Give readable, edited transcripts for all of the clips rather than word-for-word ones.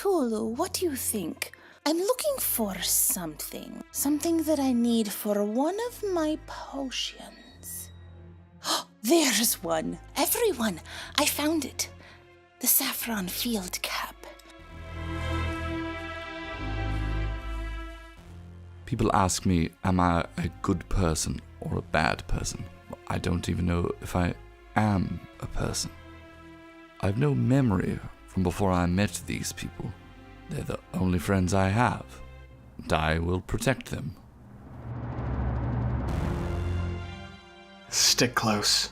Cthulhu, what do you think? I'm looking for something. Something that I need for one of my potions. There's one. Everyone, I found it. The saffron field cap. People ask me, am I a good person or a bad person? I don't even know if I am a person. I've no memory from before I met these people. They're the only friends I have, and I will protect them. Stick close.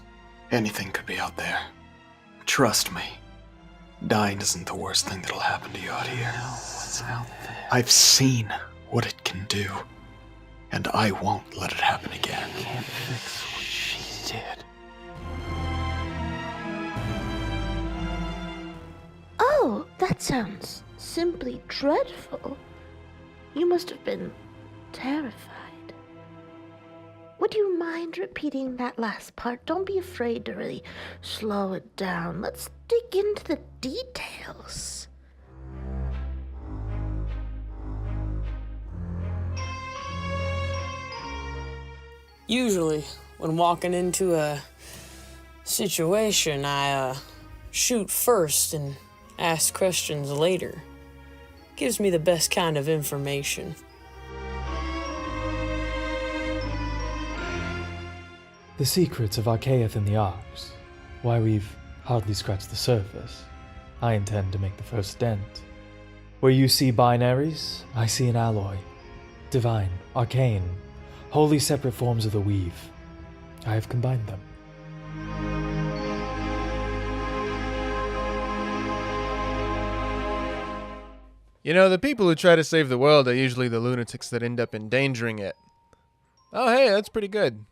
Anything could be out there. Trust me. Dying isn't the worst thing that'll happen to you out here. What's out there? I've seen what it can do, and I won't let it happen again. You can't fix what she did. Oh, that sounds simply dreadful. You must have been terrified. Would you mind repeating that last part? Don't be afraid to really slow it down. Let's dig into the details. Usually, when walking into a situation, I shoot first and ask questions later. Gives me the best kind of information. The secrets of Archaeath and the Arks. Why, we've hardly scratched the surface. I intend to make the first dent. Where you see binaries, I see an alloy. Divine, arcane, wholly separate forms of the weave. I have combined them. You know, the people who try to save the world are usually the lunatics that end up endangering it. Oh, hey, that's pretty good.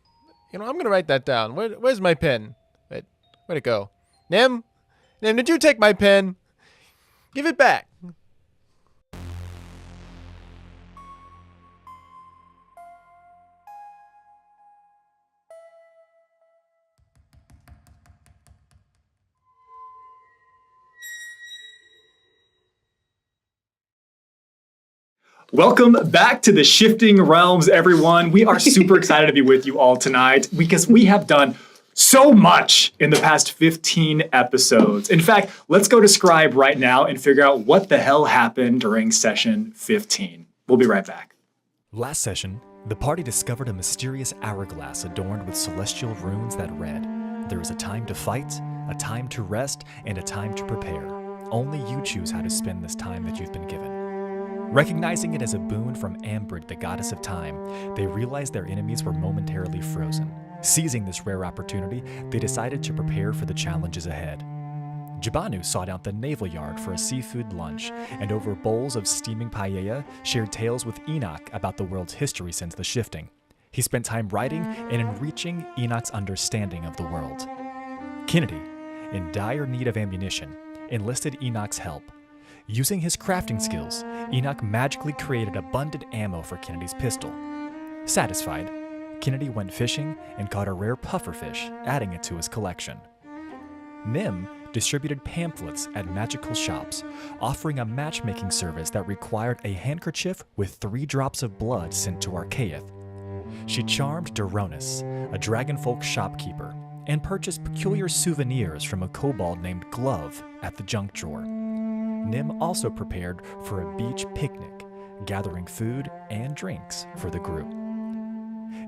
You know, I'm gonna write that down. Where's my pen? Where'd it go? Nim? Nim, did you take my pen? Give it back. Welcome back to the Shifting Realms, everyone. We are super excited to be with you all tonight because we have done so much in the past 15 episodes. In fact, let's go to Scribe right now and figure out what the hell happened during session 15. We'll be right back. Last session, the party discovered a mysterious hourglass adorned with celestial runes that read, "There is a time to fight, a time to rest, and a time to prepare. Only you choose how to spend this time that you've been given." Recognizing it as a boon from Ambrid, the goddess of time, they realized their enemies were momentarily frozen. Seizing this rare opportunity, they decided to prepare for the challenges ahead. Jabanu sought out the naval yard for a seafood lunch, and over bowls of steaming paella, shared tales with Enoch about the world's history since the shifting. He spent time writing and enriching Enoch's understanding of the world. Kennedy, in dire need of ammunition, enlisted Enoch's help. Using his crafting skills, Enoch magically created abundant ammo for Kennedy's pistol. Satisfied, Kennedy went fishing and caught a rare pufferfish, adding it to his collection. Nim distributed pamphlets at magical shops, offering a matchmaking service that required a handkerchief with 3 drops of blood sent to Archaeath. She charmed Duronis, a dragonfolk shopkeeper, and purchased peculiar souvenirs from a kobold named Glove at the junk drawer. Nim also prepared for a beach picnic, gathering food and drinks for the group.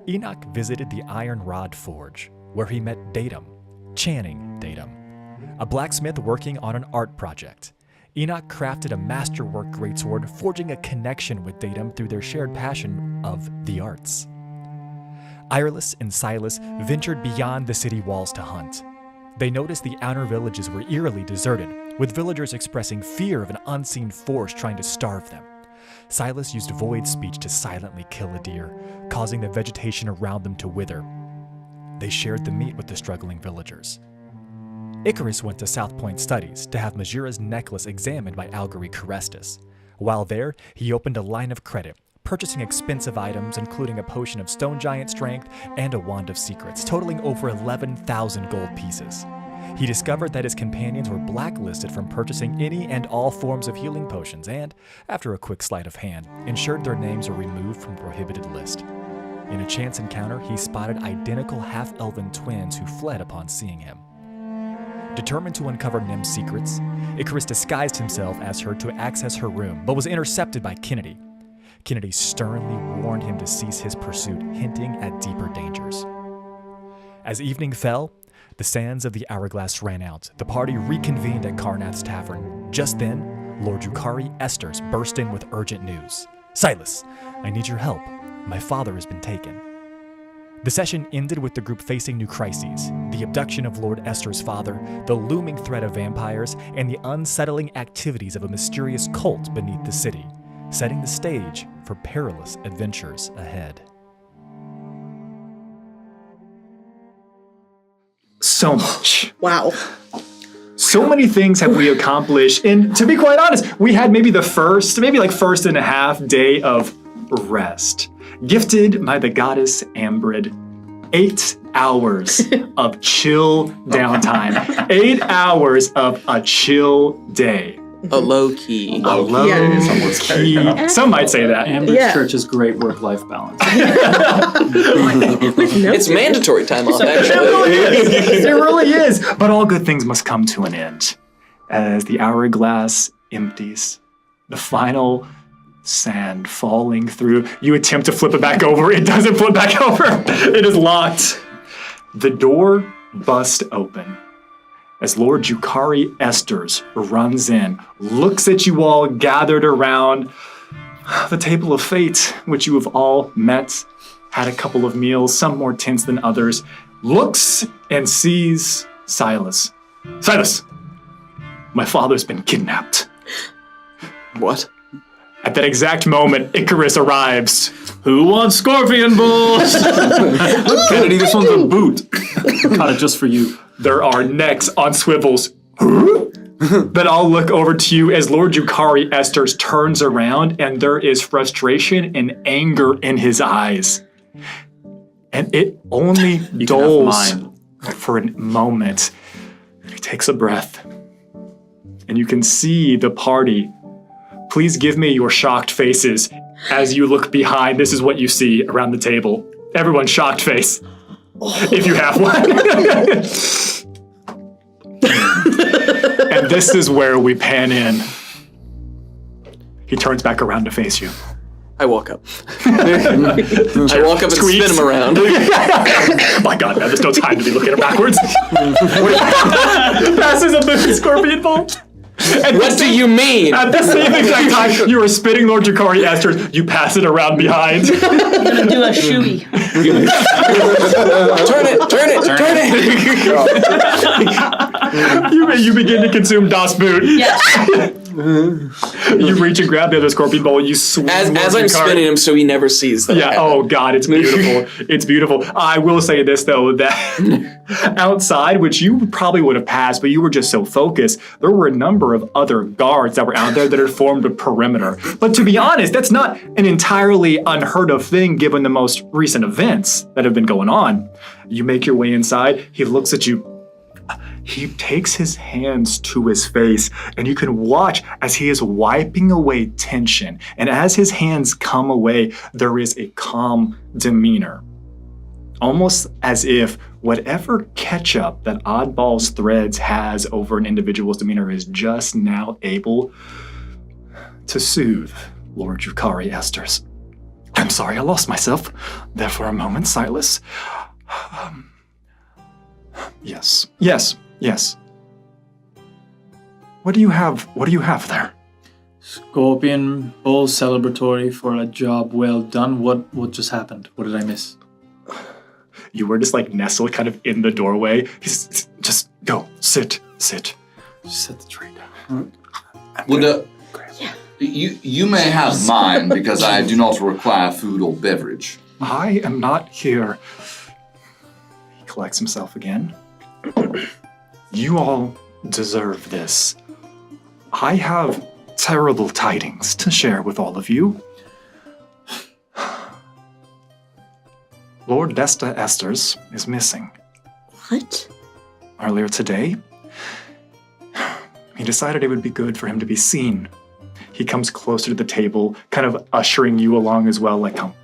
Enoch visited the Iron Rod Forge, where he met Datum, Channing Datum, a blacksmith working on an art project. Enoch crafted a masterwork greatsword, forging a connection with Datum through their shared passion of the arts. Ireless and Silas ventured beyond the city walls to hunt. They noticed the outer villages were eerily deserted, with villagers expressing fear of an unseen force trying to starve them. Silas used void speech to silently kill a deer, causing the vegetation around them to wither. They shared the meat with the struggling villagers. Icarus went to South Point Studies to have Majura's necklace examined by Algary Carestus. While there, he opened a line of credit, purchasing expensive items including a potion of stone giant strength and a wand of secrets, totaling over 11,000 gold pieces. he discovered that his companions were blacklisted from purchasing any and all forms of healing potions and, after a quick sleight of hand, ensured their names were removed from the prohibited list. In a chance encounter, he spotted identical half-elven twins who fled upon seeing him. Determined to uncover Nim's secrets, Icarus disguised himself as her to access her room, but was intercepted by Kennedy. Kennedy sternly warned him to cease his pursuit, hinting at deeper dangers. As evening fell, the sands of the hourglass ran out. The party reconvened at Karnath's tavern. Just then, Lord Yukari Esters burst in with urgent news. "Silas, I need your help. My father has been taken." The session ended with the group facing new crises: the abduction of Lord Esther's father, the looming threat of vampires, and the unsettling activities of a mysterious cult beneath the city, setting the stage for perilous adventures ahead. So much. Wow. So many things have we accomplished, and to be quite honest, we had maybe first and a half day of rest. Gifted by the goddess Ambrid, 8 hours of chill downtime. 8 hours of a chill day. A low key. A low key. Some might say that. Ambridge Church's great work-life balance. It's mandatory time off, actually. It really is. But all good things must come to an end. As the hourglass empties, the final sand falling through, you attempt to flip it back over. It doesn't flip back over. It is locked. The door busts open as Lord Yukari Esters runs in, looks at you all gathered around the table of fate, which you have all met, had a couple of meals, some more tense than others, looks and sees Silas. "Silas, my father's been kidnapped." What? At that exact moment, Icarus arrives. Who wants scorpion balls? Kennedy, this one's a boot. Got it just for you. There are necks on swivels that all look over to you as Lord Yukari Esters turns around, and there is frustration and anger in his eyes. And it only dulls for a moment. He takes a breath, and you can see the party. Please give me your shocked faces as you look behind. This is what you see around the table. Everyone's shocked face, if you have one. And this is where we pan in. He turns back around to face you. I walk up. I walk up and spin him around. My God, man, there's no time to be looking backwards. Passes a boot scorpion bolt. And what do you mean? At the same exact time, you are spitting Lord Yukari Esters. You pass it around behind. I'm gonna do a shooey. Turn it. You begin to consume Das Boot. Yes. You reach and grab the other scorpion bowl. You swing as I'm spinning him, so he never sees that. Yeah. Oh God, it's beautiful. It's beautiful. I will say this though, that outside, which you probably would have passed, but you were just so focused, there were a number of other guards that were out there that had formed a perimeter. But to be honest, that's not an entirely unheard of thing given the most recent events that have been going on. You make your way inside. He looks at you. He takes his hands to his face, and you can watch as he is wiping away tension. And as his hands come away, there is a calm demeanor. Almost as if whatever ketchup that Oddball's Threads has over an individual's demeanor is just now able to soothe Lord Yukari Esters. I'm sorry, I lost myself there for a moment, Silas. Yes. What do you have there? Scorpion bowl celebratory for a job well done. What just happened? What did I miss? You were just like nestled kind of in the doorway. He's just go, sit. Just set the tray down. Well, you may have mine because I do not require food or beverage. I am not here. He collects himself again. You all deserve this. I have terrible tidings to share with all of you. Lord Desta Esters is missing. What? earlier today, he decided it would be good for him to be seen. He comes closer to the table, kind of ushering you along as well, like, come.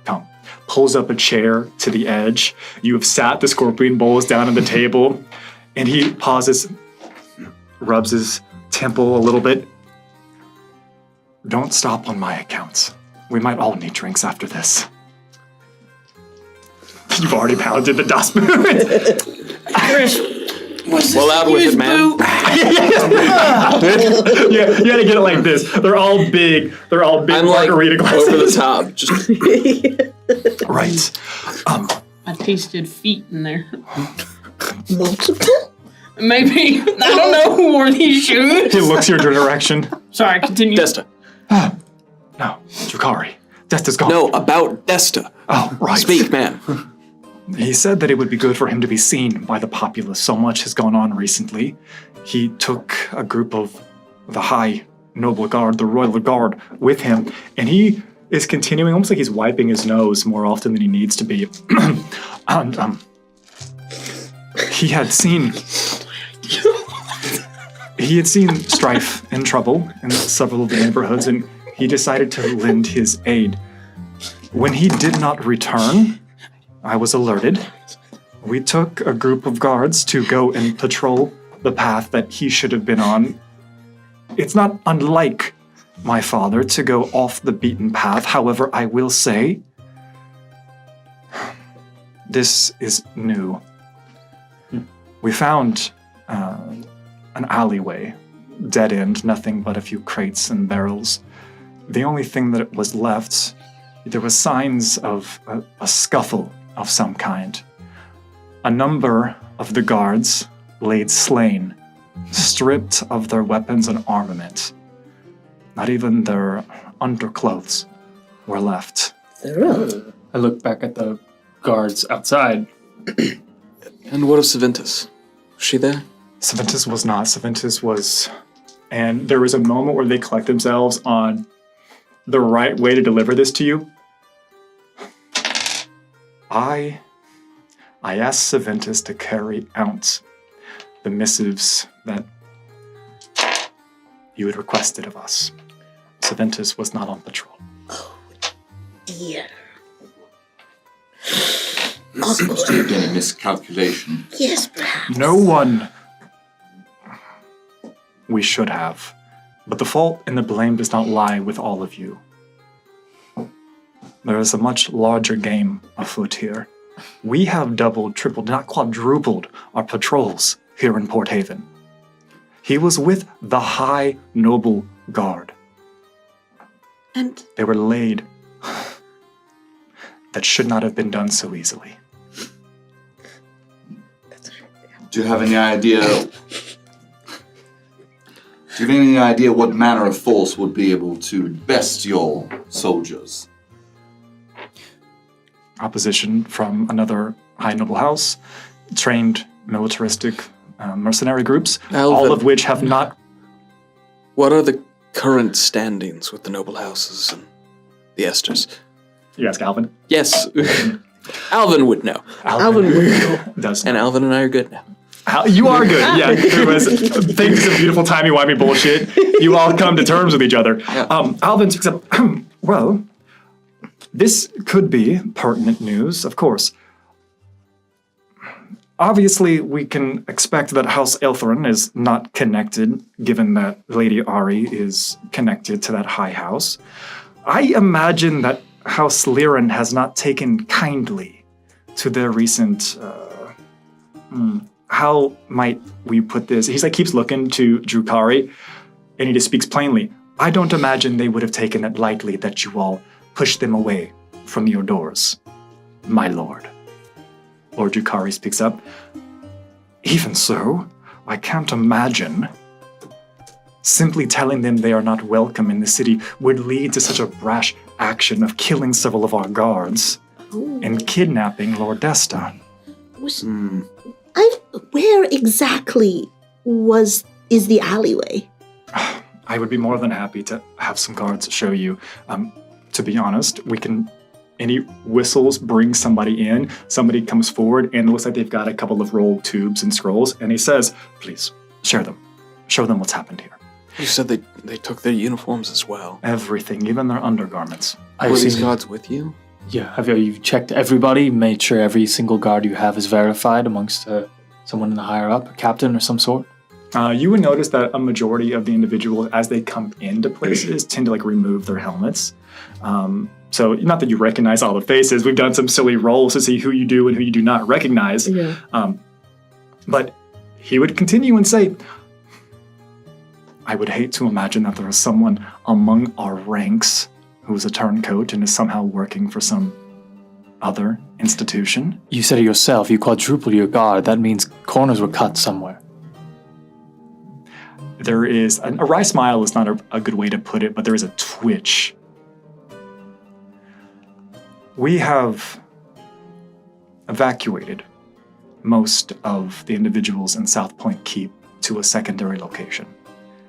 Pulls up a chair to the edge. You have sat the scorpion bowls down on the table, and he pauses, rubs his temple a little bit. Don't stop on my account. We might all need drinks after this. You've already pounded the dust movement. Chris, Well out with it, man. Yeah, you gotta get it like this. They're all big. I'm like margarita glasses. over the top. Just Right. I tasted feet in there. Multiple? Maybe. I don't know who wore these shoes. He looks your direction. Sorry, continue. Desta. No, Drukari. Desta's gone. No, about Desta. Oh, right. Speak, man. He said that it would be good for him to be seen by the populace. So much has gone on recently. He took a group of the High Noble Guard, the Royal Guard, with him, and he is continuing, almost like he's wiping his nose more often than he needs to be. And he had seen strife and trouble in several of the neighborhoods, and he decided to lend his aid. When he did not return, I was alerted. We took a group of guards to go and patrol the path that he should have been on. It's not unlike my father to go off the beaten path. However, I will say, this is new. We found an alleyway, dead end, nothing but a few crates and barrels. The only thing that was left, there were signs of a scuffle of some kind. A number of the guards laid slain, stripped of their weapons and armament. Not even their underclothes were left. I look back at the guards outside. And what of Savintus? Was she there? Savintus was not. Savintus was... And there was a moment where they collect themselves on the right way to deliver this to you. I asked Savintus to carry out the missives that you had requested of us. Savintus was not on patrol. Dear. This seems to have been a miscalculation. Yes, perhaps. No one we should have. But the fault and the blame does not lie with all of you. There is a much larger game afoot here. We have doubled, tripled, not quadrupled our patrols here in Port Haven. He was with the High Noble Guard. And they were laid. That should not have been done so easily. Do you have any idea? Do you have any idea what manner of force would be able to best your soldiers? Opposition from another high noble house, trained militaristic mercenary groups, all of which have not... What are the current standings with the noble houses and the Esters? You ask Alvin? Yes. Alvin would know. Alvin would know. Does know. And Alvin and I are good now. You are good. Yeah, there was things of beautiful timey-wimey bullshit. You all come to terms with each other. Yeah. Alvin picks up, well, this could be pertinent news, of course. Obviously, we can expect that House Elthrin is not connected, given that Lady Ari is connected to that high house. I imagine that House Liren has not taken kindly to their recent... how might we put this? He's like, keeps looking to Drukari, and he just speaks plainly. I don't imagine they would have taken it lightly that you all pushed them away from your doors, my lord. Lord Drukari speaks up. Even so, I can't imagine simply telling them they are not welcome in the city would lead to such a brash action of killing several of our guards and kidnapping Lord Desta. Where exactly is the alleyway? I would be more than happy to have some guards show you. To be honest, we can and he whistles, brings somebody in. Somebody comes forward, and it looks like they've got a couple of rolled tubes and scrolls, and he says, please, share them. Show them what's happened here. You said they took their uniforms as well. Everything, even their undergarments. Were these guards with you? Yeah, have you checked everybody, made sure every single guard you have is verified amongst someone in the higher up, a captain or some sort? You would notice that a majority of the individuals, as they come into places, tend to remove their helmets. So not that you recognize all the faces. We've done some silly rolls to see who you do and who you do not recognize. Yeah. But he would continue and say, I would hate to imagine that there is someone among our ranks who is a turncoat and is somehow working for some other institution. You said it yourself, you quadrupled your guard. That means corners were cut somewhere. There is, a wry smile is not a good way to put it, but there is a twitch. We have evacuated most of the individuals in South Point Keep to a secondary location.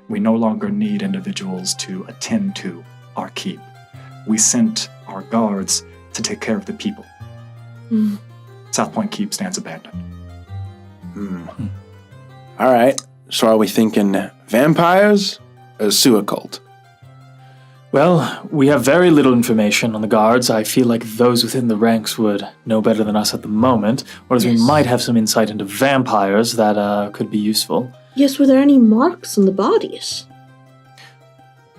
We no longer need individuals to attend to our keep. We sent our guards to take care of the people. South Point Keep stands abandoned. All right. So are we thinking vampires or sewer cult? Well, we have very little information on the guards. I feel like those within the ranks would know better than us at the moment, whereas we might have some insight into vampires that could be useful. Yes, were there any marks on the bodies?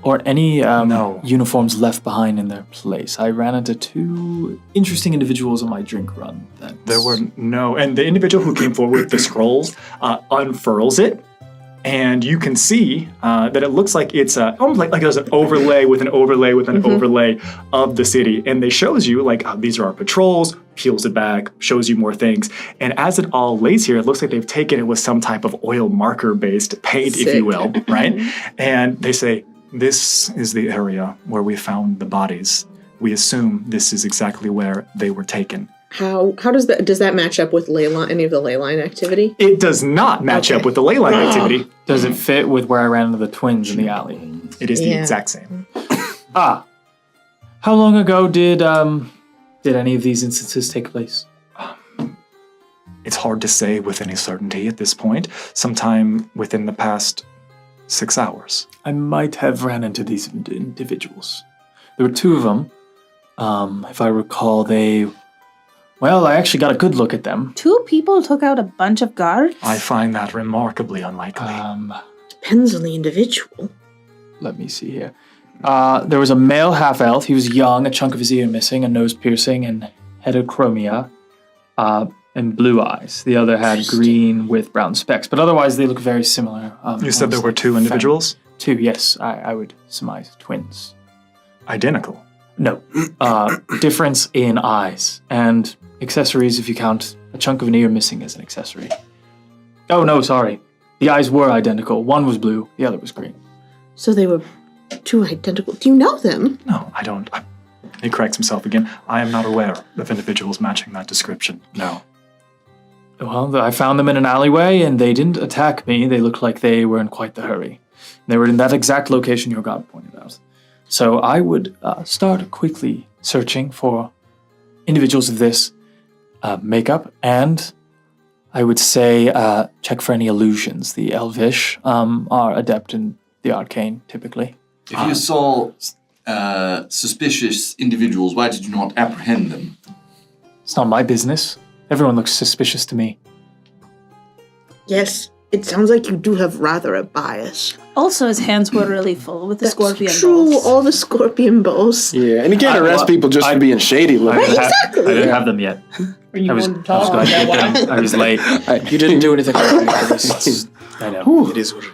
Or any uniforms left behind in their place. I ran into 2 interesting individuals on my drink run. There were no, and the individual who came forward with the scrolls unfurls it, and you can see that it looks like it's almost like there's an overlay with an overlay with an overlay of the city, and they shows you these are our patrols, peels it back, shows you more things, and as it all lays here, it looks like they've taken it with some type of oil marker based paint, if you will, right? And they say, this is the area where we found the bodies. We assume this is exactly where they were taken. How does that match up with any of the ley line activity? It does not match up with the ley line activity. Does it fit with where I ran into the twins in the alley? It is the exact same. How long ago did any of these instances take place? It's hard to say with any certainty at this point. Sometime within the past 6 hours. I might have ran into these individuals. There were 2 of them. If I recall, I actually got a good look at them. 2 people took out a bunch of guards? I find that remarkably unlikely. Depends on the individual. Let me see here. There was a male half-elf. He was young, a chunk of his ear missing, a nose piercing, and heterochromia, and blue eyes. The other had green with brown specks, but otherwise they look very similar. You said there were 2 individuals? 2, yes. I would surmise twins. Identical? No. Difference in eyes and accessories if you count a chunk of an ear missing as an accessory. Oh, no, sorry. The eyes were identical. One was blue, the other was green. So they were 2 identical. Do you know them? No, I don't. He corrects himself again. I am not aware of individuals matching that description. No. Well, I found them in an alleyway, and they didn't attack me. They looked like they were in quite the hurry. They were in that exact location your god pointed out. So I would start quickly searching for individuals of this makeup, and I would say check for any illusions. The Elvish are adept in the arcane, typically. If you saw suspicious individuals, why did you not apprehend them? It's not my business. Everyone looks suspicious to me. Yes, it sounds like you do have rather a bias. Also, his hands were really full with the scorpion true, balls. all the scorpion balls. Yeah, and you can't arrest people just for being shady. Exactly. I didn't have them yet. I was going to get them. I was late. You didn't do anything wrong. I know. It is what it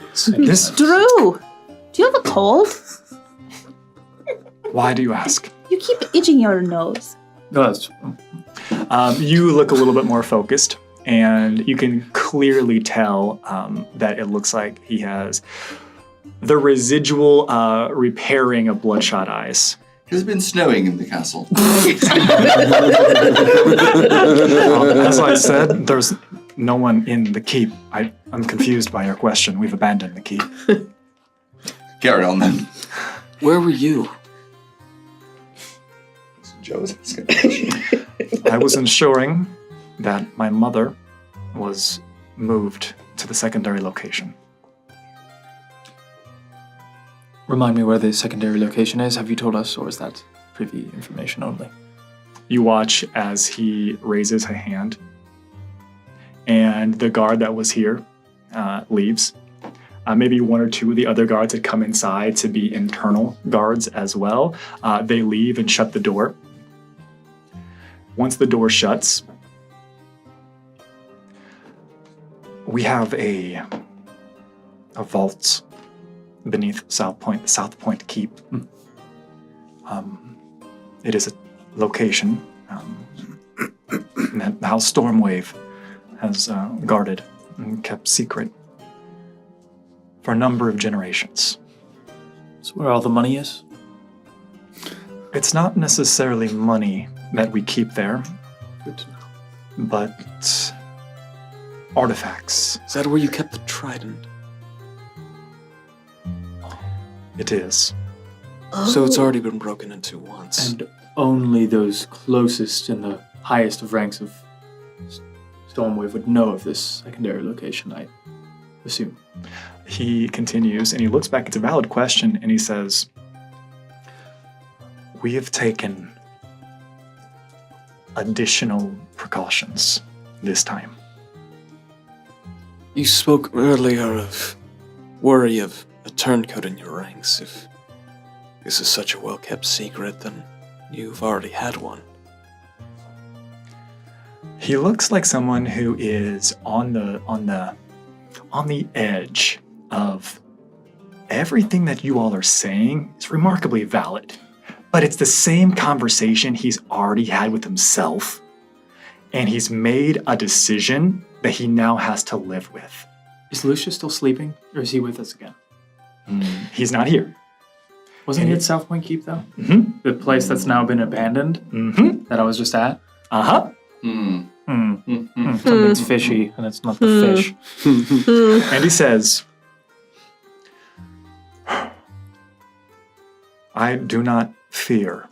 is. Drew, do you have a cold? Why do you ask? You keep itching your nose. You look a little bit more focused, and you can clearly tell that it looks like he has the residual repairing of bloodshot eyes. Has it been snowing in the castle? As I said, there's no one in the keep. I'm confused by your question. We've abandoned the keep. Carry on then. Where were you? Joe's asking a question. I was ensuring that my mother was moved to the secondary location. Remind me where the secondary location is. Have you told us, or is that privy information only? You watch as he raises a hand, and the guard that was here leaves. Maybe one or two of the other guards had come inside to be internal guards as well. They leave and shut the door. Once the door shuts, we have a vault beneath South Point Keep. It is a location that House Stormwave has guarded and kept secret for a number of generations. That's where all the money is? It's not necessarily money that we keep there, Good to know. but artifacts. Is that where you kept the trident? It is. So it's already been broken into once. And only those closest in the highest of ranks of Stormwave would know of this secondary location, I assume. He continues and he looks back. It's a valid question, and he says, "We have taken additional precautions this time." You spoke earlier of worry of a turncoat in your ranks. If this is such a well-kept secret, then you've already had one. He looks like someone who is on the edge of everything that you all are saying is remarkably valid. But it's the same conversation he's already had with himself, and he's made a decision that he now has to live with. Is Lucius still sleeping, or is he with us again? He's not here. Wasn't he at South Point Keep, though? Mm-hmm. The place that's now been abandoned? Mm-hmm. That I was just at? Uh-huh. Something's fishy, and it's not the fish. And he says, "I do not fear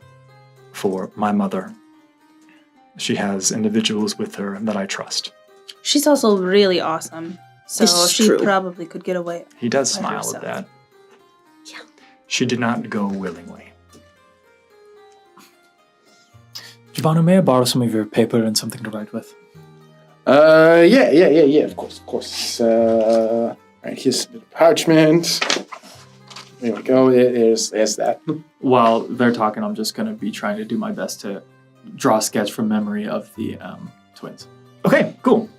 for my mother. She has individuals with her that I trust." She's also really awesome, so This is she true. probably could get away. He does by smile herself. at that. Yeah. She did not go willingly. Giovanni, may I borrow some of your paper and something to write with? Yeah, of course. Right, here's the parchment. There we go, there's that. While they're talking, I'm just going to be trying to do my best to draw a sketch from memory of the twins. Okay, cool.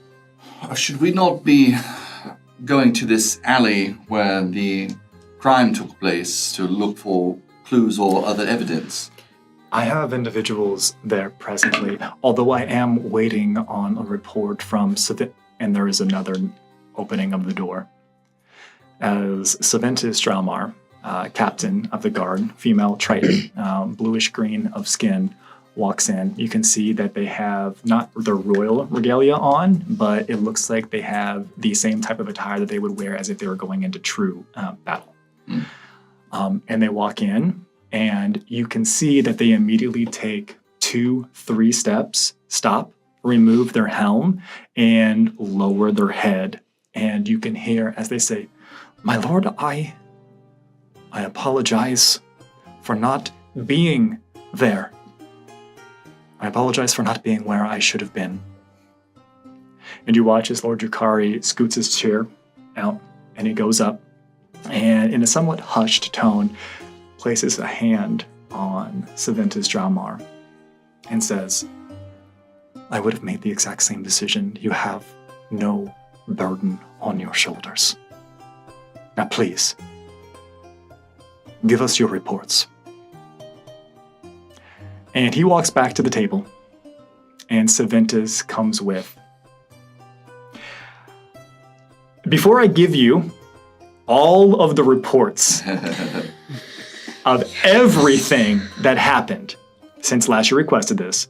Should we not be going to this alley where the crime took place to look for clues or other evidence? I have individuals there presently, although I am waiting on a report from Savint, and there is another opening of the door. As Saventis Draumar, captain of the guard, female Triton, bluish green of skin, walks in. You can see that they have not their royal regalia on, but it looks like they have the same type of attire that they would wear as if they were going into true battle. And they walk in, and you can see that they immediately take 2-3 steps, stop, remove their helm, and lower their head. And you can hear as they say, "My lord, I apologize for not being there. I apologize for not being where I should have been." And you watch as Lord Yukari scoots his chair out, and he goes up, and in a somewhat hushed tone, places a hand on Saventis Draumar and says, "I would have made the exact same decision. You have no burden on your shoulders. Now please, give us your reports." And he walks back to the table, and Saventis comes with, "Before I give you all of the reports of everything that happened since last you requested this,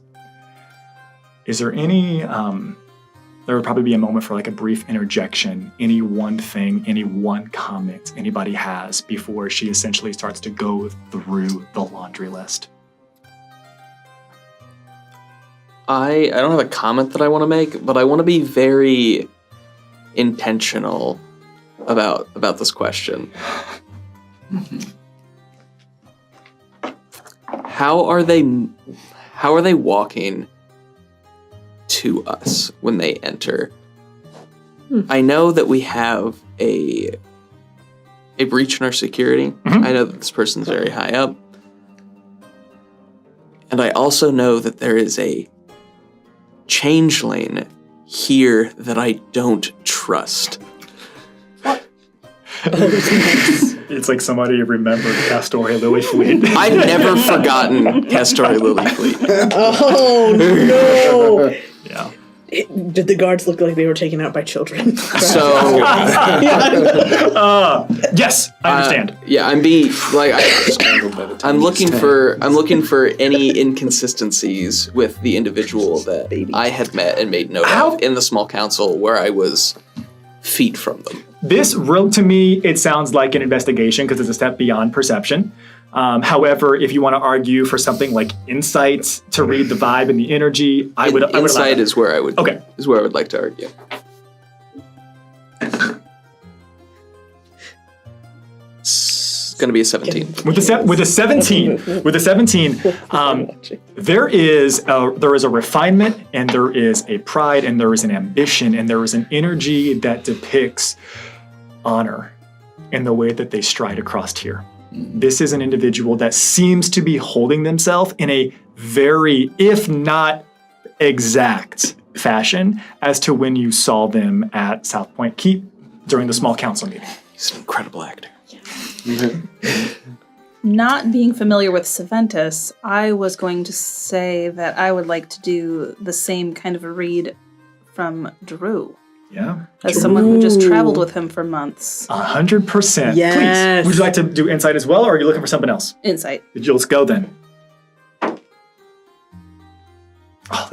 is there any, there would probably be a moment for like a brief interjection, any one thing, any one comment anybody has before she essentially starts to go through the laundry list." I don't have a comment that I want to make, but I want to be very intentional about this question. How are they walking to us when they enter? I know that we have a breach in our security. I know that this person's very high up. And I also know that there is a changeling here that I don't trust. It's like somebody remembered Castoria Lilyfleet. I've never forgotten Castoria Lilyfleet. Oh no! Yeah. Did the guards look like they were taken out by children? So, yes, I understand. I'm looking for any inconsistencies with the individual that I had met and made note of in the small council where I was feet from them. This, to me, it sounds like an investigation because it's a step beyond perception. However, if you want to argue for something like insights to read the vibe and the energy, I would. Insight is where I would. Okay, is where I would like to argue. It's going to be a 17. With a 17, there is a refinement, and there is a pride, and there is an ambition, and there is an energy that depicts honor in the way that they stride across here. This is an individual that seems to be holding themselves in a very, if not exact, fashion as to when you saw them at South Point Keep during the small council meeting. He's an incredible actor. Not being familiar with Saventus, I was going to say that I would like to do the same kind of a read from Drew. Yeah. As someone who just traveled with him for months. 100%. Yes. Please. Would you like to do insight as well, or are you looking for something else? Insight. Let's go then. Oh,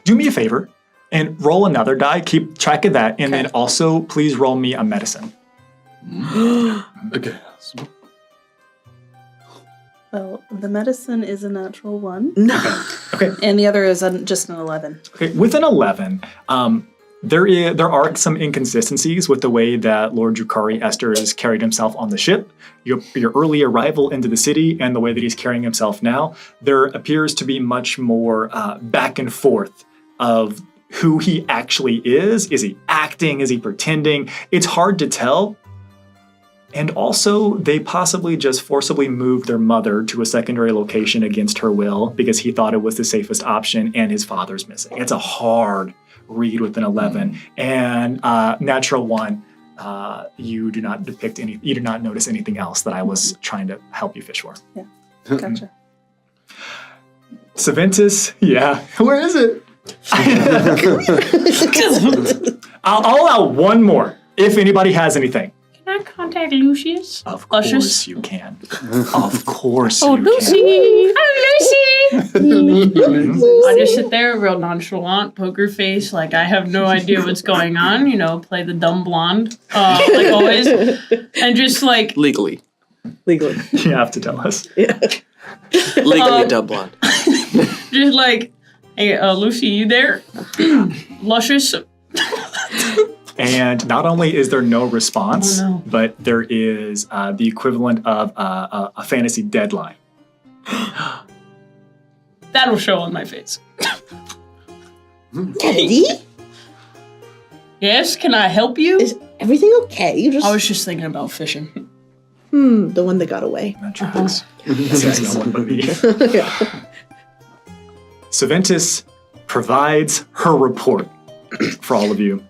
do me a favor and roll another die. Keep track of that. And then also, please roll me a medicine. Okay. Well, the medicine is a natural 1. No. Okay. And the other is just an 11. Okay. With an 11, there are some inconsistencies with the way that Lord Drukari Esther has carried himself on the ship. Your early arrival into the city and the way that he's carrying himself now, there appears to be much more back and forth of who he actually is. Is he acting? Is he pretending? It's hard to tell. And also, they possibly just forcibly moved their mother to a secondary location against her will because he thought it was the safest option and his father's missing. It's a hard read with an 11. And natural 1, you do not you do not notice anything else that I was trying to help you fish for. Yeah, gotcha. Saventus, yeah. Where is it? I'll allow one more if anybody has anything. Can I contact Lucius? Of course you can. Of course you Lucy! can. Oh, Lucy! I just sit there, real nonchalant, poker face, like I have no idea what's going on, play the dumb blonde, like always. And just like... Legally. You have to tell us. Yeah. Legally dumb blonde. Just like, hey, Lucy, you there? Luscious. And not only is there no response, but there is the equivalent of a fantasy deadline. That'll show on my face. Kennedy? Yes, can I help you? Is everything okay? I was just thinking about fishing. The one that got away. That's no one but me. Saventus provides her report for all of you.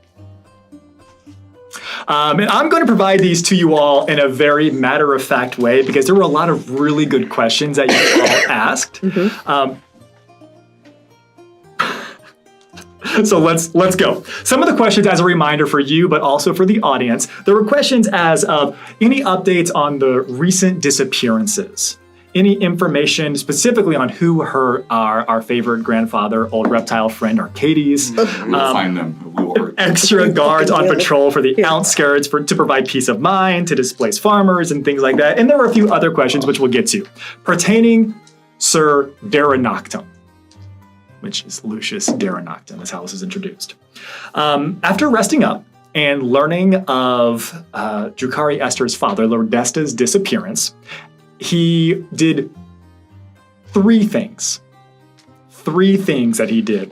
And I'm going to provide these to you all in a very matter-of-fact way because there were a lot of really good questions that you all asked. So let's go. Some of the questions as a reminder for you, but also for the audience. There were questions as of any updates on the recent disappearances. Any information specifically on who our favorite grandfather, old reptile friend, Arcades. We'll find them. Extra guards on patrol for the outskirts to provide peace of mind, to displace farmers and things like that. And there were a few other questions which we'll get to. Pertaining Sir Daranoctum. which is Lucius Derenocton. That's how this is introduced. After resting up and learning of Drukari Esther's father, Lord Desta's disappearance, he did 3 things. 3 things that he did.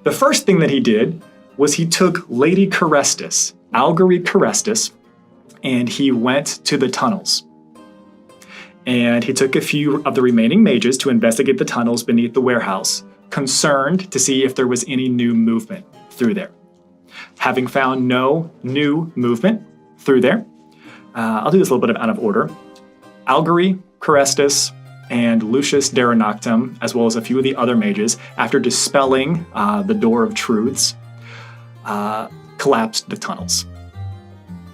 The first thing that he did was he took Lady Carestus, Algary Carestus, and he went to the tunnels. And he took a few of the remaining mages to investigate the tunnels beneath the warehouse, concerned to see if there was any new movement through there. Having found no new movement through there, I'll do this a little bit out of order. Algary Carestus and Lucius Derenoctum, as well as a few of the other mages, after dispelling the Door of Truths, collapsed the tunnels.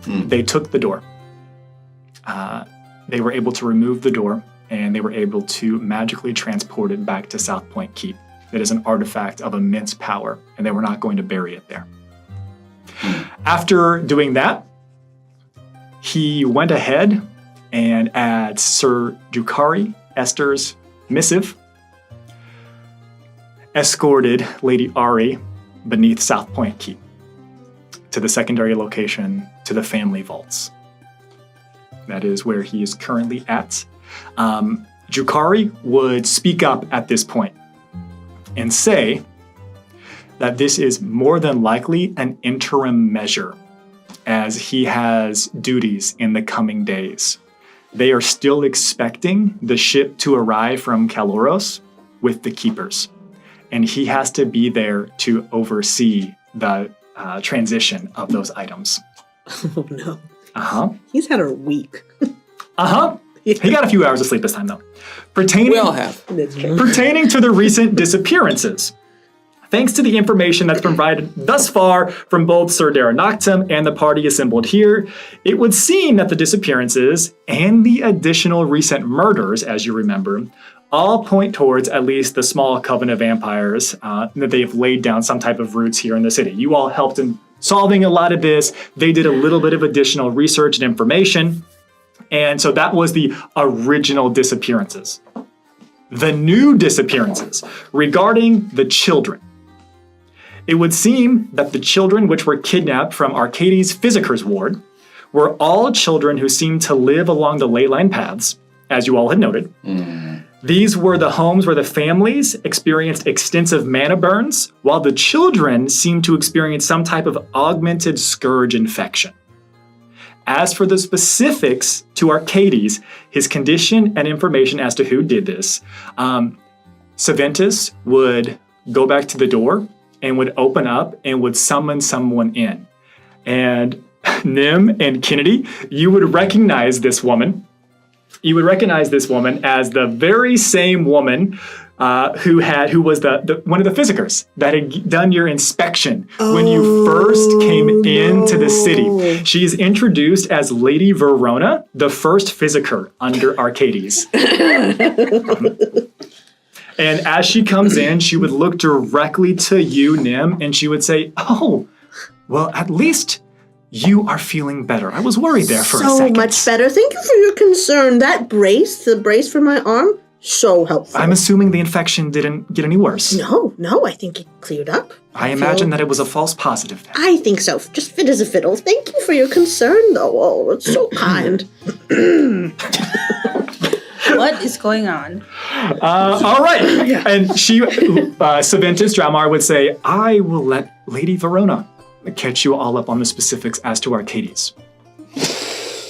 They took the door. They were able to remove the door, and they were able to magically transport it back to South Point Keep. It is an artifact of immense power, and they were not going to bury it there. After doing that, he went ahead and at Sir Drukari Esther's missive, escorted Lady Ari beneath South Point Keep to the secondary location to the family vaults. That is where he is currently at. Drukari would speak up at this point and say that this is more than likely an interim measure, as he has duties in the coming days. They are still expecting the ship to arrive from Kaloros with the keepers, and he has to be there to oversee the transition of those items. Oh no. Uh-huh. He's had a week. Uh-huh. He got a few hours of sleep this time, though. We all have. Pertaining to the recent disappearances, thanks to the information that's been provided thus far from both Sir Derenoctum and the party assembled here, it would seem that the disappearances and the additional recent murders, as you remember, all point towards at least the small coven of vampires that they've laid down some type of roots here in the city. You all helped in solving a lot of this. They did a little bit of additional research and information. And so that was the original disappearances. The new disappearances regarding the children. It would seem that the children which were kidnapped from Arcades' Physicers ward were all children who seemed to live along the ley line paths, as you all had noted. These were the homes where the families experienced extensive mana burns, while the children seemed to experience some type of augmented scourge infection. As for the specifics to Arcades, his condition and information as to who did this, Saventus would go back to the door and would open up and would summon someone in. And Nim and Kennedy, you would recognize this woman. You would recognize this woman as the very same woman who was the one of the physicers that had done your inspection when you first came into the city. She is introduced as Lady Verona, the first physicer under Arcades. And as she comes in, she would look directly to you, Nim, and she would say, "Oh, well, at least you are feeling better. I was worried there for a second." So much better. Thank you for your concern. That brace, the brace for my arm, so helpful. I'm assuming the infection didn't get any worse. No, I think it cleared up. I imagine that it was a false positive then. I think so. Just fit as a fiddle. Thank you for your concern, though. Oh, it's so kind. What is going on? All right. And she, Saventus Dramar would say, "I will let Lady Verona catch you all up on the specifics as to Arcades."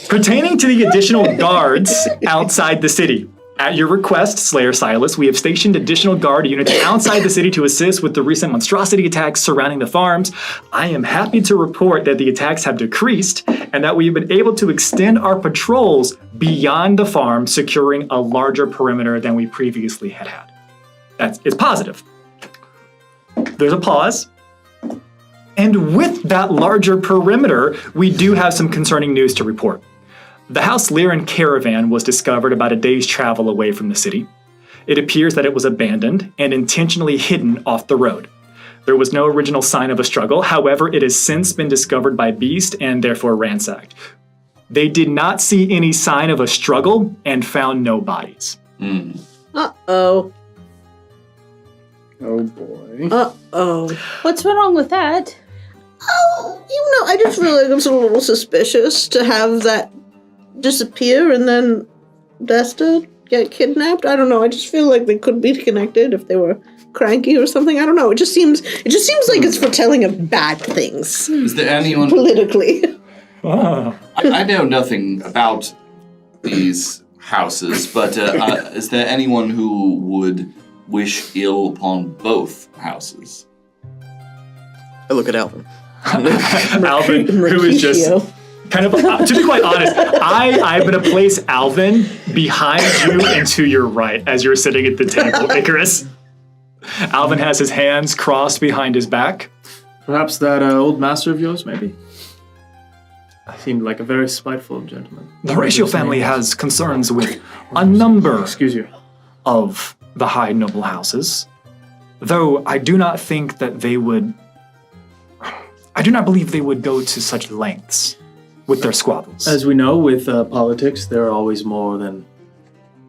Pertaining to the additional guards outside the city, at your request, Slayer Silas, we have stationed additional guard units outside the city to assist with the recent monstrosity attacks surrounding the farms. I am happy to report that the attacks have decreased and that we have been able to extend our patrols beyond the farm, securing a larger perimeter than we previously had. It's positive. There's a pause. And with that larger perimeter, we do have some concerning news to report. The House Liran caravan was discovered about a day's travel away from the city. It appears that it was abandoned and intentionally hidden off the road. There was no original sign of a struggle, however, it has since been discovered by Beast and therefore ransacked. They did not see any sign of a struggle and found no bodies. Uh-oh. Oh boy. Uh-oh. What's wrong with that? Oh, I just feel like it's a little suspicious to have that disappear and then Desta get kidnapped. I don't know. I just feel like they could be connected if they were cranky or something. I don't know. It just seems like it's foretelling of bad things. Is there anyone politically? I know nothing about these houses, but is there anyone who would wish ill upon both houses? I look at Alvin. Alvin, who is just kind of, to be quite honest, I'm going to place Alvin behind you and to your right as you're sitting at the table, Icarus. Alvin has his hands crossed behind his back. Perhaps that old master of yours, maybe? Seemed like a very spiteful gentleman. The Horatio family has concerns with a number of the high noble houses, though I do not think that they would... I do not believe they would go to such lengths with their squabbles. As we know, with politics, there are always more than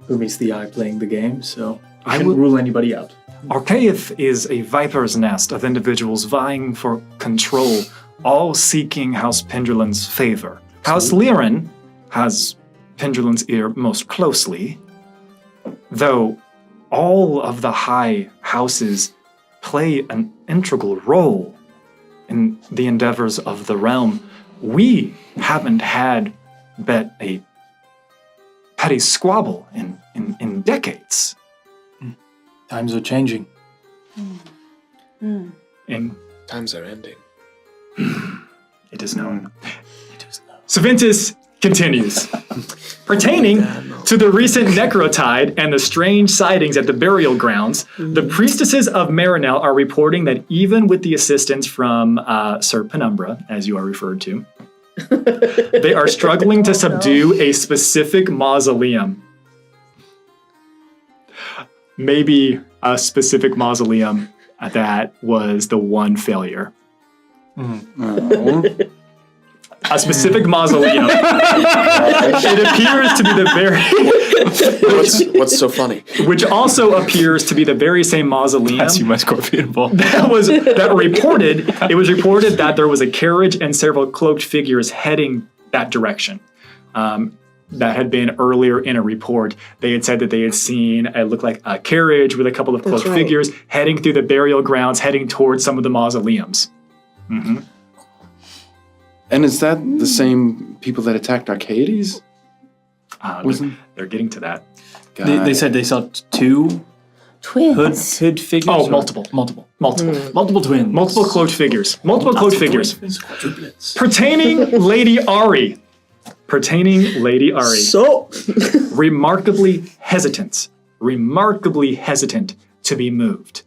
who meets the eye playing the game, so I shouldn't rule anybody out. Archaeith is a viper's nest of individuals vying for control, all seeking House Pendralin's favor. House Liren has Pendralin's ear most closely, though all of the high houses play an integral role in the endeavors of the realm. We haven't had but a petty squabble in decades. Times are changing. And times are ending. It is known. Saventus continues. Pertaining to the recent necrotide and the strange sightings at the burial grounds, the priestesses of Marinel are reporting that even with the assistance from Sir Penumbra, as you are referred to, they are struggling to subdue a specific mausoleum. Maybe a specific mausoleum that was the one failure. A specific mausoleum. It appears to be the very... What's so funny? Which also appears to be the very same mausoleum That's you, my scorpion ball. it was reported that there was a carriage and several cloaked figures heading that direction. That had been earlier in a report. They had said that they had seen it looked like a carriage with a couple of cloaked figures heading through the burial grounds, heading towards some of the mausoleums. Mm-hmm. And is that the same people that attacked Arcades? They're getting to that. They said they saw two twins. Hood figures. Oh, multiple twins. Multiple cloaked figures. Multiple cloaked figures. Pertaining Lady Ari. So remarkably hesitant to be moved,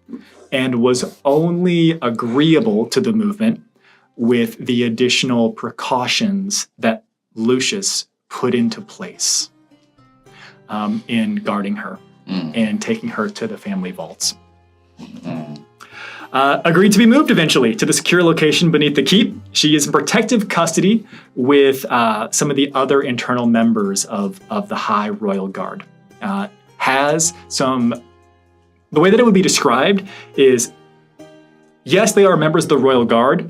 and was only agreeable to the movement with the additional precautions that Lucius put into place in guarding her and taking her to the family vaults. Agreed to be moved eventually to the secure location beneath the keep. She is in protective custody with some of the other internal members of the High Royal Guard. Has some... The way that it would be described is, yes, they are members of the Royal Guard.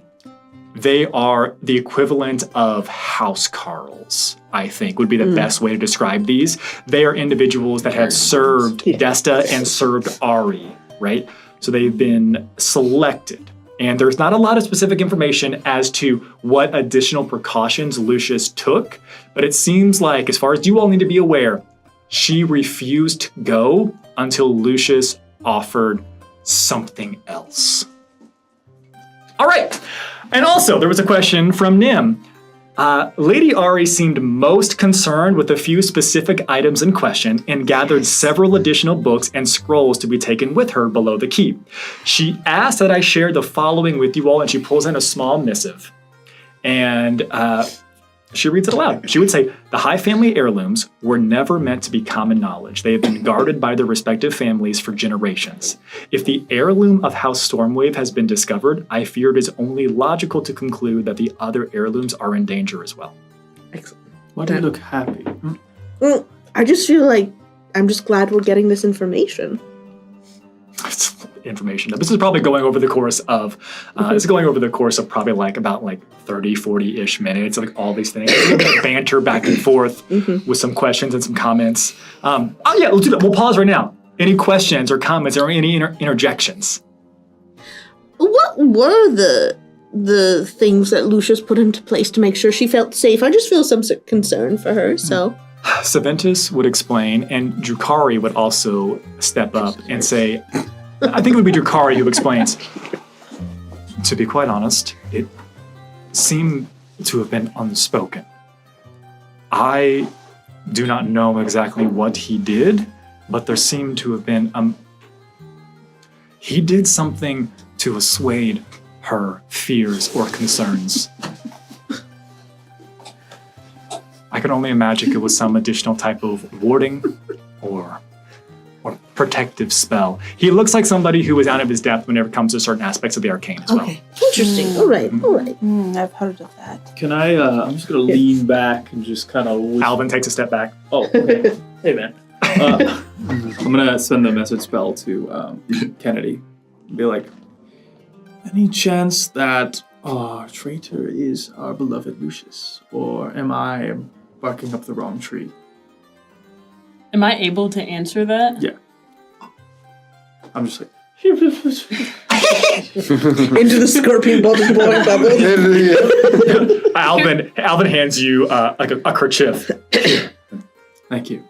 They are the equivalent of housecarls, I think, would be the best way to describe these. They are individuals that have served Desta and served Ari, right? So they've been selected. And there's not a lot of specific information as to what additional precautions Lucius took, but it seems like, as far as you all need to be aware, she refused to go until Lucius offered something else. All right. And also, there was a question from Nim. Lady Ari seemed most concerned with a few specific items in question and gathered several additional books and scrolls to be taken with her below the keep. She asked that I share the following with you all, and she pulls in a small missive. And she reads it aloud. She would say, the High family heirlooms were never meant to be common knowledge. They have been guarded by their respective families for generations. If the heirloom of House Stormwave has been discovered, I fear it is only logical to conclude that the other heirlooms are in danger as well. Excellent. Why do you look happy? I just feel like I'm just glad we're getting this information. information. This is probably going over the course of probably about 30, 40-ish minutes, like all these things. Banter back and forth with some questions and some comments. Let's do that. We'll pause right now. Any questions or comments or any interjections? What were the things that Lucius put into place to make sure she felt safe? I just feel some concern for her, so... Saventus would explain, and Drukari would also step up and say, I think it would be Drukari who explains, to be quite honest, it seemed to have been unspoken. I do not know exactly what he did, but there seemed to have been, he did something to assuage her fears or concerns. I can only imagine it was some additional type of warding or protective spell. He looks like somebody who is out of his depth whenever it comes to certain aspects of the arcane as well. Okay, interesting. All right. I've heard of that. Can I, I'm just going to lean back and just kind of... Alvin takes a step back. Oh, okay. Hey, man. I'm going to send the message spell to Kennedy. Be like, any chance that our traitor is our beloved Lucius? Or am I barking up the wrong tree? Am I able to answer that? Yeah. I'm just like... Into the scorpion bubble blowing bubble. Alvin hands you a kerchief. Thank you.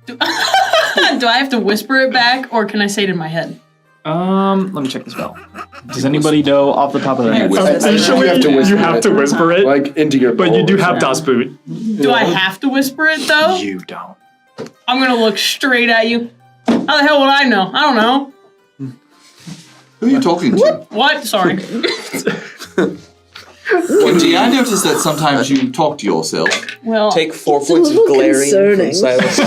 Do I have to whisper it back, or can I say it in my head? Let me check the spell. Does anybody know off the top of their head? You have to whisper it. Like into your But you do have Das Boot. Do I have to whisper it, though? You don't. I'm going to look straight at you. How the hell would I know? I don't know. Who are you talking to? What? Sorry. Wendy, I noticed that sometimes you talk to yourself. Well, Take 4 points of glaring from Silas.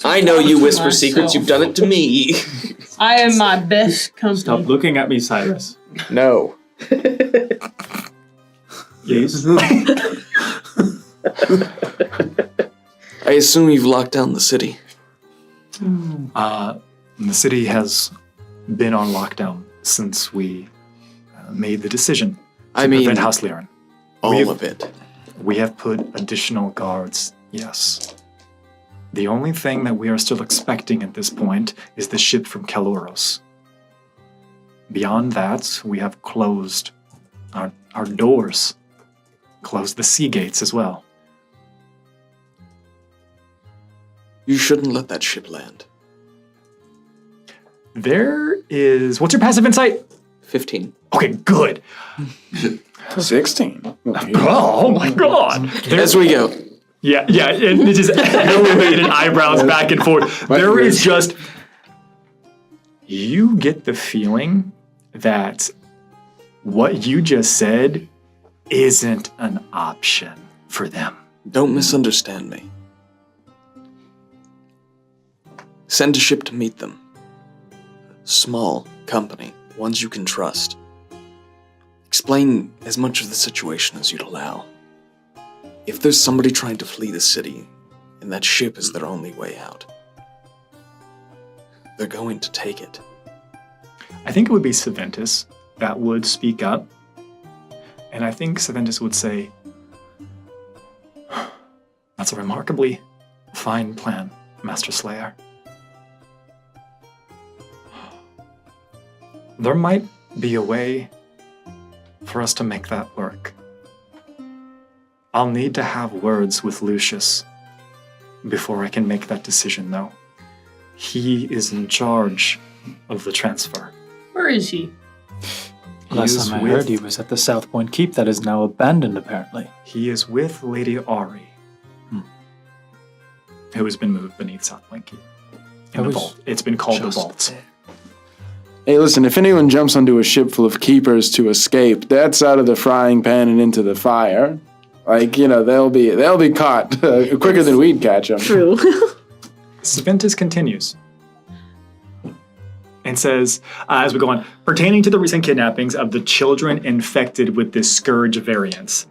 I know you whisper secrets. You've done it to me. I am my best company. Stop looking at me, Cyrus. No. Yes. I assume you've locked down the city. The city has been on lockdown since we made the decision to prevent House Liren. All of it. We have put additional guards, yes. The only thing that we are still expecting at this point is the ship from Kaluros. Beyond that, we have closed our doors, closed the sea gates as well. You shouldn't let that ship land. There is... What's your passive insight? 15. Okay, good. 16. Oh my god. As we go. Yeah, it just elevated eyebrows back and forth. There is just... You get the feeling that what you just said isn't an option for them. Don't misunderstand me. Send a ship to meet them. Small company, ones you can trust. Explain as much of the situation as you'd allow. If there's somebody trying to flee the city, and that ship is their only way out, they're going to take it. I think it would be Saventus that would speak up. And I think Saventus would say, that's a remarkably fine plan, Master Slayer. There might be a way for us to make that work. I'll need to have words with Lucius before I can make that decision, though. He is in charge of the transfer. Where is he? Last time I heard he was at the South Point Keep that is now abandoned, apparently. He is with Lady Ari, who has been moved beneath South Point Keep. In the vault. It's been called the Vault. Hey, listen, if anyone jumps onto a ship full of keepers to escape, that's out of the frying pan and into the fire. Like, you know, they'll be caught quicker than we'd catch them. True. Saventus continues and says, as we go on, pertaining to the recent kidnappings of the children infected with this Scourge variant,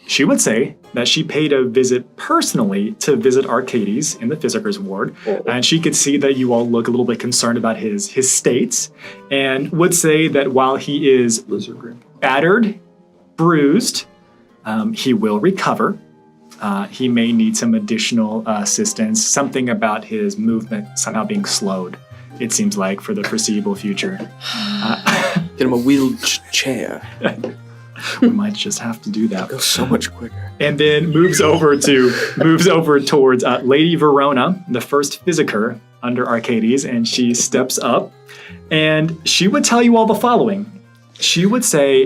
she would say that she paid a visit personally to visit Arcades in the Physicers ward, and she could see that you all look a little bit concerned about his states, and would say that while he is battered, bruised, he will recover. He may need some additional assistance, something about his movement somehow being slowed, it seems like, for the foreseeable future. Get him a wheelchair. We might just have to do that. Go so much quicker. And then moves over towards Lady Verona, the first Physiker under Arcades, and she steps up, and she would tell you all the following. She would say,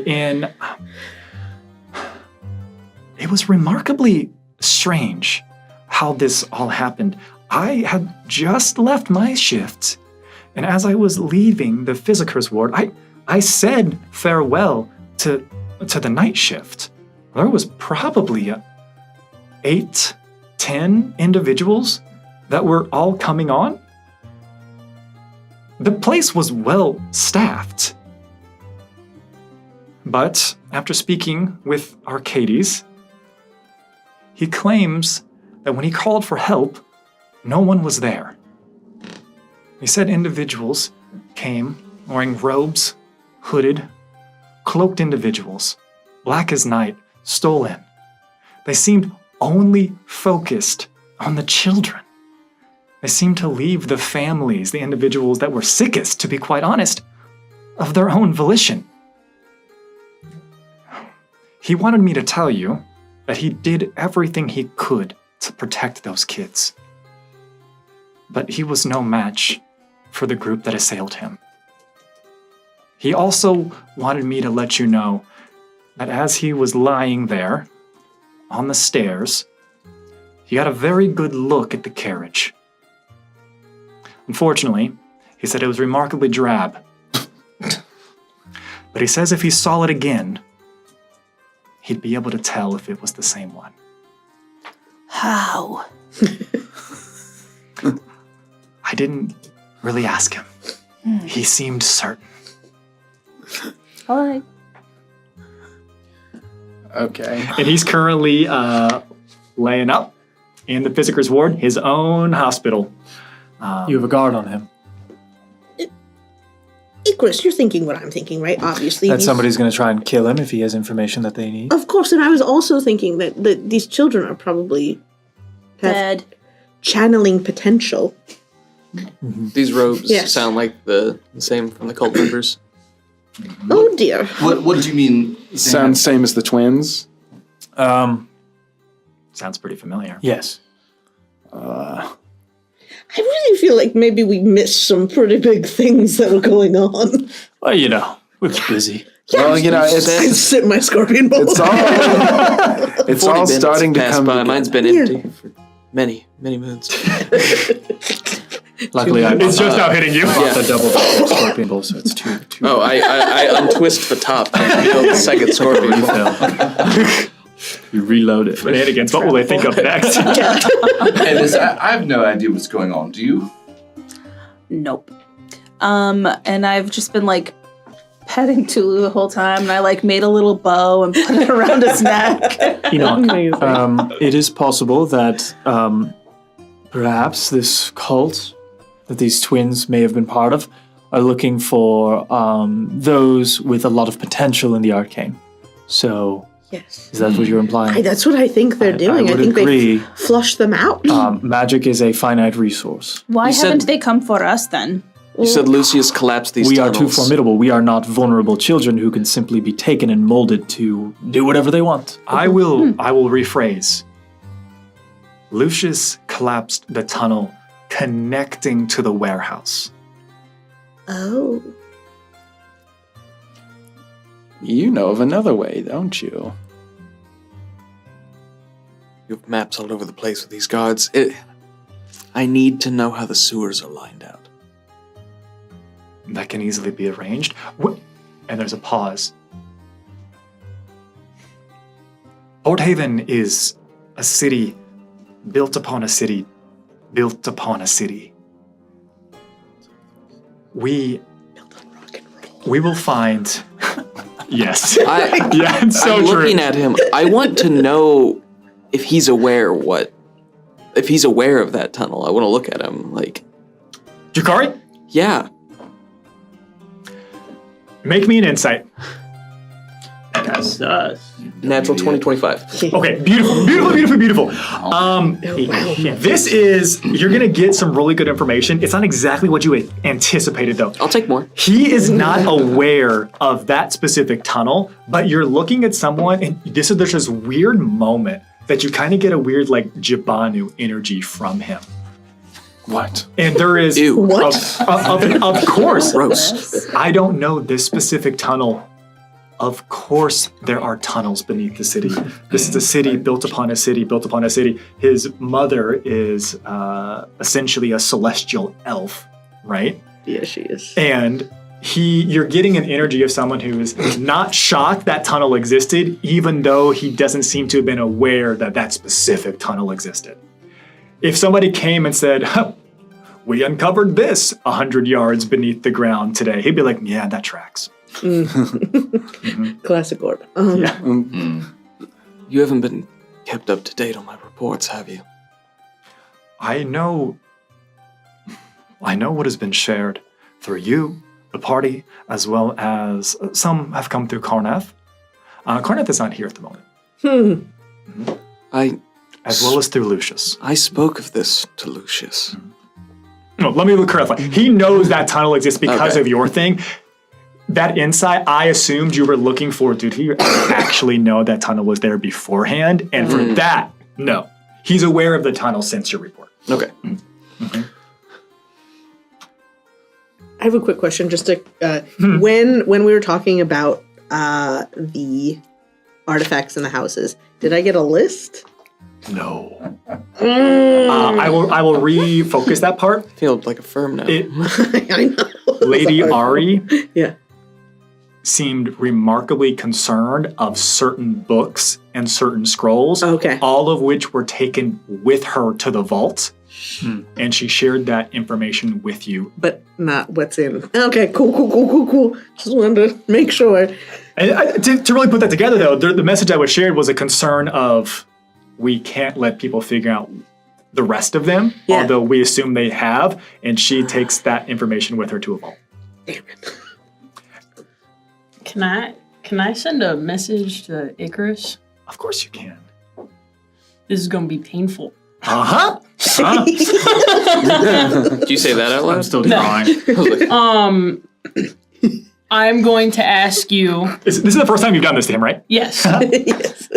it was remarkably strange how this all happened. I had just left my shift, and as I was leaving the Physicers ward, I said farewell to the night shift. There was probably 8-10 individuals that were all coming on. The place was well staffed. But after speaking with Arcades, he claims that when he called for help, no one was there. He said individuals came wearing robes, hooded, cloaked individuals, black as night, stole in. They seemed only focused on the children. They seemed to leave the families, the individuals that were sickest, to be quite honest, of their own volition. He wanted me to tell you that he did everything he could to protect those kids. But he was no match for the group that assailed him. He also wanted me to let you know that as he was lying there on the stairs, he got a very good look at the carriage. Unfortunately, he said it was remarkably drab. But he says if he saw it again, he'd be able to tell if it was the same one. How? I didn't really ask him. He seemed certain. All right. Okay. And he's currently laying up in the Physicers ward, his own hospital. You have a guard on him. Chris, you're thinking what I'm thinking, right? Obviously. That somebody's going to try and kill him if he has information that they need. Of course, and I was also thinking that these children are probably dead, channeling potential. Mm-hmm. These robes sound like the same from the cult members. Oh dear. What do you mean? Sounds same as the twins? Sounds pretty familiar. Yes. I really feel like maybe we missed some pretty big things that were going on. Well, you know, we're busy. Yeah, well, you know, I sit in my scorpion bowl. It's all starting to come by. Mine's been empty for many moons. Luckily, it's just now hitting you. The double scorpion bowl, so it's two. Oh, I untwist the top and build the second scorpion bowl. You reload it. Shenanigans. What will they think of next? I have no idea what's going on. Do you? Nope. And I've just been like petting Tulu the whole time, and I like made a little bow and put it around his neck. It is possible that perhaps this cult that these twins may have been part of are looking for those with a lot of potential in the arcane. So. Yes. Is that what you're implying? That's what I think they're doing. I think they flushed them out. Magic is a finite resource. Why haven't they come for us then? You said Lucius collapsed these tunnels. We are too formidable. We are not vulnerable children who can simply be taken and molded to do whatever they want. I will rephrase. Lucius collapsed the tunnel connecting to the warehouse. Oh. You know of another way, don't you? You have maps all over the place with these guards. I need to know how the sewers are lined out. That can easily be arranged. And there's a pause. Oldhaven is a city built upon a city built upon a city. We will find... Yes. It's so I'm looking at him. I want to know if he's aware if he's aware of that tunnel, I want to look at him like. Jakari? Yeah. Make me an insight. That's Natural 2025. Okay, beautiful. This is, you're gonna get some really good information. It's not exactly what you anticipated though. I'll take more. He is not aware of that specific tunnel, but you're looking at someone and there's this weird moment that you kind of get a weird like Jibanu energy from him. What? And there is, What? Of course, Gross. I don't know this specific tunnel. Of course, there are tunnels beneath the city. This is a city built upon a city, built upon a city. His mother is essentially a celestial elf, right? Yeah, she is. And you're getting an energy of someone who is not shocked that tunnel existed, even though he doesn't seem to have been aware that that specific tunnel existed. If somebody came and said, we uncovered this 100 yards beneath the ground today, he'd be like, yeah, that tracks. Classic Orb. Yeah. You haven't been kept up to date on my reports, have you? I know what has been shared through you, the party, as well as some have come through Karnath. Karnath is not here at the moment. As well as through Lucius. I spoke of this to Lucius. No, let me clarify. He knows that tunnel exists because of your thing. That insight, I assumed you were looking for. Did he actually know that tunnel was there beforehand? And for that, no. He's aware of the tunnel since your report. Okay. I have a quick question. Just to when we were talking about the artifacts in the houses, did I get a list? No. I will refocus that part. I feel like a firm now. I know. Lady Ari Yeah. seemed remarkably concerned of certain books and certain scrolls, all of which were taken with her to the vault. And she shared that information with you. But not what's in. Okay, cool. Just wanted to make sure. And to really put that together, though, the message that was shared was a concern of we can't let people figure out the rest of them, although we assume they have, and she takes that information with her to a vault. Damn it. Can I send a message to Icarus? Of course you can. This is gonna be painful. Uh-huh. Did you say that out loud? I'm still trying. I'm going to ask you. This is the first time you've done this to him, right? Yes. Yes.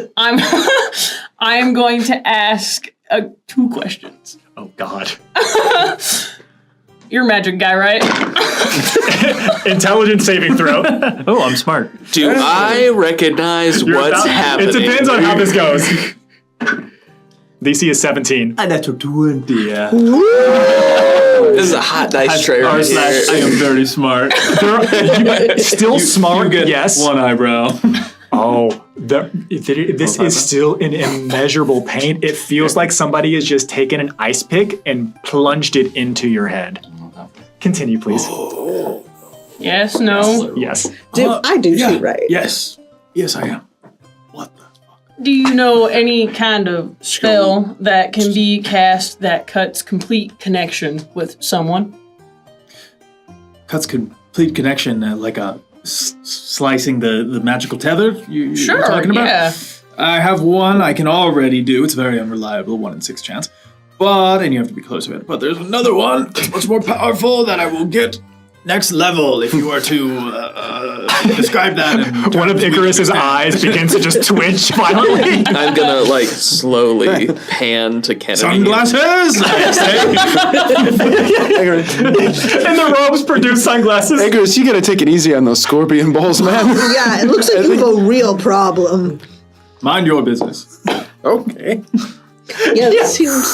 I'm going to ask 2 questions. Oh God. You're a magic guy, right? Intelligence saving throw. Oh, I'm smart. Do I recognize what's happening? It depends on how this goes. DC is 17. That's a 20. Yeah. This is a hot dice tray right here. I am very smart. Still smart, yes. 1 eyebrow. Oh, this is still an immeasurable pain. It feels like somebody has just taken an ice pick and plunged it into your head. Continue, please. Yes, no. Yes. I do shoot right. Yes, I am. Do you know any kind of spell that can be cast that cuts complete connection with someone? Cuts complete connection, like a slicing the magical tether you're talking about? Yeah. I have one I can already do. It's very unreliable, 1 in 6 chance. And you have to be close to it. But there's another one that's much more powerful that I will get next level if you were to describe that. And one of Icarus's eyes begins to just twitch violently. I'm gonna slowly pan to Kennedy. Sunglasses! And the robes produce sunglasses. Icarus, you gotta take it easy on those scorpion balls, man. Yeah, it looks like you have a real problem. Mind your business. Okay. Yeah, it seems.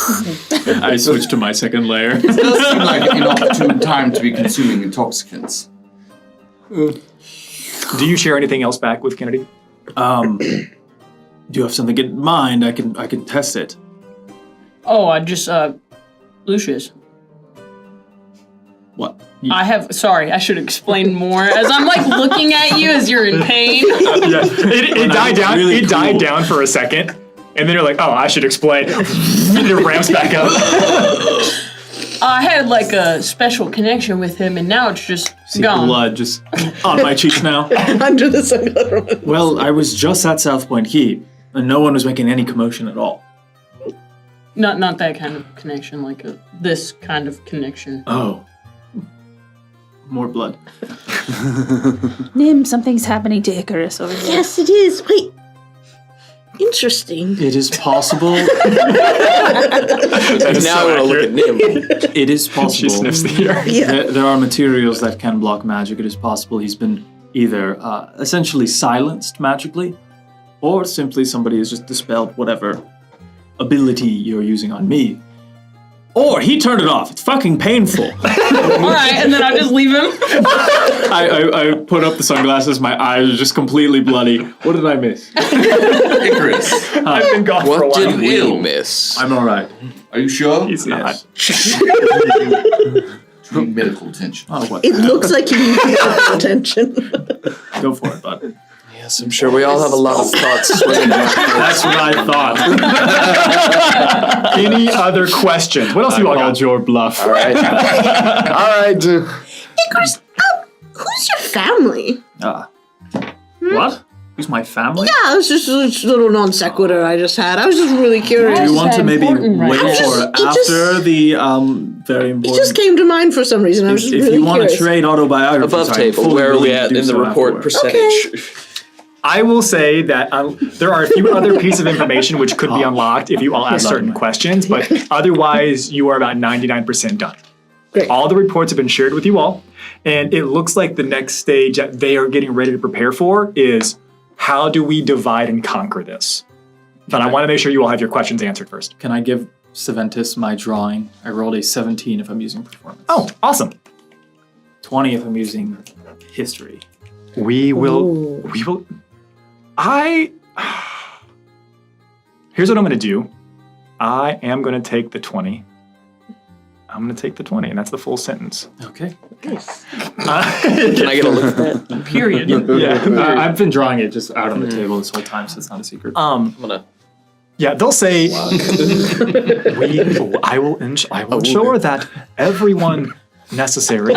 I switched to my second layer. It does seem like an opportune time to be consuming intoxicants. Do you share anything else back with Kennedy? Do you have something in mind? I can test it. Oh, Lucius. What? Sorry, I should explain more. As I'm looking at you as you're in pain. It died down. It died down for a second. And then you're like, oh, I should explain. It ramps back up. I had like a special connection with him, and now it's just See gone. blood just on my cheeks now. Under the sunglasses. Well, I was just at South Point Key, and no one was making any commotion at all. Not that kind of connection, like this kind of connection. Oh. More blood. Nim, something's happening to Icarus over here. Yes, it is. Wait. Interesting. It is possible. And now we're look at Nim. It is possible. She sniffs the air. Yeah. There are materials that can block magic. It is possible he's been either essentially silenced magically, or simply somebody has just dispelled whatever ability you're using on me. Or he turned it off. It's fucking painful. Alright, and then I just leave him. I put up the sunglasses. My eyes are just completely bloody. What did I miss? Icarus. I've been gone for a What while. did we miss? I'm all right. Are you sure? He's not. Do you need medical attention? Oh, what? It looks like you need medical attention. Go for it, bud. Yes, I'm sure we all have a lot of thoughts swimming around. That's what I thought. Any other questions? What else do you all got? Called your bluff. All right. All right. Icarus, who's your family? What? Who's my family? Yeah, it was just a little non sequitur I just had. I was just really curious. Do you want to maybe wait It for just- after the very It important? just came to mind for some reason. I was If, just if really you want to curious. trade autobiographies, Above I'm table, fully where are we willing to at do in the so report afterwards. percentage? I will say that there are a few other pieces of information which could be unlocked if you all ask certain questions, but otherwise you are about 99% done. Great. All the reports have been shared with you all, and it looks like the next stage that they are getting ready to prepare for is how do we divide and conquer this? But I want to make sure you all have your questions answered first. Can I give Saventus my drawing? I rolled a 17 if I'm using performance. Oh, awesome. 20 if I'm using history. We will. Here's what I'm going to do. I am going to take the 20. I'm going to take the 20, and that's the full sentence. Okay. Nice. Can I get a look at that? Period. Yeah. I've been drawing it just out on the table this whole time, so it's not a secret. I'm gonna. Yeah, they'll say, I will ensure that everyone necessary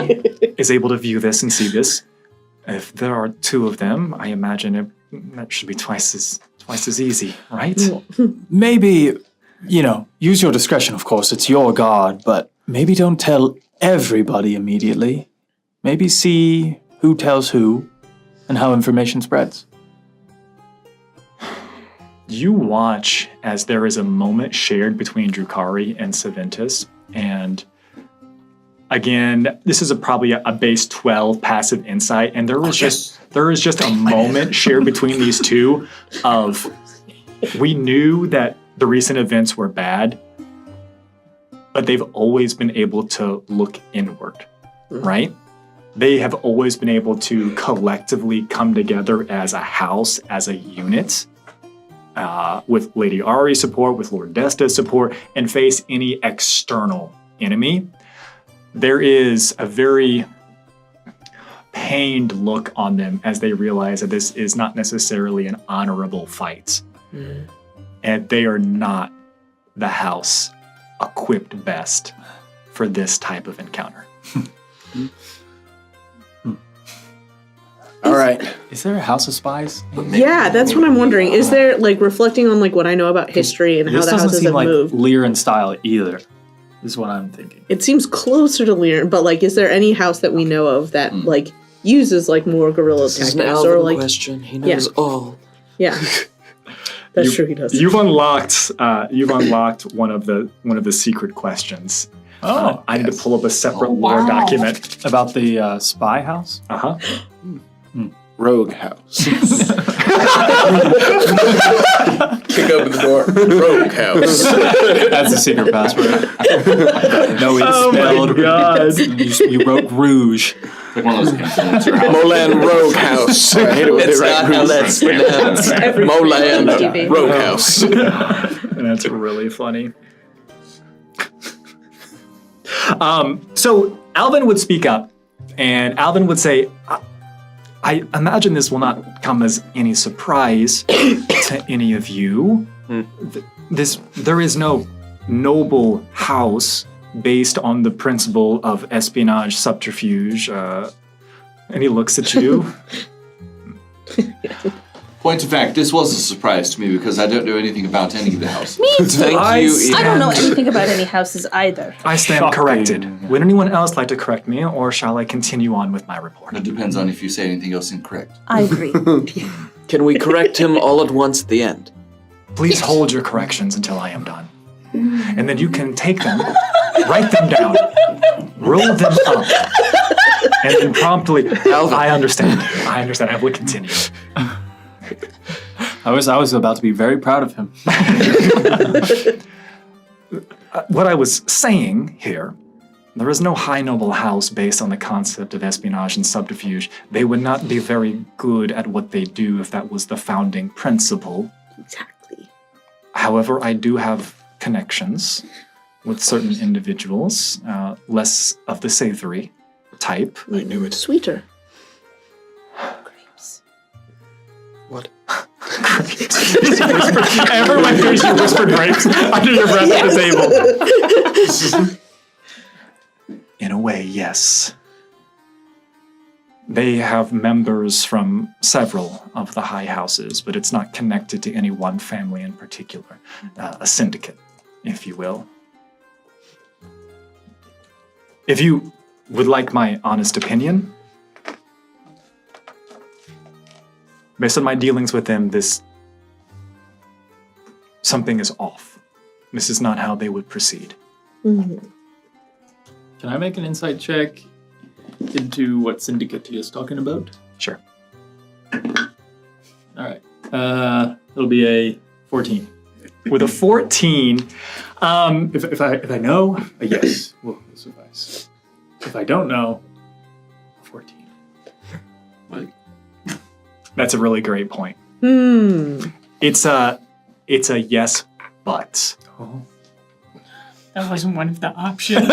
is able to view this and see this. If there are two of them, I imagine that should be twice as easy, right? Maybe, use your discretion, of course. It's your god, but maybe don't tell everybody immediately. Maybe see who tells who and how information spreads. You watch as there is a moment shared between Drukari and Saventus, and again, this is probably a base 12 passive insight, and there is just a moment shared between these two of we knew that the recent events were bad, but they've always been able to look inward, right? They have always been able to collectively come together as a house, as a unit, with Lady Ari's support, with Lord Desta's support, and face any external enemy. There is a very pained look on them as they realize that this is not necessarily an honorable fight. And they are not the house equipped best for this type of encounter. All right. Is there a house of spies? Yeah, that's what I'm wondering. Is there, reflecting on, what I know about history and how This the doesn't houses seem have like moved? Lyran style either, is what I'm thinking. It seems closer to Lyran, but, is there any house that we know of that, uses, more guerrilla This is tactics? an Or, Alvin question. He knows all. Yeah. That's true, he does. You've unlocked one of the secret questions. I need to pull up a separate lore document about the spy house. Rogue house. Kick open the door. Rogue house. That's the secret password. No, it's Oh my spelled. God. You wrote Rouge. Like one of those influencer houses. Molan Rogue House. I hate it when It's they write not how Rouge. that's pronounced. Molan Rogue House. That's really funny. So Alvin would speak up, and Alvin would say, I imagine this will not come as any surprise to any of you, There is no noble house based on the principle of espionage, subterfuge. And he looks at you. Point of fact, this was a surprise to me because I don't know anything about any of the houses. Me too. I don't know anything about any houses either. I stand corrected. Would anyone else like to correct me, or shall I continue on with my report? It depends on if you say anything else incorrect. I agree. Can we correct him all at once at the end? Please hold your corrections until I am done. And then you can take them, write them down, roll them up, and then promptly, I understand. I will continue. I was about to be very proud of him. What I was saying here, there is no high noble house based on the concept of espionage and subterfuge. They would not be very good at what they do if that was the founding principle. Exactly. However, I do have connections with certain individuals, less of the savory type. I knew it. Sweeter. What? Grapes. Everyone hears you whisper grapes under your breath at the table. In a way, yes. They have members from several of the high houses, but it's not connected to any one family in particular. A syndicate, if you will. If you would like my honest opinion, based on my dealings with them, something is off. This is not how they would proceed. Mm-hmm. Can I make an insight check into what syndicate he is talking about? Sure. All right. It'll be a 14. With a 14, if I know, a yes will suffice. If I don't know, 14. That's a really great point. It's a yes, but. Oh. That wasn't one of the options.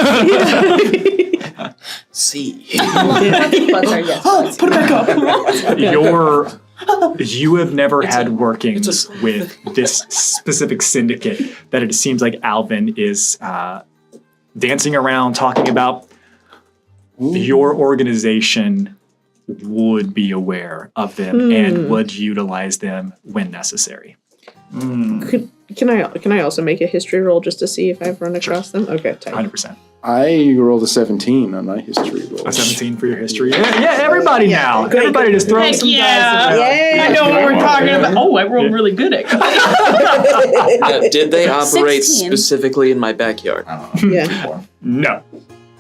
C. Butts are yes. Put it back up. You have never had workings with this specific syndicate that it seems like Alvin is dancing around talking about. Your organization would be aware of them and would utilize them when necessary. Can I also make a history roll just to see if I've run across them? Okay, tight. 100%. I rolled a 17 on my history roll. A 17 for your history? Yeah, everybody now. Everybody just throw some dice around. I know what we're talking about. Oh, I rolled really good at Did they operate 16. specifically in my backyard? Yeah. No.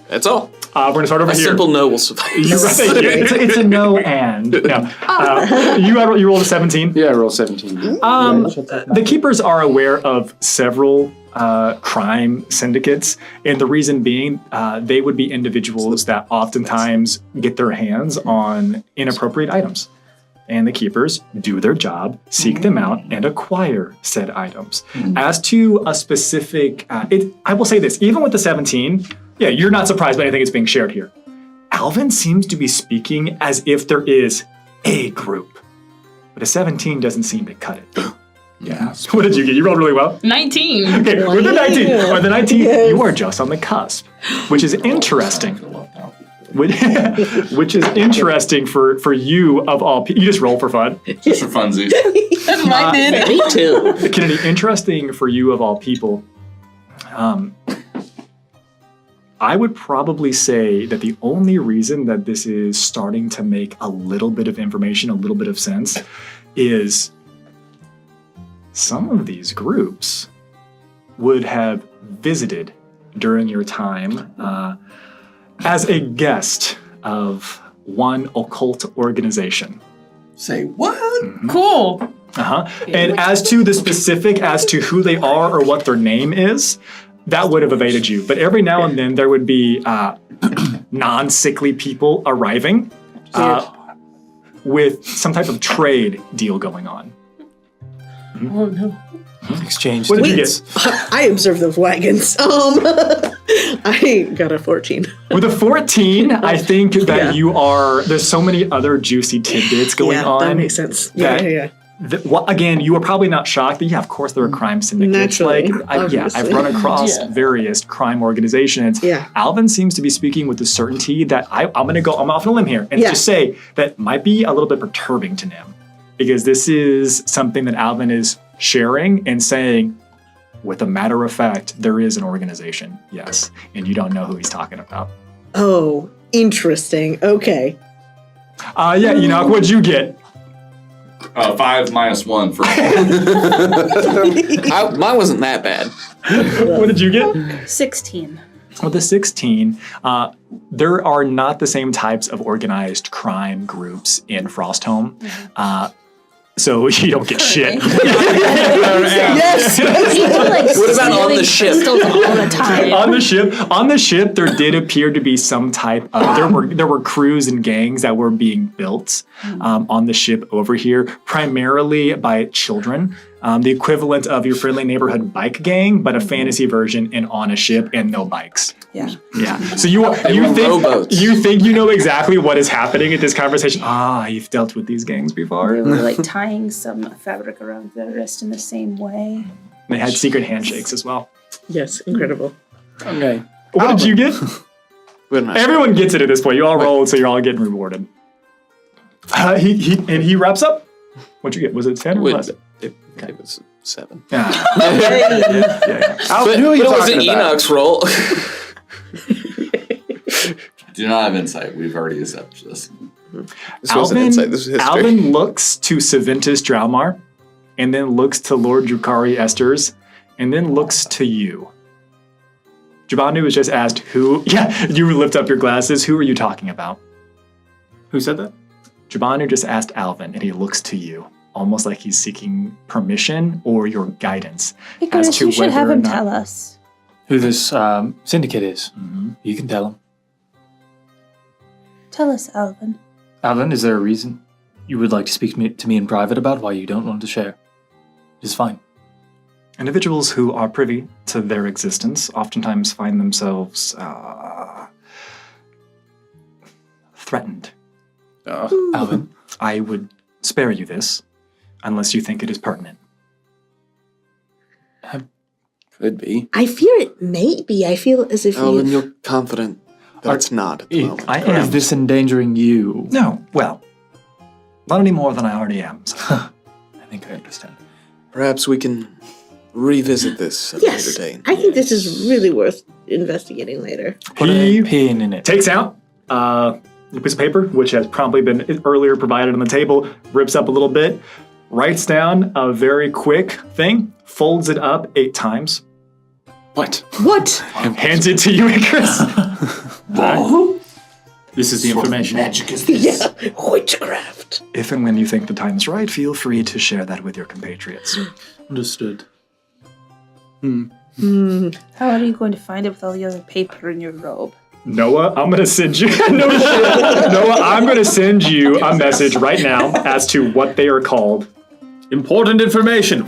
That's all. We're going to start over A here. simple no will suffice. It's a no and. No. You rolled a 17? Yeah, I rolled 17. The keepers are aware of several crime syndicates, and the reason being they would be individuals that oftentimes get their hands on inappropriate items. And the keepers do their job, seek them out, and acquire said items. As to a specific, I will say this, even with the 17, yeah, you're not surprised by anything that's being shared here. Alvin seems to be speaking as if there is a group, but a 17 doesn't seem to cut it. Yeah. What did you get? You rolled really well. 19. Okay, with the 19, or the 19, you are just on the cusp, which is interesting. Which is interesting for you of all people. You just roll for fun. Just for funsies. That's what I did. Me too. Kennedy, interesting for you of all people. I would probably say that the only reason that this is starting to make a little bit of information, a little bit of sense, is some of these groups would have visited during your time as a guest of one occult organization. Say what? Cool. And as to the specific, as to who they are or what their name is, that would have evaded you. But every now and then there would be non-sickly people arriving with some type of trade deal going on. Oh no. Exchange. What did you get? I observed those wagons. I got a 14. With a 14, I think that you are, there's so many other juicy tidbits going on. That makes sense. That Again, you are probably not shocked that, of course there are crime syndicates. Naturally, I've run across various crime organizations. Yeah. Alvin seems to be speaking with the certainty that I'm off on a limb here and just say that might be a little bit perturbing to Nim, because this is something that Alvin is sharing and saying, with a matter of fact, there is an organization, yes, and you don't know who he's talking about. Oh, interesting. Okay. Enoch, what'd you get? 5 minus 1 for mine wasn't that bad. What did you get? 16. With the 16, there are not the same types of organized crime groups in Frostholm. So you don't get shit. Yes. What about on the ship? All the time. On the ship, there did appear to be some type of there were crews and gangs that were being built on the ship over here, primarily by children. The equivalent of your friendly neighborhood bike gang, but a fantasy version and on a ship and no bikes. Yeah. So you think you know exactly what is happening at this conversation? You've dealt with these gangs before. They were like tying some fabric around their wrist in the same way. They had secret handshakes as well. Yes, incredible. Okay. What did you get? Everyone gets it at this point. You all rolled, so you're all getting rewarded. He wraps up. What'd you get? Was it 10 or less? It was 7. Yeah. But it wasn't Enoch's roll. Do not have insight. We've already established this. This wasn't insight. This was history. Alvin looks to Savintus Draumar, and then looks to Lord Drukari Esters, and then looks to you. Jabanu was just asked who. Yeah, you lift up your glasses. Who are you talking about? Who said that? Jabanu just asked Alvin, and he looks to you, almost like he's seeking permission or your guidance. Because as to you should whether have or him not- tell us. Who this syndicate is. You can tell him. Tell us, Alvin. Alvin, is there a reason you would like to speak to me in private about why you don't want to share? It's fine. Individuals who are privy to their existence oftentimes find themselves threatened. Alvin? I would spare you this, unless you think it is pertinent. Could be. I fear it may be. I feel as if Alvin, you... you're confident that it's not at the moment. I Or am. is this endangering you? No, well, not any more than I already am. So. I think I understand. Perhaps we can revisit this at a later Yes, date. I think this is really worth investigating later. Put a pin in it. Takes out a piece of paper, which has probably been earlier provided on the table, rips up a little bit, writes down a very quick thing, folds it up 8 times. What? Hands it to you, Icarus. This is the information. Magic is this? Yeah, witchcraft. If and when you think the time is right, feel free to share that with your compatriots. Understood. How are you going to find it with all the other paper in your robe? Noah, I'm going to send you... Noah, I'm going to send you a message right now as to what they are called. Important information.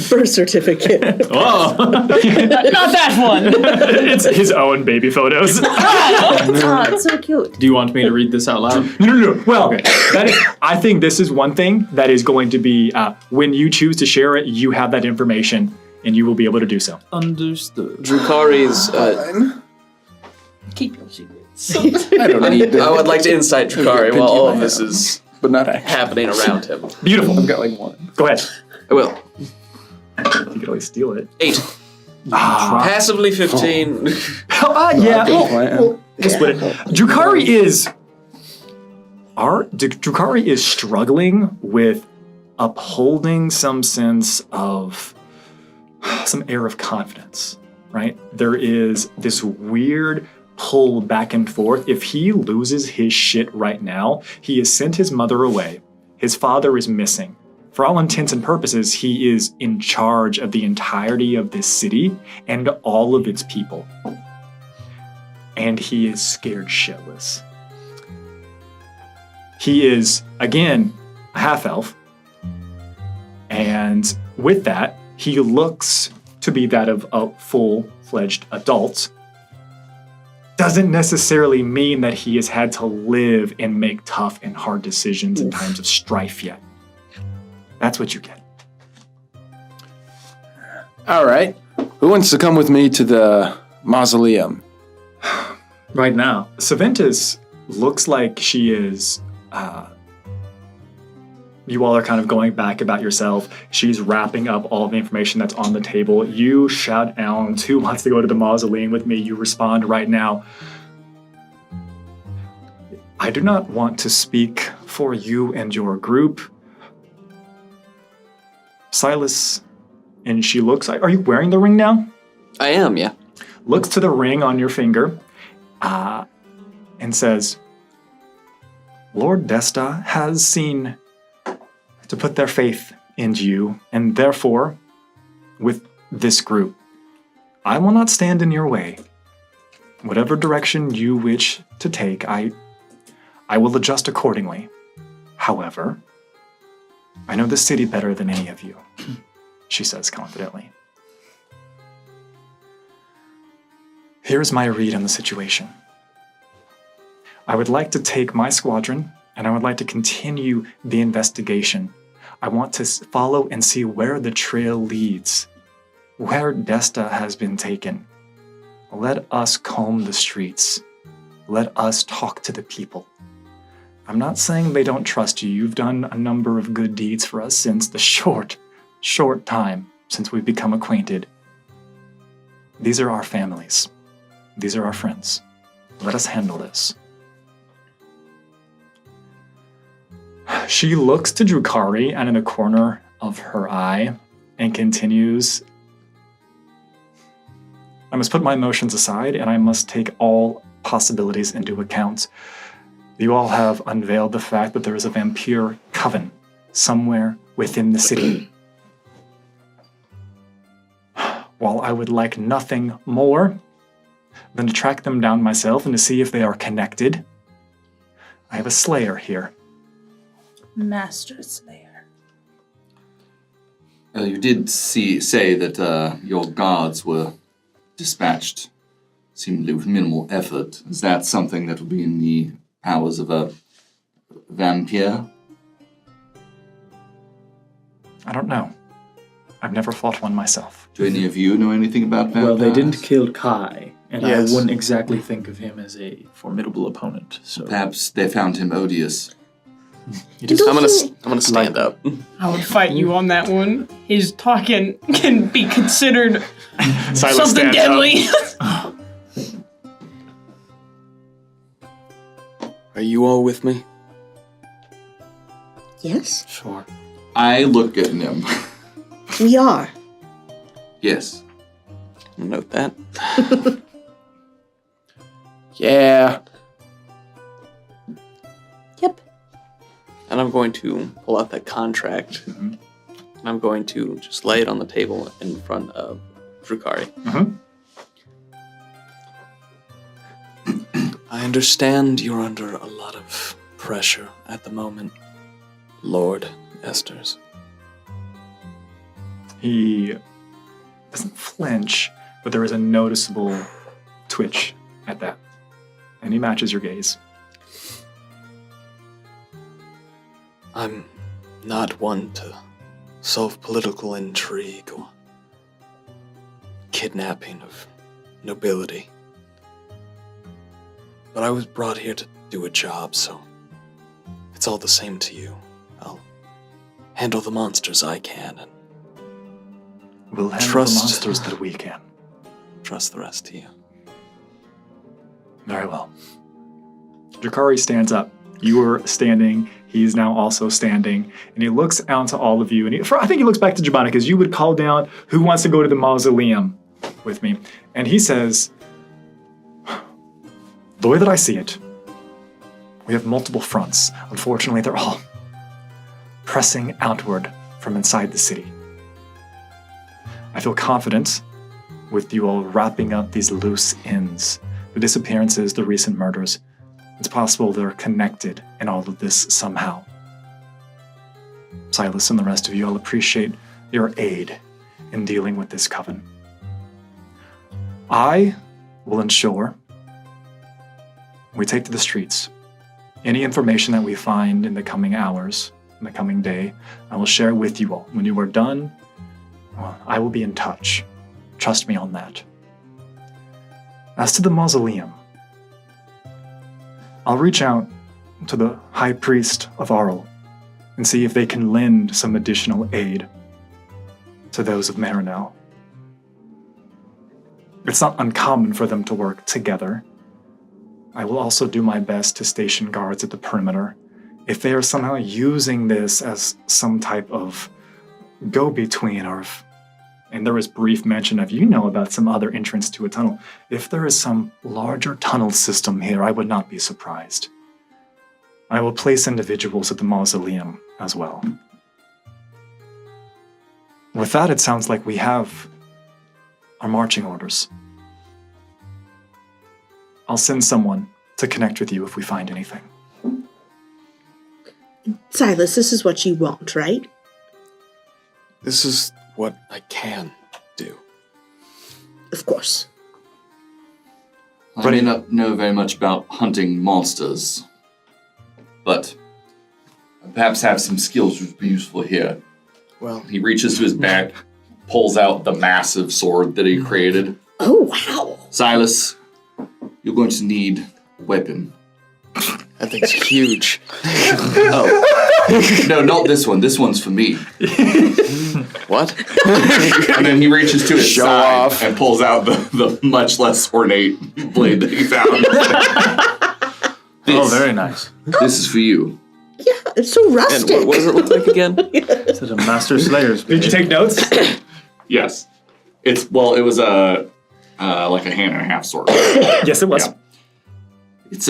Birth certificate. Oh. Not that one. It's his own baby photos. Oh, it's so cute. Do you want me to read this out loud? No. Well, that is, I think this is one thing that is going to be, when you choose to share it, you have that information, and you will be able to do so. Understood. Drukari's... Keep your secrets. I don't need I would like to insight Drukari while all of this is but not actually. happening around him. Beautiful. I've got like 1. Go ahead. I will. You could always steal it. 8. Passively 15. Yeah. We'll split it. Drukari is struggling with upholding some sense of some air of confidence, right? There is this weird pull back and forth. If he loses his shit right now, he has sent his mother away. His father is missing. For all intents and purposes, he is in charge of the entirety of this city and all of its people. And he is scared shitless. He is, again, a half-elf. And with that, he looks to be that of a full-fledged adult. Doesn't necessarily mean that he has had to live and make tough and hard decisions in times of strife yet. That's what you get. All right. Who wants to come with me to the mausoleum? Right now, Saventus looks like she is. You all are kind of going back about yourself. She's wrapping up all the information that's on the table. You shout out, who wants to go to the mausoleum with me? You respond right now. I do not want to speak for you and your group. Silas, and she looks, are you wearing the ring now? I am, yeah. Looks to the ring on your finger and says, Lord Desta has seen to put their faith in you, and therefore, with this group, I will not stand in your way. Whatever direction you wish to take, I will adjust accordingly. However, I know the city better than any of you, she says confidently. Here's my read on the situation. I would like to take my squadron, and I would like to continue the investigation. I want to follow and see where the trail leads, where Desta has been taken. Let us comb the streets. Let us talk to the people. I'm not saying they don't trust you. You've done a number of good deeds for us since the short time since we've become acquainted. These are our families. These are our friends. Let us handle this. She looks to Drukari and in the corner of her eye and continues, I must put my emotions aside and I must take all possibilities into account. You all have unveiled the fact that there is a vampire coven somewhere within the city. While I would like nothing more than to track them down myself and to see if they are connected, I have a slayer here. Master Slayer. You did say that your guards were dispatched seemingly with minimal effort. Is that something that would be in the powers of a vampire? I don't know. I've never fought one myself. Do any of you know anything about vampires? Well, they didn't kill Kai, and Yes. I wouldn't exactly think of him as a formidable opponent. So Perhaps they found him odious. I'm gonna stand up. I would fight you on that one. His talking can be considered something deadly. Are you all with me? Yes, Sure. I look at him. we are. Yes. I'll note that. Yeah. Yep. And I'm going to pull out that contract. And I'm going to just lay it on the table in front of Drukari. I understand you're under a lot of pressure at the moment, Lord Esters. He doesn't flinch, but there is a noticeable twitch at that. And he matches your gaze. I'm not one to solve political intrigue or kidnapping of nobility. But I was brought here to do a job, so it's all the same to you. I'll handle the monsters I can and We'll handle Trust- the monsters that we can. trust the rest to you. Very well. Drakari stands up. You were standing. He's now also standing. And he looks out to all of you. And I think he looks back to Jabana because you would call down, who wants to go to the mausoleum with me? And he says, the way that I see it, we have multiple fronts. Unfortunately, they're all pressing outward from inside the city. I feel confident with you all wrapping up these loose ends. The disappearances, the recent murders. It's possible they're connected in all of this somehow. Silas and the rest of you, I'll appreciate your aid in dealing with this coven. I will ensure we take to the streets any information that we find in the coming hours in the coming day. I will share with you all. When you are done, well, I will be in touch. Trust me on that. As to the mausoleum, I'll reach out to the High Priest of Arl and see if they can lend some additional aid to those of Marinel. It's not uncommon for them to work together. I will also do my best to station guards at the perimeter. If they are somehow using this as some type of go-between, or if, and there was brief mention of, about some other entrance to a tunnel. If there is some larger tunnel system here, I would not be surprised. I will place individuals at the mausoleum as well. With that, it sounds like we have our marching orders. I'll send someone to connect with you if we find anything. Silas, this is what you want, right? This is what I can do. Of course. I may not know very much about hunting monsters, but I perhaps have some skills which would be useful here. Well, he reaches to his back, pulls out the massive sword that he created. Oh, wow. Silas, you're going to need a weapon. That thing's huge. Oh. No, not this one. This one's for me. What? And then he reaches to his side and pulls out the much less ornate blade that he found. Oh, very nice. This is for you. Yeah, it's so rustic. And what does it look like again? It's a Master Slayer's blade. Did you take notes? Yes. It was a like a hand and a half sword. Yes, it was. Yeah. It's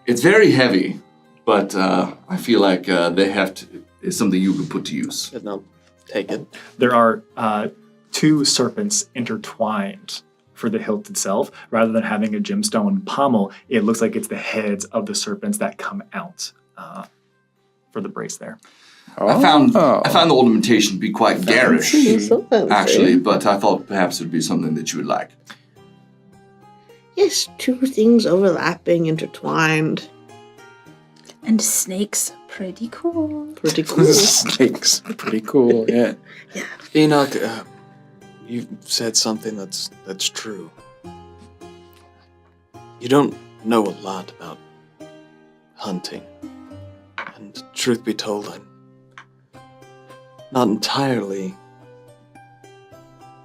it's very heavy, but I feel like it's something you can put to use. And I'll take it. There are two serpents intertwined for the hilt itself. Rather than having a gemstone pommel, it looks like it's the heads of the serpents that come out for the brace there. I found the ornamentation to be quite garish, actually, but I thought perhaps it would be something that you would like. Yes, two things overlapping, intertwined. And snakes, pretty cool. Pretty cool. Snakes, pretty cool, yeah. Enoch, you said something that's true. You don't know a lot about hunting. And truth be told, I'm not entirely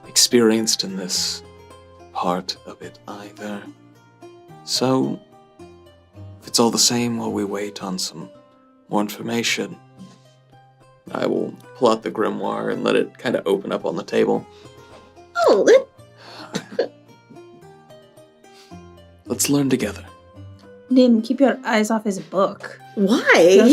experienced in this part of it either. So, if it's all the same while we wait on some more information, I will pull out the grimoire and let it kind of open up on the table. Oh, Let's learn together. Nim, keep your eyes off his book. Why?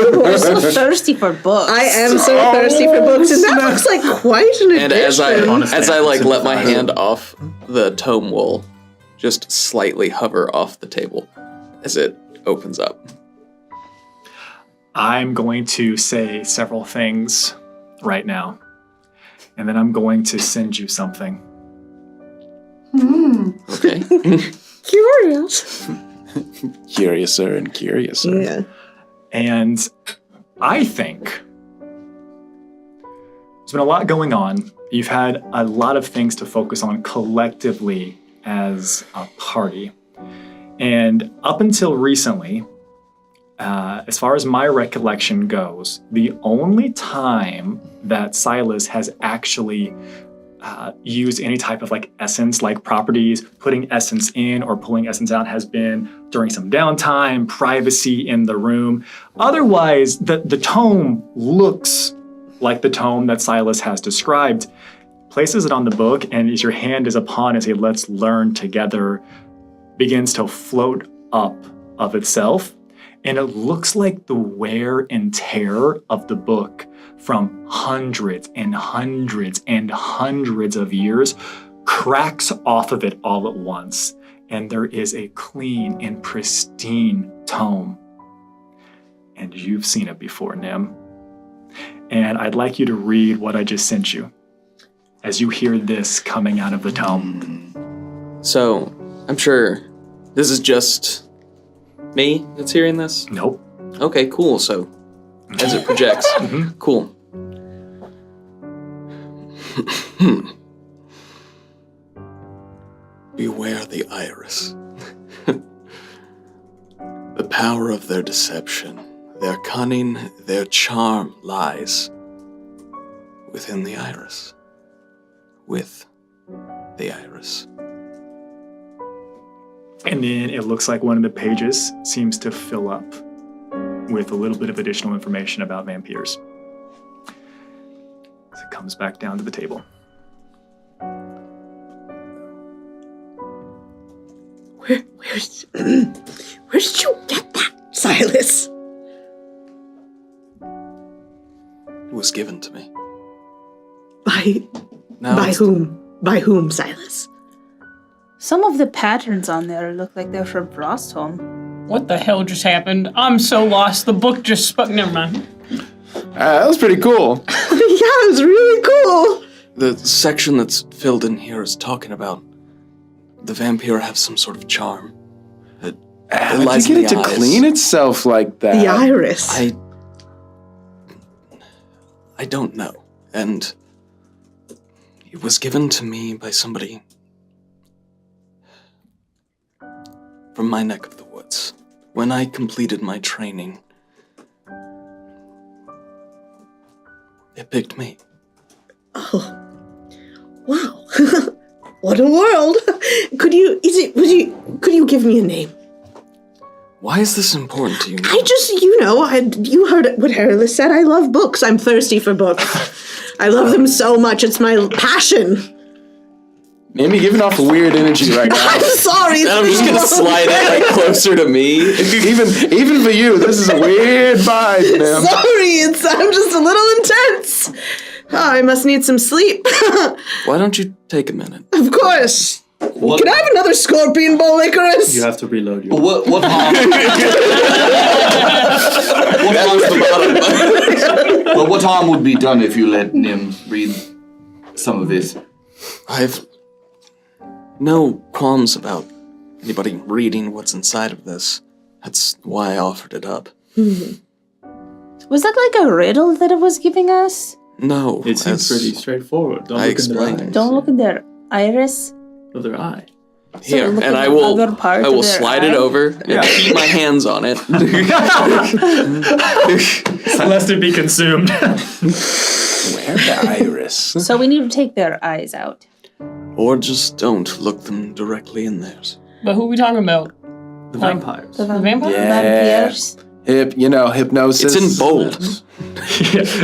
You're so thirsty for books. I am so thirsty for books, and that looks like quite an And addition. as I let my hand off, the tome will just slightly hover off the table as it opens up. I'm going to say several things right now, and then I'm going to send you something. Okay. Curious. Curiouser and curiouser. Yeah. And I think there's been a lot going on. You've had a lot of things to focus on collectively as a party. And up until recently, as far as my recollection goes, the only time that Silas has actually use any type of essence properties, putting essence in or pulling essence out, has been during some downtime, privacy in the room. Otherwise, the tome looks like the tome that Silas has described. Places it on the book, and as your hand is upon it, let's learn together, begins to float up of itself. And it looks like the wear and tear of the book from hundreds and hundreds and hundreds of years cracks off of it all at once. And there is a clean and pristine tome. And you've seen it before, Nim. And I'd like you to read what I just sent you as you hear this coming out of the tome. So, I'm sure this is just me that's hearing this? Nope. Okay, cool. So, as it projects, cool. Beware the iris. The power of their deception, their cunning, their charm lies within the iris. With the iris. And then it looks like one of the pages seems to fill up with a little bit of additional information about vampires. As it comes back down to the table. Where did you get that, Silas? It was given to me. By whom? By whom, Silas? Some of the patterns on there look like they're from Frostholm. What the hell just happened? I'm so lost. The book just spoke. Never mind. That was pretty cool. Yeah, it was really cool. The section that's filled in here is talking about the vampire have some sort of charm. It lies you in get it the to eyes. clean itself like that? The iris. I don't know. And it was given to me by somebody from my neck of the woods. When I completed my training, it picked me. Oh, wow! What a world! Could you give me a name? Why is this important to you? I just, you heard what Hairless said. I love books. I'm thirsty for books. I love them so much. It's my passion. Amy giving off a weird energy right now. I'm sorry. And I'm just gonna slide it closer to me. even for you, this is a weird vibe, man. Sorry, I'm just a little intense. Oh, I must need some sleep. Why don't you take a minute? Of course. What? Can I have another scorpion bowl, Icarus? You have to reload your. What harm? What harm would be done if you let Nim read some of this? I've no qualms about anybody reading what's inside of this. That's why I offered it up. Was that like a riddle that it was giving us? No, It seems pretty straightforward. Don't I look in their explained. eyes. Don't look in their iris. Of their eye. Here, look and at I the will. other part I of will their slide eye? it over and keep my hands on it. Lest it be consumed. Where the iris? So we need to take their eyes out. Or just don't look them directly in theirs. But who are we talking about? The vampires. The vampires? Vampires? Hypnosis. It's in bold.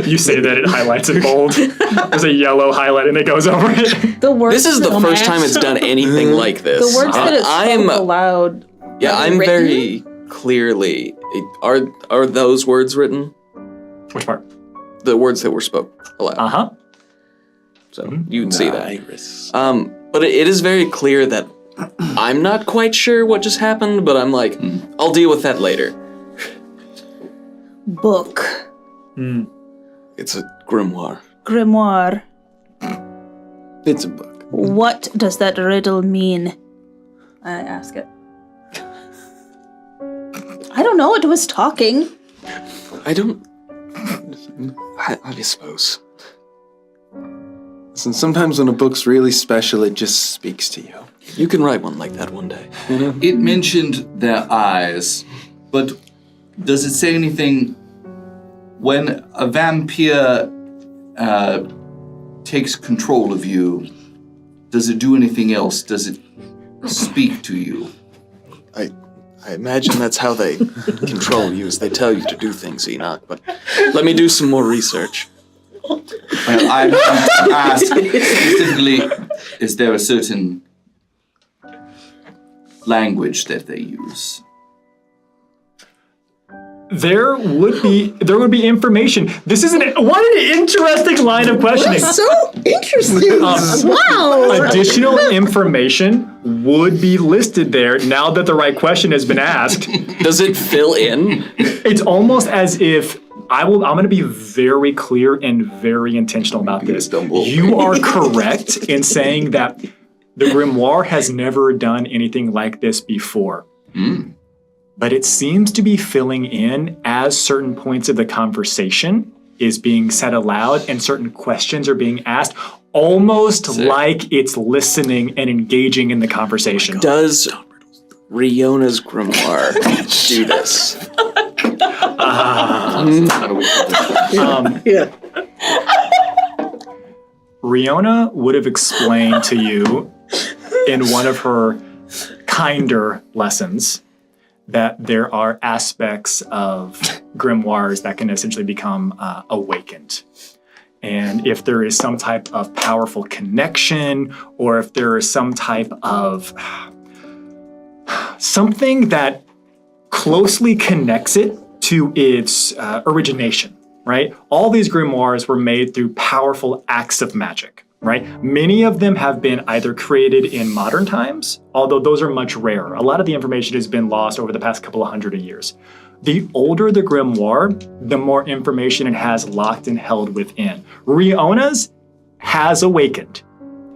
You say that, it highlights in bold. There's a yellow highlight and it goes over it. The words This is the first time it's done anything like this. The words that it spoke aloud. Yeah, are they I'm written? very clearly. Are those words written? Which part? The words that were spoke aloud. Uh-huh. So you can see that. But it is very clear that I'm not quite sure what just happened, but I'm like, I'll deal with that later. Book. It's a grimoire. Grimoire. It's a book. What does that riddle mean? I ask it. I don't know. It was talking. I don't. I suppose. Listen, sometimes when a book's really special, it just speaks to you. You can write one like that one day. It mentioned their eyes, but does it say anything when a vampire takes control of you? Does it do anything else? Does it speak to you? I imagine that's how they control you, is they tell you to do things, Enoch, but let me do some more research. Well, I asked specifically, is there a certain language that they use? There would be information. This is what an interesting line of questioning. So interesting. Wow. Additional information would be listed there now that the right question has been asked. Does it fill in? It's almost as if I'm going to be very clear and very intentional about this. You are correct in saying that the grimoire has never done anything like this before. but it seems to be filling in as certain points of the conversation is being said aloud and certain questions are being asked, almost like it's listening and engaging in the conversation. Does Riona's grimoire do this? Riona would have explained to you in one of her kinder lessons that there are aspects of grimoires that can essentially become awakened. And if there is some type of powerful connection, or if there is some type of something that closely connects it to its origination, right? All these grimoires were made through powerful acts of magic, right? Many of them have been either created in modern times, although those are much rarer. A lot of the information has been lost over the past couple of hundred years. The older the grimoire, the more information it has locked and held within. Riona's has awakened.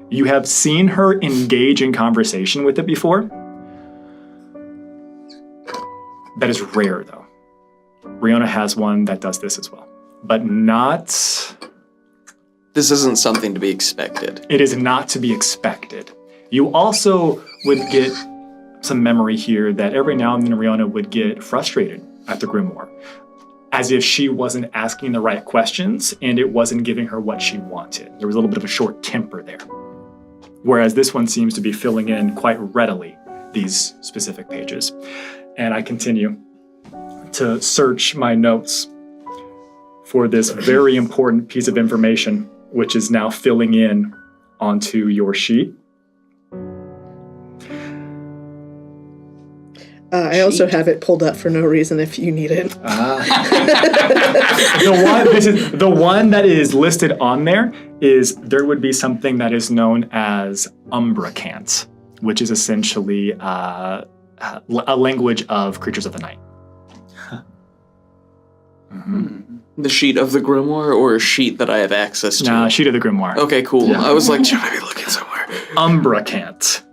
You have seen her engage in conversation with it before. That is rare, though. Riona has one that does this as well, but not... This isn't something to be expected. It is not to be expected. You also would get some memory here that every now and then Riona would get frustrated at the grimoire, as if she wasn't asking the right questions and it wasn't giving her what she wanted. There was a little bit of a short temper there. Whereas this one seems to be filling in quite readily these specific pages. And I continue to search my notes for this very important piece of information, which is now filling in onto your sheet. I also have it pulled up for no reason if you need it. The one that is listed on there is there would be something that is known as Umbracant, which is essentially a language of creatures of the night. The sheet of the grimoire or a sheet that I have access to? Nah, sheet of the grimoire. Okay, cool. Yeah. I was like, should I be looking somewhere? Umbracant.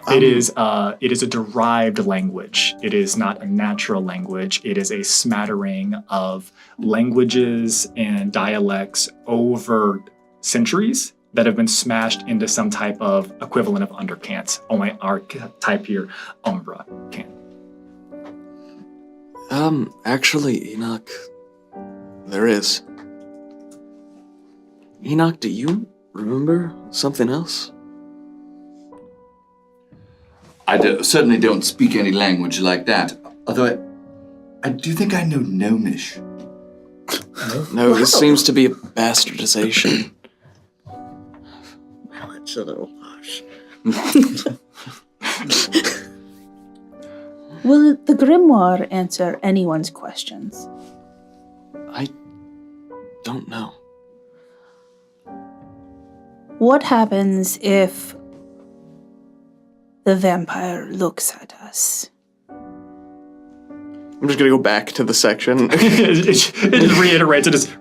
It is a derived language. It is not a natural language. It is a smattering of languages and dialects over centuries that have been smashed into some type of equivalent of Undercant. Only our type here, Umbra Cant. Actually, Enoch, there is. Enoch, do you remember something else? I certainly don't speak any language like that. Although I do think I know Gnomish. No, this seems to be a bastardization. Well, it's a little harsh. Will the grimoire answer anyone's questions? I don't know. What happens if the vampire looks at us? I'm just gonna go back to the section. it just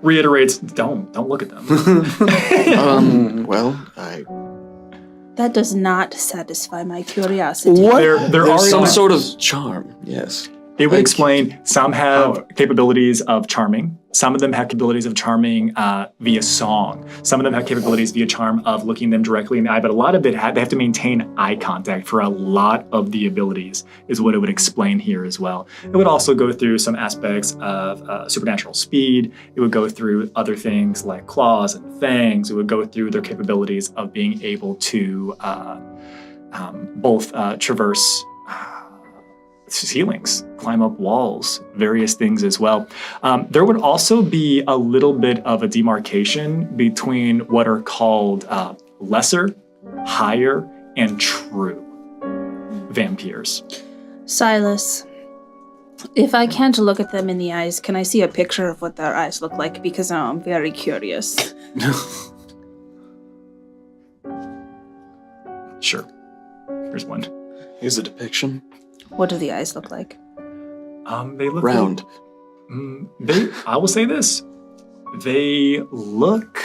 reiterates, don't look at them. That does not satisfy my curiosity. There's some sort of charm, yes. It would explain some have capabilities of charming. Some of them have capabilities of charming via song. Some of them have capabilities via charm of looking them directly in the eye. But a lot of it, they have to maintain eye contact for a lot of the abilities, is what it would explain here as well. It would also go through some aspects of supernatural speed. It would go through other things like claws and fangs. It would go through their capabilities of being able to both traverse ceilings, climb up walls, various things as well. There would also be a little bit of a demarcation between what are called lesser, higher, and true vampires. Silas, if I can't look at them in the eyes, can I see a picture of what their eyes look like? Because I'm very curious. Sure. Here's one. Here's a depiction. What do the eyes look like? They look round. I will say this. They look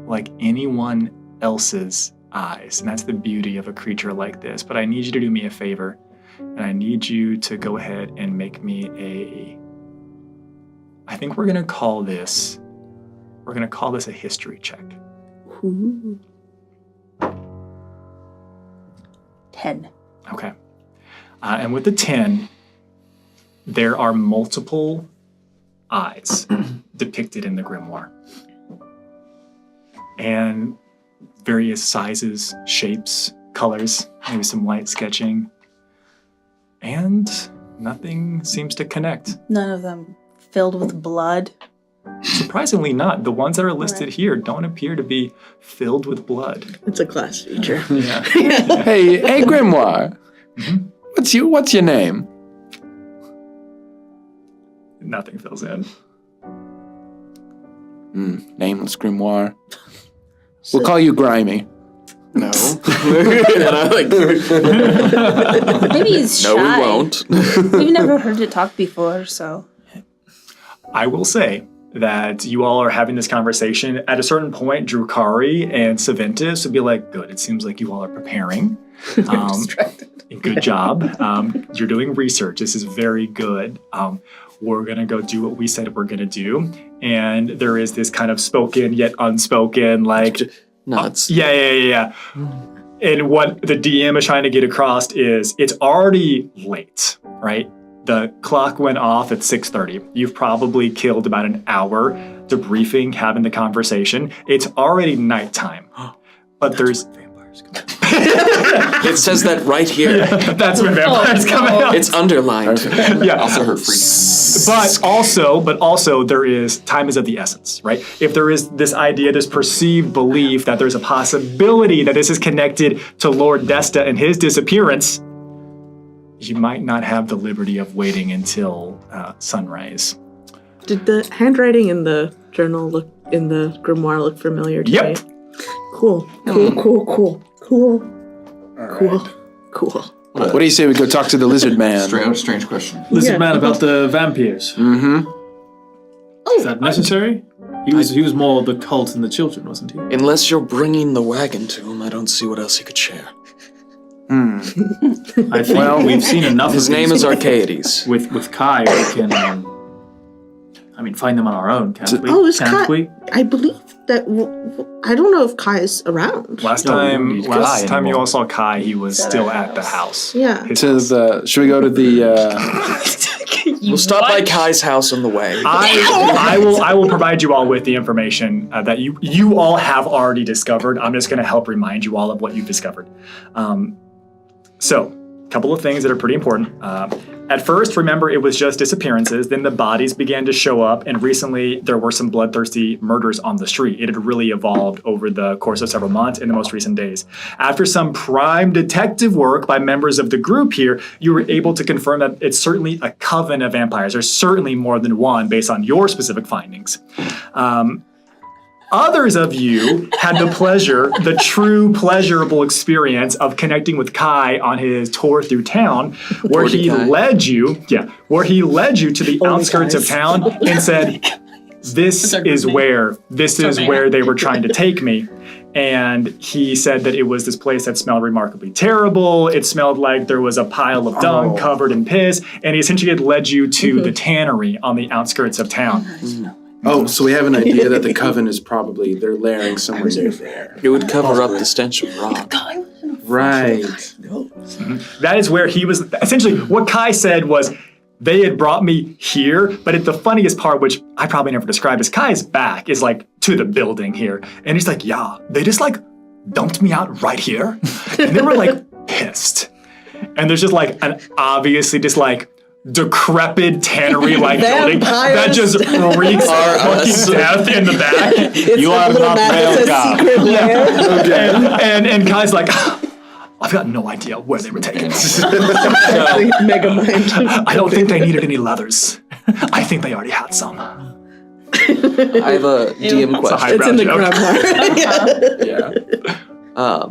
like anyone else's eyes. And that's the beauty of a creature like this. But I need you to do me a favor. And I need you to go ahead and make me I think we're going to call this a history check. Ooh. 10. Okay. And with the 10, there are multiple eyes depicted in the grimoire. And various sizes, shapes, colors, maybe some light sketching. And nothing seems to connect. None of them filled with blood. Surprisingly not. The ones that are listed here don't appear to be filled with blood. It's a class feature. Yeah. Hey, Grimoire. Mm-hmm. What's your name? Nothing fills in. Nameless Grimoire. We'll call you Grimy. No. Maybe he's shy. No, we won't. We've never heard it talk before, so. I will say that you all are having this conversation. At a certain point, Drukari and Saventus would be like, good, it seems like you all are preparing. Good job. You're doing research. This is very good. We're going to go do what we said we're going to do. And there is this kind of spoken yet unspoken, like... Nuts. Yeah. And what the DM is trying to get across is it's already late, right? The clock went off at 6:30. You've probably killed about an hour debriefing, having the conversation. It's already nighttime. But there's... It says that right here. Yeah, that's when vampires come out. It's underlined. Yeah. Also her freaks. But also there is time is of the essence, right? If there is this idea, this perceived belief that there's a possibility that this is connected to Lord Desta and his disappearance, you might not have the liberty of waiting until sunrise. Did the handwriting in the journal in the grimoire look familiar to me? Cool. What do you say we go talk to the lizard man? Strange question. Lizard man about the vampires. Mm-hmm. Is that necessary? He was more the cult and the children, wasn't he? Unless you're bringing the wagon to him, I don't see what else he could share. I think we've seen enough. His name is Arcades. With Kai, we can. Find them on our own, can't we? Oh, is can't Kai? we? I believe that. I don't know if Kai is around. Last time you all saw Kai, he was still at the house. Yeah. Should we go to the? We'll stop by Kai's house on the way. I will provide you all with the information that you all have already discovered. I'm just going to help remind you all of what you've discovered. So, a couple of things that are pretty important. At first, remember, it was just disappearances. Then the bodies began to show up, and recently there were some bloodthirsty murders on the street. It had really evolved over the course of several months in the most recent days. After some prime detective work by members of the group here, you were able to confirm that it's certainly a coven of vampires. There's certainly more than one based on your specific findings. Others of you had the true pleasurable experience of connecting with Kai on his tour through town, where he led you to the outskirts of town and said, this is where they were trying to take me. And he said that it was this place that smelled remarkably terrible. It smelled like there was a pile of dung covered in piss. And he essentially had led you to the tannery on the outskirts of town. Oh, so we have an idea that the coven is probably, they're layering somewhere near there. It would cover up the stench of rock. Right. That is where he was. Essentially, what Kai said was, they had brought me here, but the funniest part, which I probably never described, is Kai's back is like to the building here. And he's like, yeah, they just like dumped me out right here. And they were like pissed. And there's just like an obviously just like decrepit tannery like building that just reeks of fucking death in the back. You are not male god. And Kai's like, I've got no idea where they were taken. Mega mind. I don't think they needed any leathers. I think they already had some. I have a DM question. It's in the grimoire. Yeah.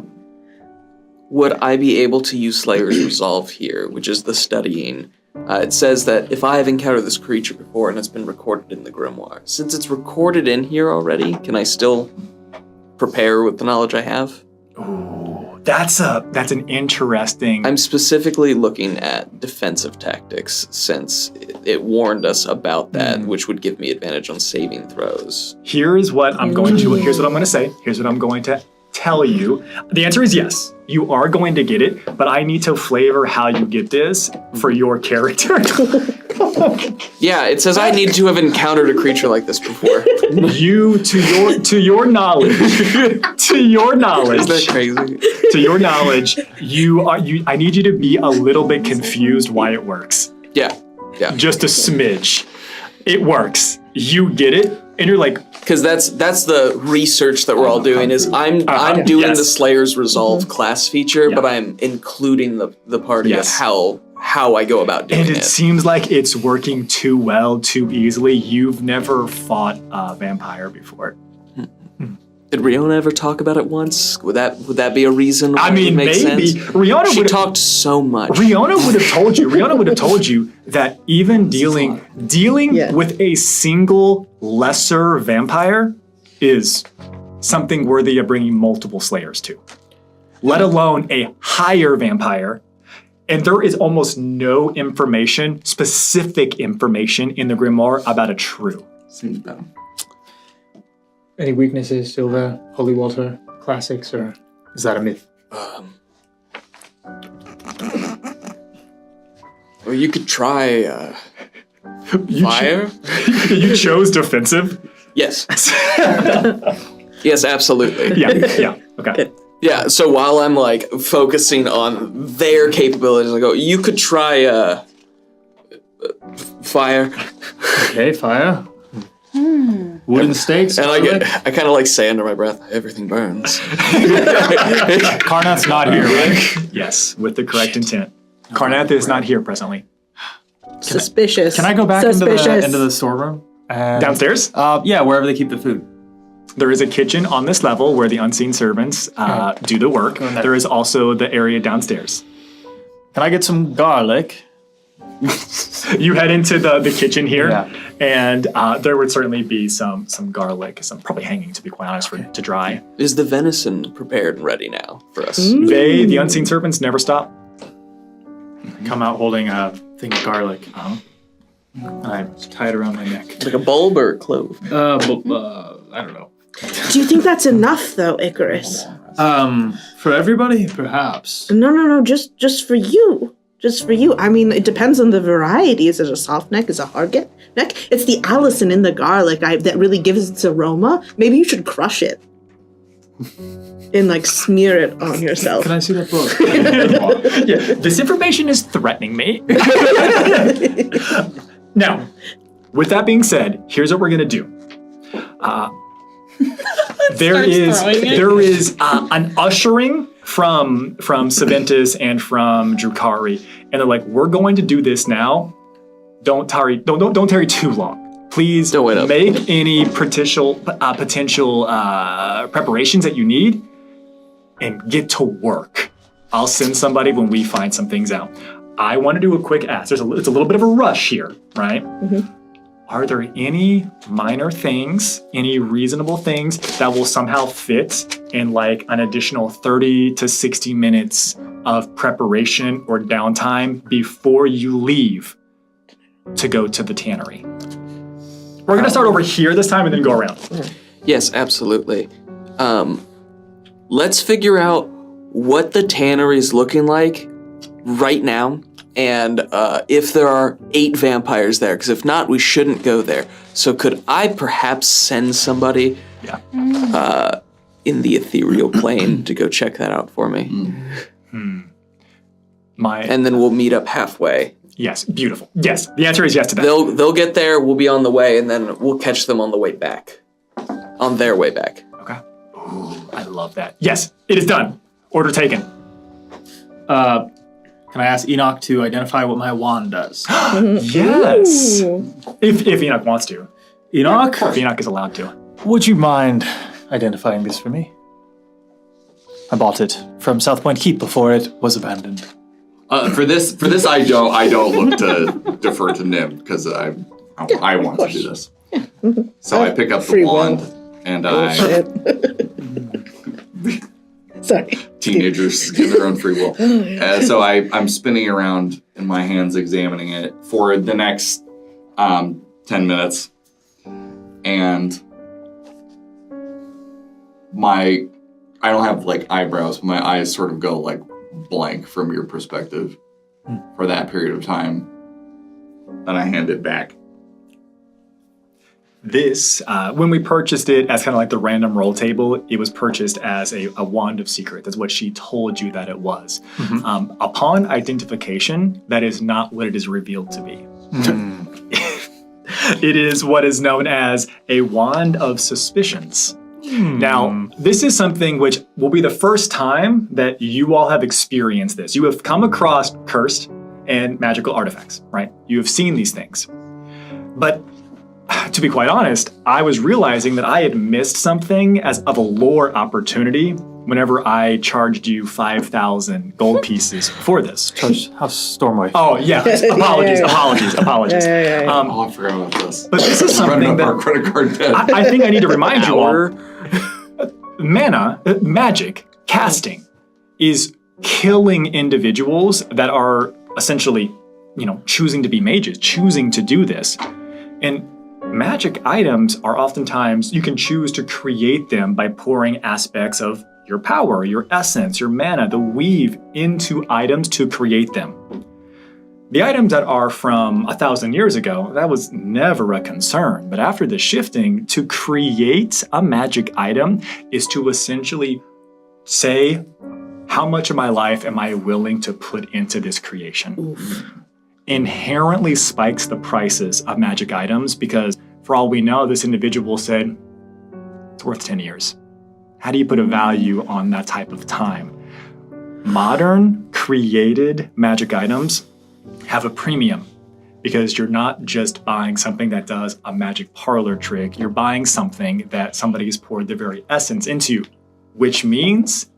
Would I be able to use Slayer's Resolve here, which is the studying? It says that if I have encountered this creature before and it's been recorded in the grimoire, since it's recorded in here already, can I still prepare with the knowledge I have? Ooh. That's an interesting. I'm specifically looking at defensive tactics since it warned us about that, which would give me advantage on saving throws. Here's what I'm going to say. Here's what I'm going to tell you. The answer is yes. You are going to get it, but I need to flavor how you get this for your character. Yeah, it says I need to have encountered a creature like this before. You, to your knowledge, Is that crazy? to your knowledge, I need you to be a little bit confused why it works. Yeah. Just a smidge. It works. You get it, and you're like, because that's the research that we're all doing. Is I'm doing the Slayer's Resolve class feature, but I'm including the party of how I go about doing it. And it seems like it's working too well, too easily. You've never fought a vampire before. Did Riona ever talk about it once? Would that be a reason? Why I mean, it would make maybe. Sense? She talked so much. Riona would have told you that even dealing with a single lesser vampire is something worthy of bringing multiple slayers to, let alone a higher vampire. And there is almost no specific information in the Grimoire about a true. Seems better. Any weaknesses, Silver, Holy Water, classics, or is that a myth? Well, you could try fire. You chose defensive? Yes. Yes, absolutely. Yeah. Okay. Yeah, so while I'm like focusing on their capabilities, I go, you could try fire. Okay, fire. Wooden stakes. And I kind of like say under my breath, everything burns. Karnath's not here, right? Yes, with the correct intent. Karnath is not here presently. Suspicious. Can I go back into the storeroom? Downstairs? Yeah, wherever they keep the food. There is a kitchen on this level where the unseen servants do the work. There is also the area downstairs. Can I get some garlic? You head into the kitchen here, and there would certainly be some garlic, some probably hanging, to be quite honest, to dry. Is the venison prepared and ready now for us? The unseen servants, never stop. Come out holding a thing of garlic. And I tie it around my neck. Like a bulb or a clove? I don't know. Do you think that's enough, though, Icarus? For everybody, perhaps. No. Just for you. Just for you. I mean, it depends on the variety. Is it a soft neck? Is it a hard neck? It's the Allison in the garlic that really gives its aroma. Maybe you should crush it and like smear it on yourself. Can I see that book? Yeah, this information is threatening me. Now, with that being said, here's what we're gonna do. There is an ushering from Saventus and from Drukari, and they're like, "We're going to do this now. Don't tarry too long. Please don't make any potential preparations that you need, and get to work. I'll send somebody when we find some things out. I want to do a quick ask. It's a little bit of a rush here, right? Mm-hmm. Are there any minor things, any reasonable things that will somehow fit in like an additional 30 to 60 minutes of preparation or downtime before you leave to go to the tannery? We're gonna start over here this time and then go around. Yes, absolutely. Let's figure out what the tannery is looking like right now, and if there are 8 vampires there, because if not, we shouldn't go there. So could I perhaps send somebody in the ethereal plane to go check that out for me? And then we'll meet up halfway. Yes, beautiful. Yes, the answer is yes to that. They'll get there, we'll be on the way, and then we'll catch them on the way back. On their way back. Okay. Ooh, I love that. Yes, it is done. Order taken. Can I ask Enoch to identify what my wand does? Yes. If Enoch wants to. Enoch? If Enoch is allowed to. Would you mind identifying this for me? I bought it from South Point Keep before it was abandoned. For this, I don't look to defer to Nim because I want to do this. So I pick up the wand and I Sorry. Teenagers get their own free will. So I'm spinning around in my hands, examining it for the next 10 minutes. And I don't have like eyebrows, but my eyes sort of go like blank from your perspective for that period of time. And I hand it back. This, when we purchased it as kind of like the random roll table, it was purchased as a wand of secret. That's what she told you that it was. Upon identification, that is not what it is revealed to be. It is what is known as a wand of suspicions. Now, this is something which will be the first time that you all have experienced this. You have come across cursed and magical artifacts, right? You have seen these things. But to be quite honest, I was realizing that I had missed something as of a lore opportunity whenever I charged you 5,000 gold pieces for this. How Stormwife. Oh, yeah. Apologies. I forgot about this. But this is something that our credit card debt. I think I need to remind you all. Magic, casting, is killing individuals that are essentially, choosing to be mages, choosing to do this. And magic items are oftentimes, you can choose to create them by pouring aspects of your power, your essence, your mana, the weave into items to create them. The items that are from 1,000 years ago, that was never a concern. But after the shifting, to create a magic item is to essentially say, how much of my life am I willing to put into this creation? Inherently spikes the prices of magic items because for all we know, this individual said, it's worth 10 years. How do you put a value on that type of time? Modern created magic items have a premium because you're not just buying something that does a magic parlor trick, you're buying something that somebody has poured their very essence into, which means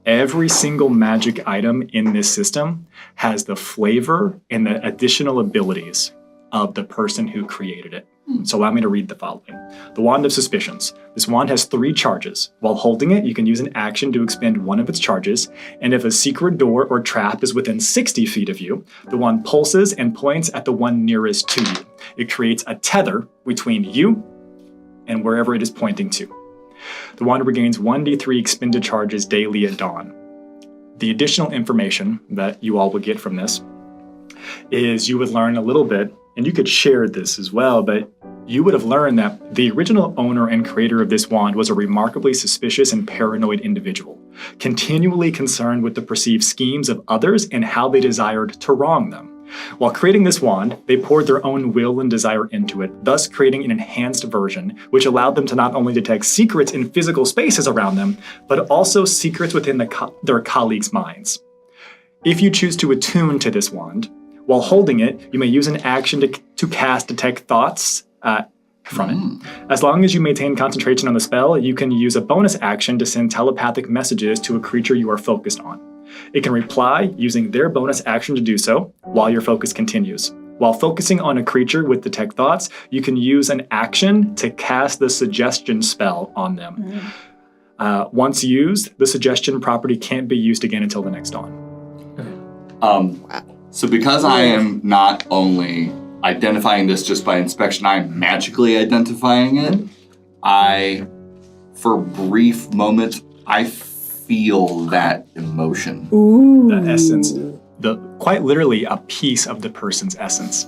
every single magic item in this system has the flavor and the additional abilities of the person who created it. So allow me to read the following. The Wand of Suspicions. This wand has 3 charges. While holding it, you can use an action to expend one of its charges, and if a secret door or trap is within 60 feet of you, the wand pulses and points at the one nearest to you. It creates a tether between you and wherever it is pointing to. The wand regains 1d3 expended charges daily at dawn. The additional information that you all will get from this is you would learn a little bit, and you could share this as well, but you would have learned that the original owner and creator of this wand was a remarkably suspicious and paranoid individual, continually concerned with the perceived schemes of others and how they desired to wrong them. While creating this wand, they poured their own will and desire into it, thus creating an enhanced version, which allowed them to not only detect secrets in physical spaces around them, but also secrets within their colleagues' minds. If you choose to attune to this wand, while holding it, you may use an action to cast Detect Thoughts from it. As long as you maintain concentration on the spell, you can use a bonus action to send telepathic messages to a creature you are focused on. It can reply using their bonus action to do so while your focus continues. While focusing on a creature with Detect Thoughts, you can use an action to cast the Suggestion spell on them. Once used, the Suggestion property can't be used again until the next dawn. So because I am not only identifying this just by inspection, I'm magically identifying it, for a brief moment, I feel that emotion. The essence, quite literally a piece of the person's essence.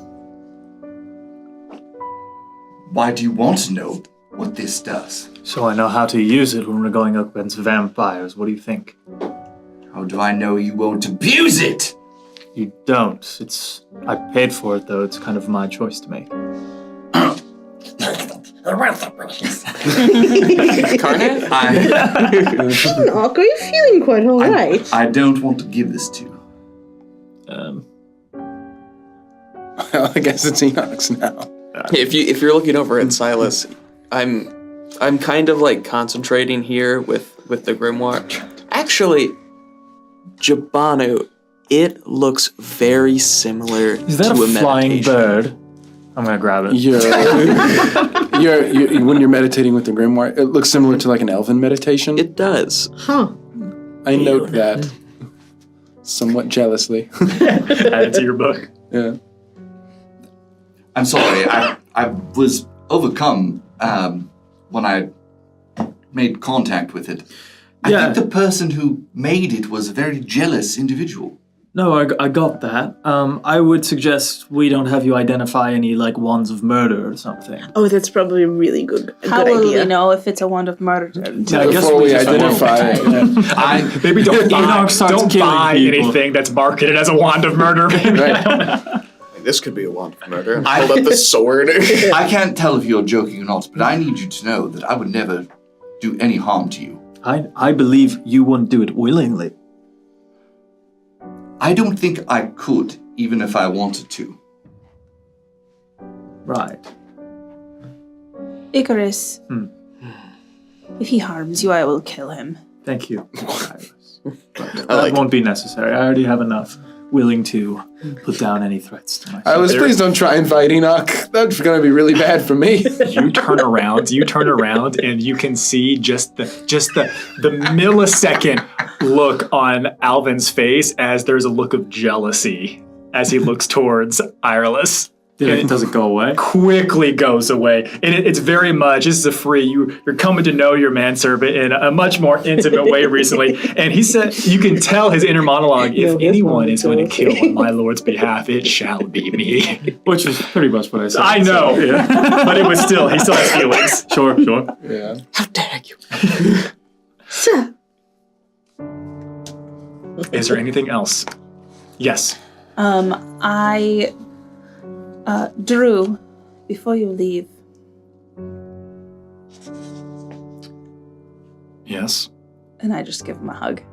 Why do you want to know what this does? So I know how to use it when we're going up against vampires. What do you think? How do I know you won't abuse it? You don't. I paid for it, though. It's kind of my choice to make. Carnage? Knock, are you feeling quite alright? I don't want to give this to you. Well, I guess it's Enoch's now. If you're looking over at Silas, I'm kind of like concentrating here with the grimoire. Actually, Jabanu, it looks very similar Is that to a flying meditation. bird? I'm gonna grab it. When you're meditating with the grimoire, it looks similar to like an elven meditation. It does. Huh. I note that somewhat jealously. Add it to your book. Yeah. I'm sorry. I was overcome when I made contact with it. I think the person who made it was a very jealous individual. No, I got that. I would suggest we don't have you identify any like wands of murder or something. Oh, that's probably a really good How will idea. we know if it's a wand of murder? Before we identify it. Maybe don't starts killing buy people. anything that's marketed as a wand of murder. Maybe. I don't know. This could be a wand of murder. And hold up the sword. I can't tell if you're joking or not, but I need you to know that I would never do any harm to you. I believe you wouldn't do it willingly. I don't think I could, even if I wanted to. Right. Icarus, if he harms you, I will kill him. Thank you. That won't be necessary. I already have enough willing to put down any threats to myself. Please don't try and fight Enoch. That's going to be really bad for me. You turn around, and you can see just the millisecond look on Alvin's face as there's a look of jealousy as he looks towards Ireless. Does it go away? Quickly goes away. And it's very much, this is a free, you're coming to know your manservant in a much more intimate way recently. And he said, you can tell his inner monologue, if anyone is going to kill on my lord's behalf, it shall be me. Which is pretty much what I said. I know. So, yeah. But he still has feelings. Sure. Yeah. How dare you? Sir. Is there anything else? Yes. Drew, before you leave. Yes. And I just give him a hug.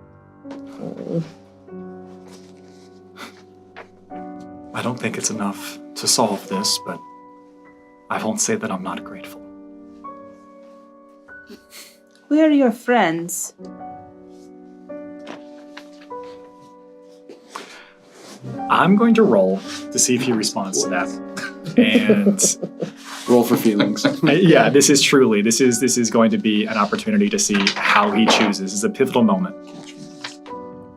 I don't think it's enough to solve this, but I won't say that I'm not grateful. We are your friends. I'm going to roll to see if he responds to that. And roll for feelings. Yeah, this is going to be an opportunity to see how he chooses. This is a pivotal moment.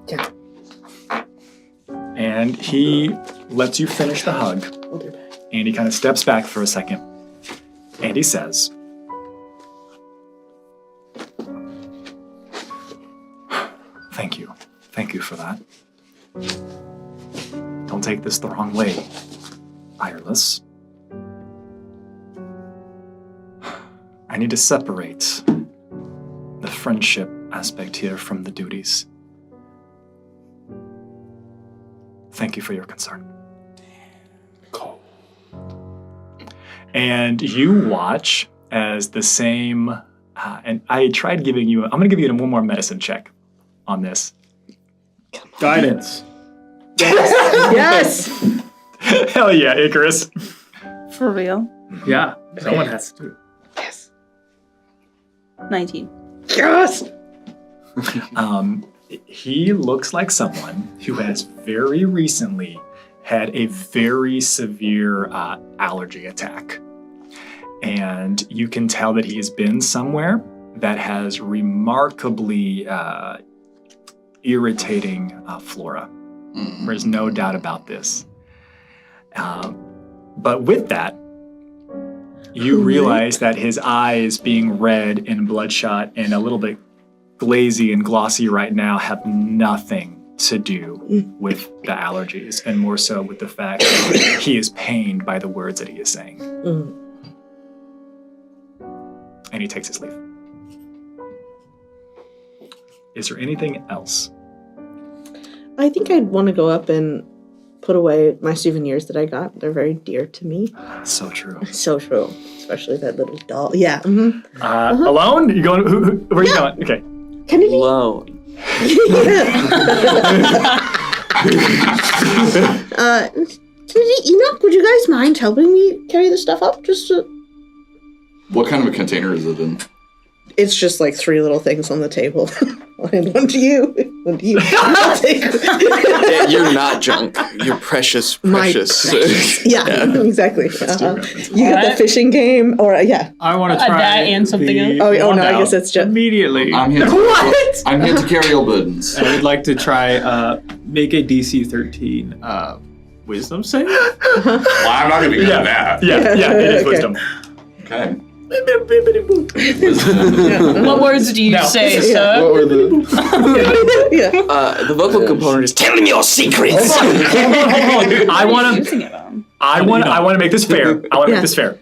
Yeah. And he lets you finish the hug. And he kind of steps back for a second. And he says, Thank you. Thank you for that. Don't take this the wrong way, Ireless. I need to separate the friendship aspect here from the duties. Thank you for your concern. And you watch as the same, and I tried giving you, I'm going to give you one more medicine check on this. Guidance. Yes! Hell yeah, Icarus. For real? Yeah, someone has to do it. 19. Yes! He looks like someone who has very recently had a very severe allergy attack. And you can tell that he has been somewhere that has remarkably irritating flora. There's no doubt about this. But with that, you realize that his eyes being red and bloodshot and a little bit glazy and glossy right now have nothing to do with the allergies, and more so with the fact that he is pained by the words that he is saying. And he takes his leave. Is there anything else? I think I'd want to go up and put away my souvenirs that I got. They're very dear to me. So true. So true. Especially that little doll. Yeah. Alone? You going? Where are you going? Okay. Kennedy? Alone. Enoch, would you guys mind helping me carry the stuff up? What kind of a container is it in? It's just like 3 little things on the table. I'll hand one to you. What do you take? Yeah, you're not junk. You're precious. Yeah, exactly. You got the fishing game, or I want to try that and something else. Oh no, I guess it's just immediately. I'm here. I'm here to carry your burdens. I would like to try make a DC 13 wisdom save. Well, I'm not going to be good at that. Yeah, it is wisdom. Okay. What words do you say, sir? What were the? The vocal component is tell me your secrets. Hold on. I want to make this fair. I want to make this fair.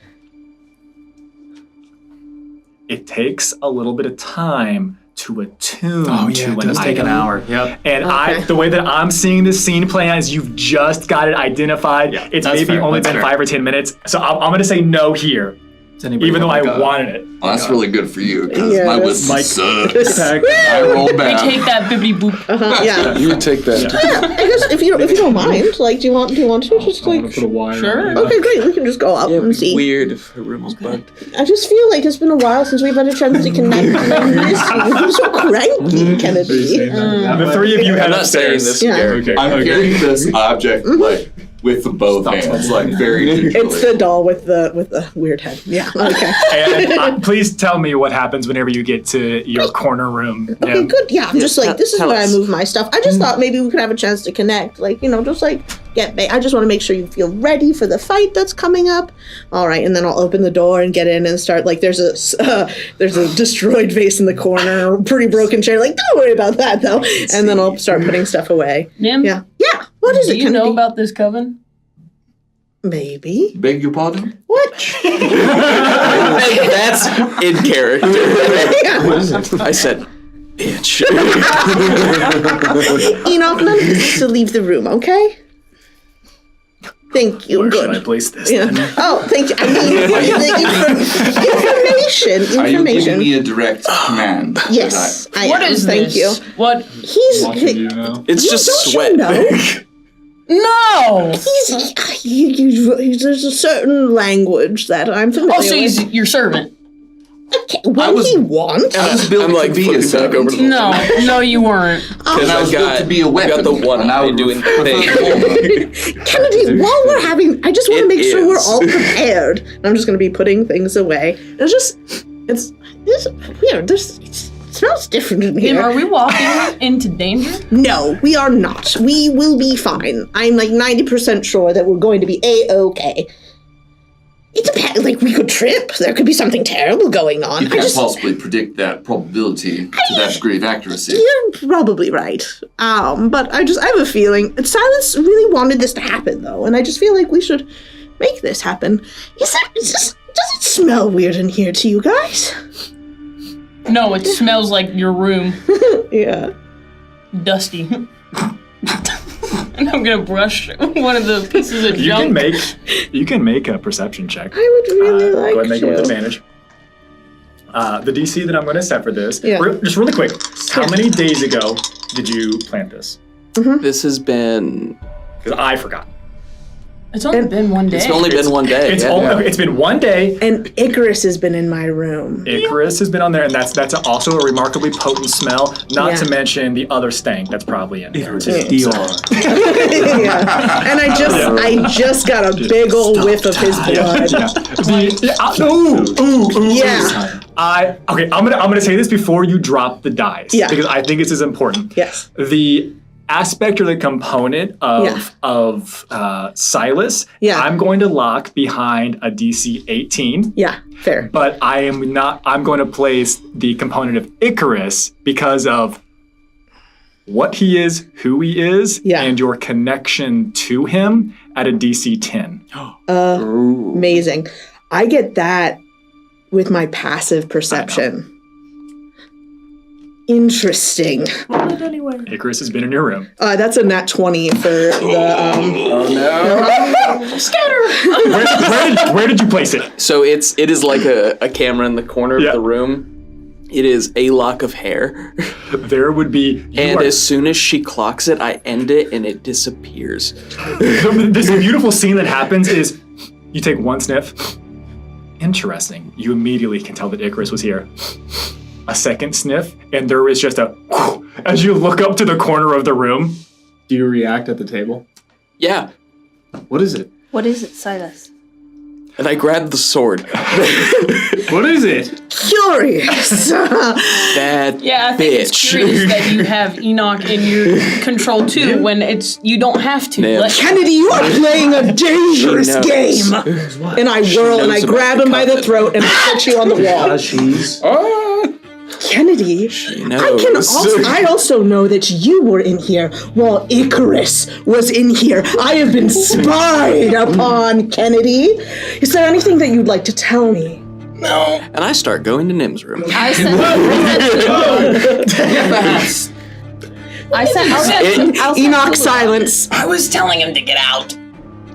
It takes a little bit of time to attune to an it does take an item. hour. Yep. And the way that I'm seeing this scene play out is you've just got it identified. Yeah, it's that's maybe fair, only that's been fair. 5 or 10 minutes. So I'm going to say no here. Even though I wanted it. Well, that's really good for you, because Yeah, my that's- wisdom sucks. I roll We bad. take that bibbity boop. Yeah. You take that. Yeah, I guess if you don't mind, like, do you want to just like? Put a wire. Sure. Okay, great. We can just go up and see. Weird if her room was bugged. I just feel like it's been a while since we've had a chance to connect. And I miss you. I'm so cranky, Kennedy. The three of you I'm head not saying upstairs. this. Yeah. Okay. I'm carrying this object, like, with the both hands, like, very gingerly. It's the doll with the weird head. Yeah. Okay. And please tell me what happens whenever you get to your corner room. Okay, good. Yeah, I'm just like, this is tell where I us. move my stuff. I just thought maybe we could have a chance to connect. Like, just like I just want to make sure you feel ready for the fight that's coming up. All right, and then I'll open the door and get in and start. Like, there's a destroyed vase in the corner, a pretty broken chair. Like, don't worry about that though. And then I'll start putting stuff away. Nim, Yeah. What is do it? you know Kennedy? about this coven? Maybe. Beg your pardon? What? That's in character. Yeah. I said, bitch. None of this needs to leave the room. Okay. Thank you. Where Good. should I place this? Yeah. Oh, thank you. I mean, information. Are you giving me a direct command? Yes, I What am. is Thank this? you. What? He's It's just don't sweat. You know? No! There's a certain language that I'm familiar Oh, so he's with. your servant? Okay, when he wants. I was built to be a servant. No, you weren't. And I was built to be a weapon. got the one and I would doing prefer thing. Kennedy, while we're having, I just want to It make sure we're is. all prepared. And I'm just going to be putting things away. It's weird. It smells different in here. Nim, are we walking into danger? No, we are not. We will be fine. I'm like 90% sure that we're going to be A-okay. It depends. Like, we could trip. There could be something terrible going on. You can't possibly predict that probability to that degree of accuracy. You're probably right. But I have a feeling. Silas really wanted this to happen, though, and I just feel like we should make this happen. Does it smell weird in here to you guys? No, it smells like your room. Yeah. Dusty. And I'm gonna brush one of the pieces of junk. You can make a perception check. I would really like Go ahead and make to. it with advantage. The DC that I'm going to set for this, Yeah. just really quick, how many days ago did you plant this? This has been. Because I forgot. It's only been one day. It's only been one day. It's been one day. And Icarus has been in my room. Icarus has been on there, and that's also a remarkably potent smell. Not Yeah. to mention the other stank that's probably in there too. Dior. Yeah. And I just got a big old whiff of his blood. Yeah. I'm gonna say this before you drop the dice. Yeah. Because I think this is important. Yes. The aspect or the component of Silas, I'm going to lock behind a DC 18. Yeah, fair. But I'm going to place the component of Icarus because of what he is, who he is, and your connection to him at a DC 10. Amazing. I get that with my passive perception. Interesting. Anyway. Icarus has been in your room. That's a nat 20 for the. Oh no! Scatter. Where did you place it? So it is like a camera in the corner of the room. It is a lock of hair. There would be. And as soon as she clocks it, I end it and it disappears. This beautiful scene that happens is you take one sniff. Interesting. You immediately can tell that Icarus was here. a second sniff, and there is just a as you look up to the corner of the room. Do you react at the table? Yeah. What is it? What is it, Silas? And I grabbed the sword. What is it? Curious. That Yeah, I think it's bitch. curious that you have Enoch in your control too when you don't have to. Yeah. Kennedy, you are playing a dangerous knows. game. And I whirl and I knows grab about him by the coven. throat and put you on the wall. She's... Kennedy, I also know that you were in here while Icarus was in here. I have been spied upon, Kennedy. Is there anything that you'd like to tell me? No. And I start going to Nim's room. I said, Enoch, silence. I was telling him to get out.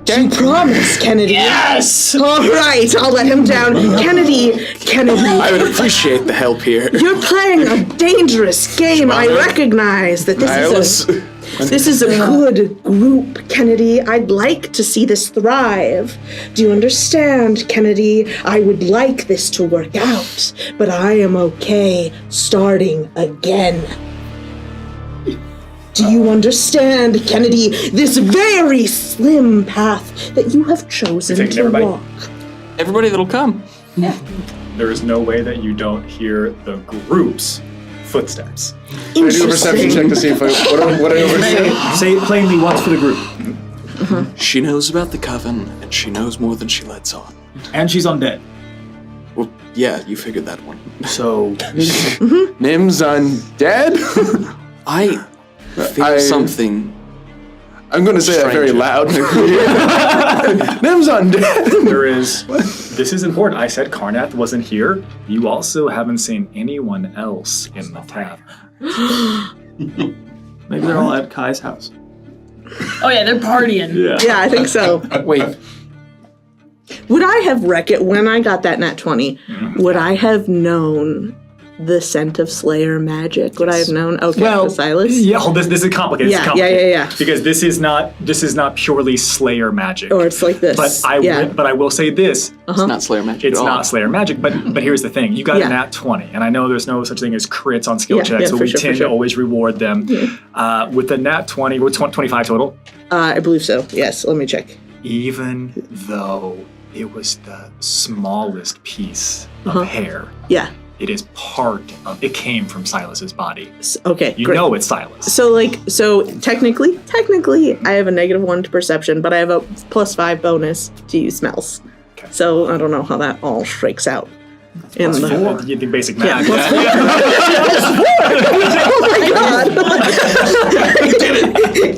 You promise, Kennedy. Yes. All right, I'll let him down. Kennedy. I would appreciate the help here. You're playing a dangerous game. I recognize that this is a good group, Kennedy. I'd like to see this thrive. Do you understand, Kennedy? I would like this to work out, but I am okay starting again. Do you understand, Kennedy, this very slim path that you have chosen to everybody? walk? Everybody that'll come. Yeah. There is no way that you don't hear the group's footsteps. Can I do a perception check to see if what I overhear? Say it plainly once for the group. She knows about the coven, and she knows more than she lets on. And she's undead. Well, yeah, you figured that one. So... Nim's undead? I feel something. I'm going to say that very loud. Nim's undead. There is. This is important. I said Karnath wasn't here. You also haven't seen anyone else in the tavern. Maybe they're all at Kai's house. Oh yeah, they're partying. Yeah, I think so. Wait. Would I have when I got that nat 20, would I have known the scent of Slayer magic? Would I have known? Okay, Well, Silas? Yeah, this is complicated. Yeah, It's complicated. yeah. Because this is not purely Slayer magic. Or it's like this. But I will say this. It's not Slayer magic It's at all. not Slayer magic, but here's the thing. You got a nat 20, and I know there's no such thing as crits on skill checks, so we tend to always reward them. With the nat 20, we're 25 total? I believe so, yes. Let me check. Even though it was the smallest piece of hair. Yeah. It is it came from Silas's body. Okay, You great. know it's Silas. So technically, I have a -1 to perception, but I have a +5 bonus to use smells. Okay. So I don't know how that all shakes out. Plus 4. You do basic Yeah, math. plus 4. Oh my god!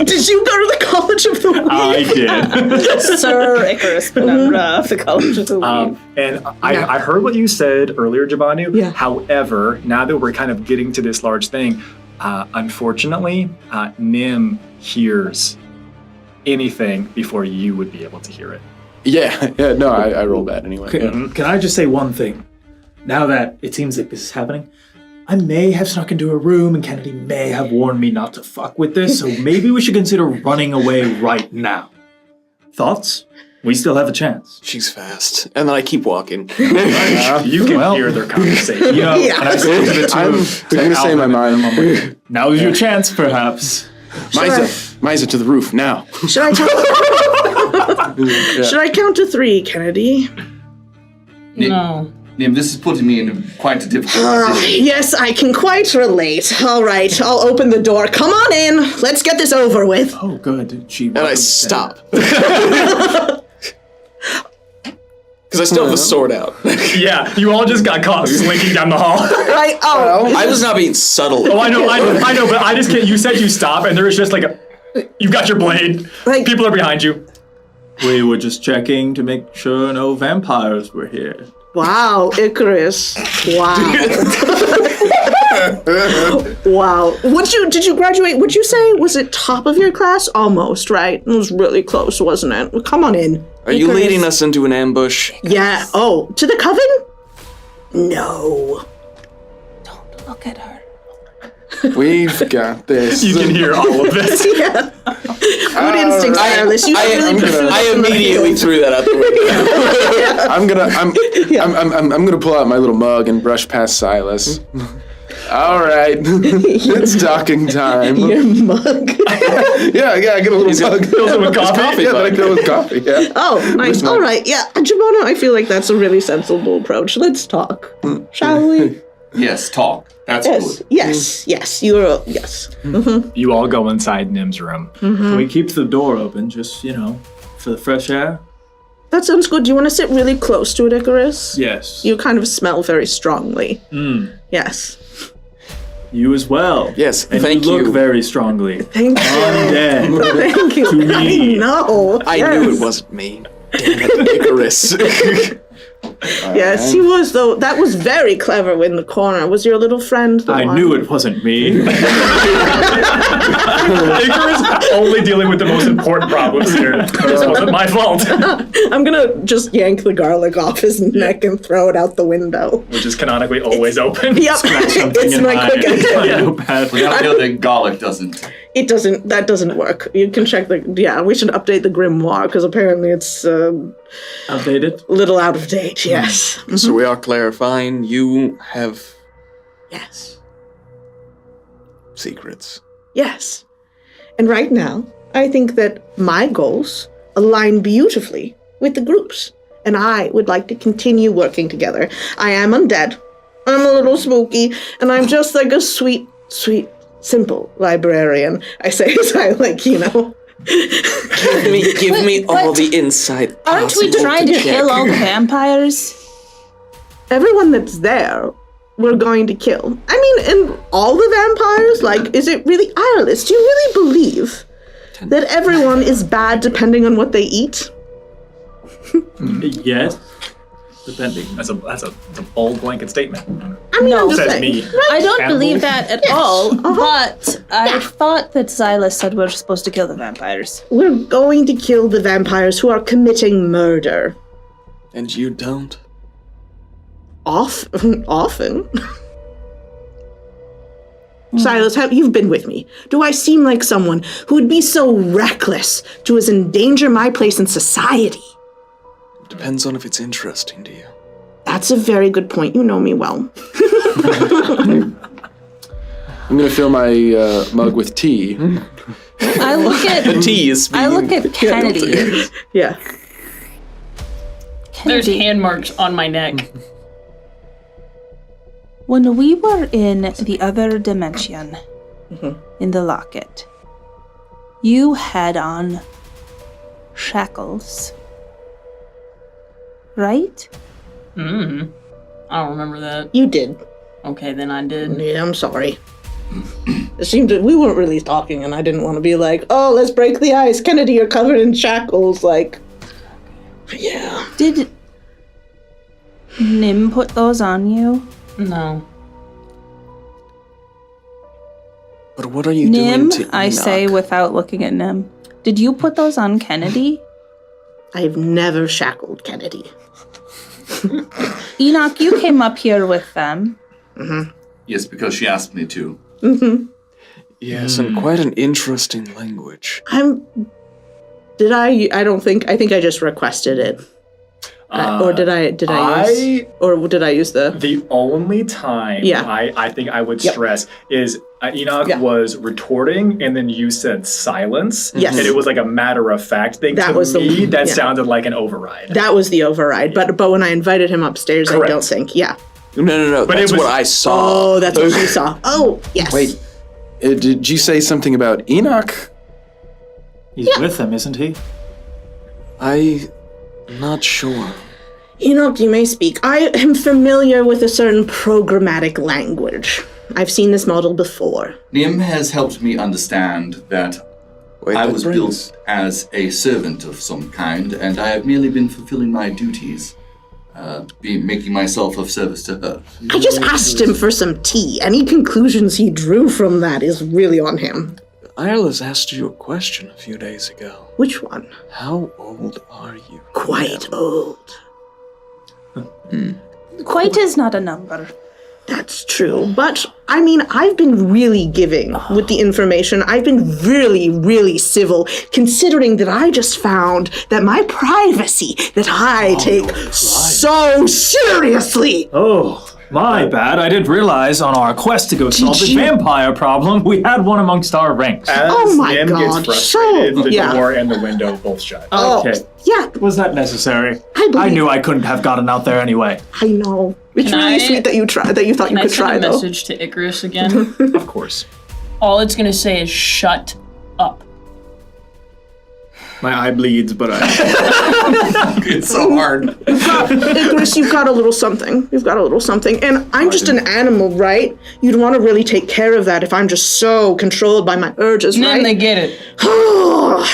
Did you go to the College of the Weave? I did. Sir Icarus, but not the College of the Weave. And I heard what you said earlier, Jabanu. Yeah. However, now that we're kind of getting to this large thing, unfortunately, Nim hears anything before you would be able to hear it. Yeah, no, I roll bad anyway. Can I just say one thing? Now that it seems like this is happening, I may have snuck into a room and Kennedy may have warned me not to fuck with this, so maybe we should consider running away right now. Thoughts? We still have a chance. She's fast. And then I keep walking. You can hear their conversation. You know, and I say to the two I'm going to say my mind. Now's your chance, perhaps. Misa to the roof, now. Should I Should I count to 3, Kennedy? No. Nim, this is putting me in quite a difficult position. Yes, I can quite relate. All right, I'll open the door. Come on in. Let's get this over with. Oh, good. And I stop. Because I still have the sword out. Yeah, you all just got caught slinking down the hall. I was not being subtle. Oh, I know, but I just can't. You said you stop, and there was just like you've got your blade. People are behind you. We were just checking to make sure no vampires were here. Wow, Icarus. Wow. Wow. Did you graduate? Would you say, was it top of your class? Almost, right? It was really close, wasn't it? Well, come on in. Are you leading us into an ambush? Yeah. Oh, to the coven? No. Don't look at her. We've got this. You can hear all of this. Yeah. Good instincts, Silas. You should really pursue I immediately threw that out the window. I'm gonna pull out my little mug and brush past Silas. All right. It's talking time. Your mug. yeah, I get a little mug. Fills it with coffee. Yeah, that I fill with coffee. Yeah. Oh, nice. All right. Yeah, Jabona, I feel like that's a really sensible approach. Let's talk, shall we? Yes, talk. That's Yes. good. Yes. Yes. You're. Yes. Mm-hmm. You all go inside Nim's room. Can we keep the door open, just, for the fresh air? That sounds good. Do you want to sit really close to it, Icarus? Yes. You kind of smell very strongly. Yes. You as well. Yes, and thank you look you. very strongly. Thank you. Undead. Thank you. To me. I know. I knew it wasn't me. Damn it, Icarus. Yes, he was, though. That was very clever in the corner. Was your little friend the I one? knew it wasn't me. Icarus only dealing with the most important problems here. This wasn't my fault. I'm gonna just yank the garlic off his neck and throw it out the window. Which is canonically always open. Yep. It's my quick Without the garlic doesn't. It doesn't. That doesn't work. You can check the. Yeah, we should update the grimoire because apparently it's outdated. Little out of date. Yes. So we are clarifying. You have Yes. secrets. Yes. And right now, I think that my goals align beautifully with the group's, and I would like to continue working together. I am undead. I'm a little spooky, and I'm just like a sweet, simple librarian. I say as I Give me all the insight. Aren't we trying to kill all the vampires? Everyone that's there, we're going to kill. I mean, and all the vampires? Is it really Irelis? Do you really believe that everyone is bad depending on what they eat? Yes. Depending. That's a bold blanket statement. I mean, I'm just Says saying. me. I don't Cannibals? believe that at all, but I thought that Silas said we're supposed to kill the vampires. We're going to kill the vampires who are committing murder. And you don't? Often. Silas, you've been with me. Do I seem like someone who would be so reckless to endanger my place in society? Depends on if it's interesting to you. That's a very good point. You know me well. I'm gonna fill my mug with tea. I look at The tea is I look at Kennedy. Yeah. There's hand marks on my neck. When we were in the other dimension, in the locket, you had on shackles, right? I don't remember that. You did. Okay, then I did. Yeah, I'm sorry. It seemed that we weren't really talking, and I didn't want to be like, oh, let's break the ice. Kennedy, you're covered in shackles. Yeah. Did Nim put those on you? No. But what are you Nim, doing to I say Enoch? without looking at Nim. Did you put those on Kennedy? I've never shackled Kennedy. Enoch, you came up here with them. Yes, because she asked me to. Yes, and quite an interesting language. I think I just requested it. Or did I use the... The only time I think I would stress is Enoch was retorting, and then you said silence. Yes. And it was like a matter-of-fact thing. That to was the me, one, that yeah. sounded like an override. That was the override. But when I invited him upstairs, Correct. I don't think... Yeah. No. But That's it was- what I saw. Oh, that's what you saw. Oh, yes. Wait, did you say something about Enoch? He's with them, isn't he? I'm not sure. Enoch, you may speak. I am familiar with a certain programmatic language. I've seen this model before. Nim has helped me understand that I was built as a servant of some kind, and I have merely been fulfilling my duties, making myself of service to her. I just asked him for some tea. Any conclusions he drew from that is really on him. Irelis asked you a question a few days ago. Which one? How old are you? Quite old. Quite is not a number. That's true. But, I mean, I've been really giving with the information. I've been really, really civil, considering that I just found that my privacy that I take so seriously. Oh, My bad. I didn't realize on our quest to go solve the vampire problem, we had one amongst our ranks. As Nim gets frustrated, the yeah. door and the window both shut. Okay. Yeah. Was that necessary? I knew I couldn't have gotten out there anyway. I know. It's Can really I- sweet that you tried. That you thought you could try, send a though. message to Icarus again? Of course. All it's gonna say is "shut up." My eye bleeds, but I. It's so hard. Icarus, you've got a little something. You've got a little something. And I'm just an animal, right? You'd want to really take care of that if I'm just so controlled by my urges, And right? then they get it.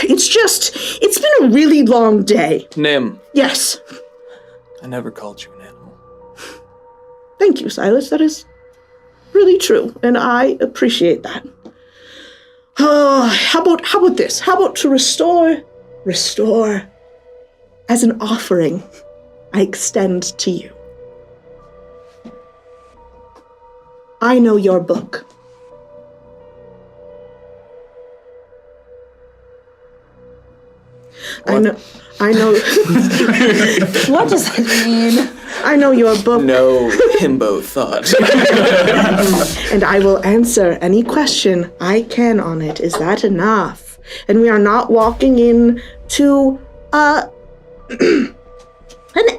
It's been a really long day. Nim, Yes. I never called you an animal. Thank you, Silas. That is really true, and I appreciate that. How about this? How about to restore as an offering I extend to you. I know your book. I know. What does that mean? I know your book. No himbo thought. And I will answer any question I can on it. Is that enough? And we are not walking in to an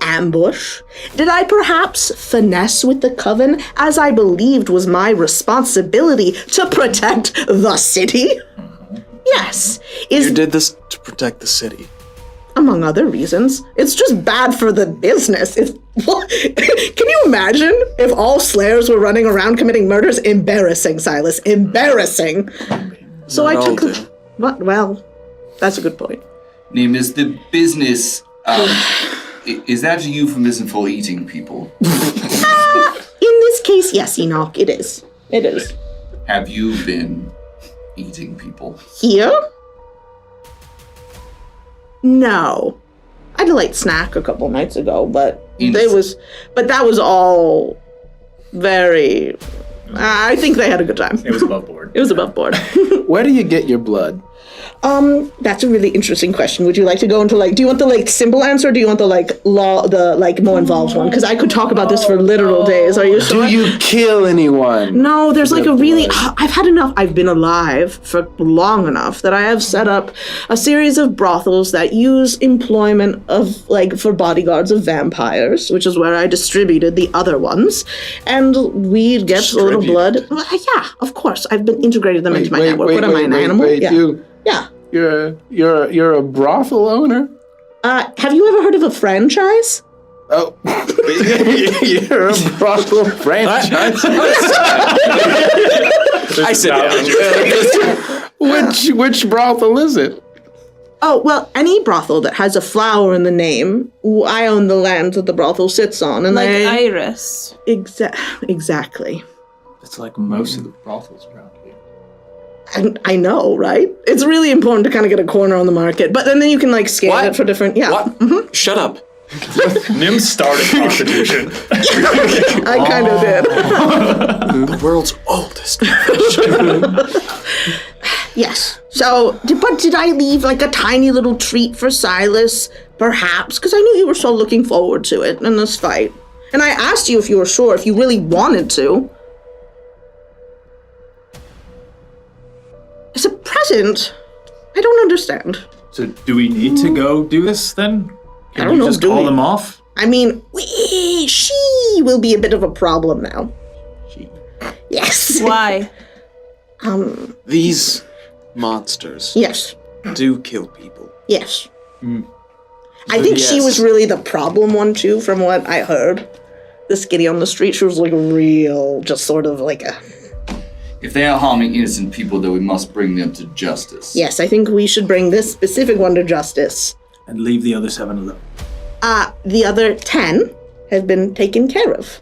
ambush. Did I perhaps finesse with the coven, as I believed was my responsibility to protect the city? Yes. You did this to protect the city. Among other reasons. It's just bad for the business. Can you imagine if all slayers were running around committing murders? Embarrassing, Silas. Embarrassing. So I took the... What? Well, that's a good point. Nim, is the business, is that a euphemism for eating people? In this case, yes, Enoch, it is. It is. Have you been eating people? Here? No. I had a light snack a couple nights ago, but that was all very... I think they had a good time. It was above board. It was above board. Where do you get your blood? That's a really interesting question. Would you like to go into do you want the simple answer, or do you want the more involved one? Because I could talk about this for literal days. Are you sure? Do you kill anyone? No, there's a really... I've had enough. I've been alive for long enough that I have set up a series of brothels that use employment of, for bodyguards of vampires, which is where I distributed the other ones. And we get a little blood. Well, yeah, of course. I've been integrated them into my network. What am I, an animal? Yeah. You're a brothel owner? Have you ever heard of a franchise? Oh, you're a brothel franchise. I sit down. Which brothel is it? Oh, well, any brothel that has a flower in the name, I own the land that the brothel sits on. And Iris. Exactly. It's like most of the brothels around here. And I know, right? It's really important to kind of get a corner on the market, but then you can scale it for different. Yeah. What? Mm-hmm. Shut up. Nim started prostitution. I kind of did. The world's oldest. Yes. So, but did I leave a tiny little treat for Silas? Perhaps, because I knew you were so looking forward to it in this fight. And I asked you if you were sure, if you really wanted to. As a present? I don't understand. So do we need to go do this then? I don't know. Just call them off? I mean, she will be a bit of a problem now. She? Yes. Why? These monsters. Yes. Do kill people. Yes. I think she was really the problem one too, from what I heard. The skinny on the street, she was real, just sort of a... If they are harming innocent people, then we must bring them to justice. Yes, I think we should bring this specific one to justice. And leave the other 7 alone. The other 10 have been taken care of.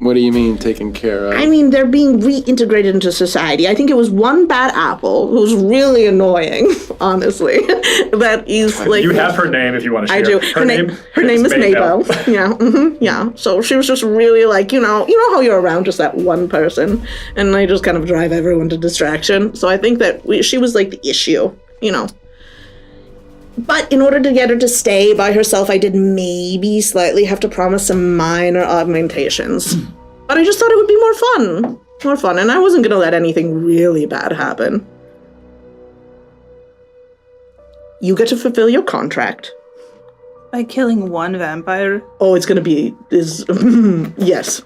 What do you mean taken care of? I mean, they're being reintegrated into society. I think it was one bad apple who's really annoying, honestly. That is You have her name if you want to share. I do. Her name is Mabel. Yeah. Mm-hmm, yeah. So she was just really you know how you're around just that one person, and they just kind of drive everyone to distraction. So I think that she was the issue, But in order to get her to stay by herself, I did maybe slightly have to promise some minor augmentations. But I just thought it would be more fun. More fun, and I wasn't gonna let anything really bad happen. You get to fulfill your contract. By killing one vampire? Oh, it's gonna be yes,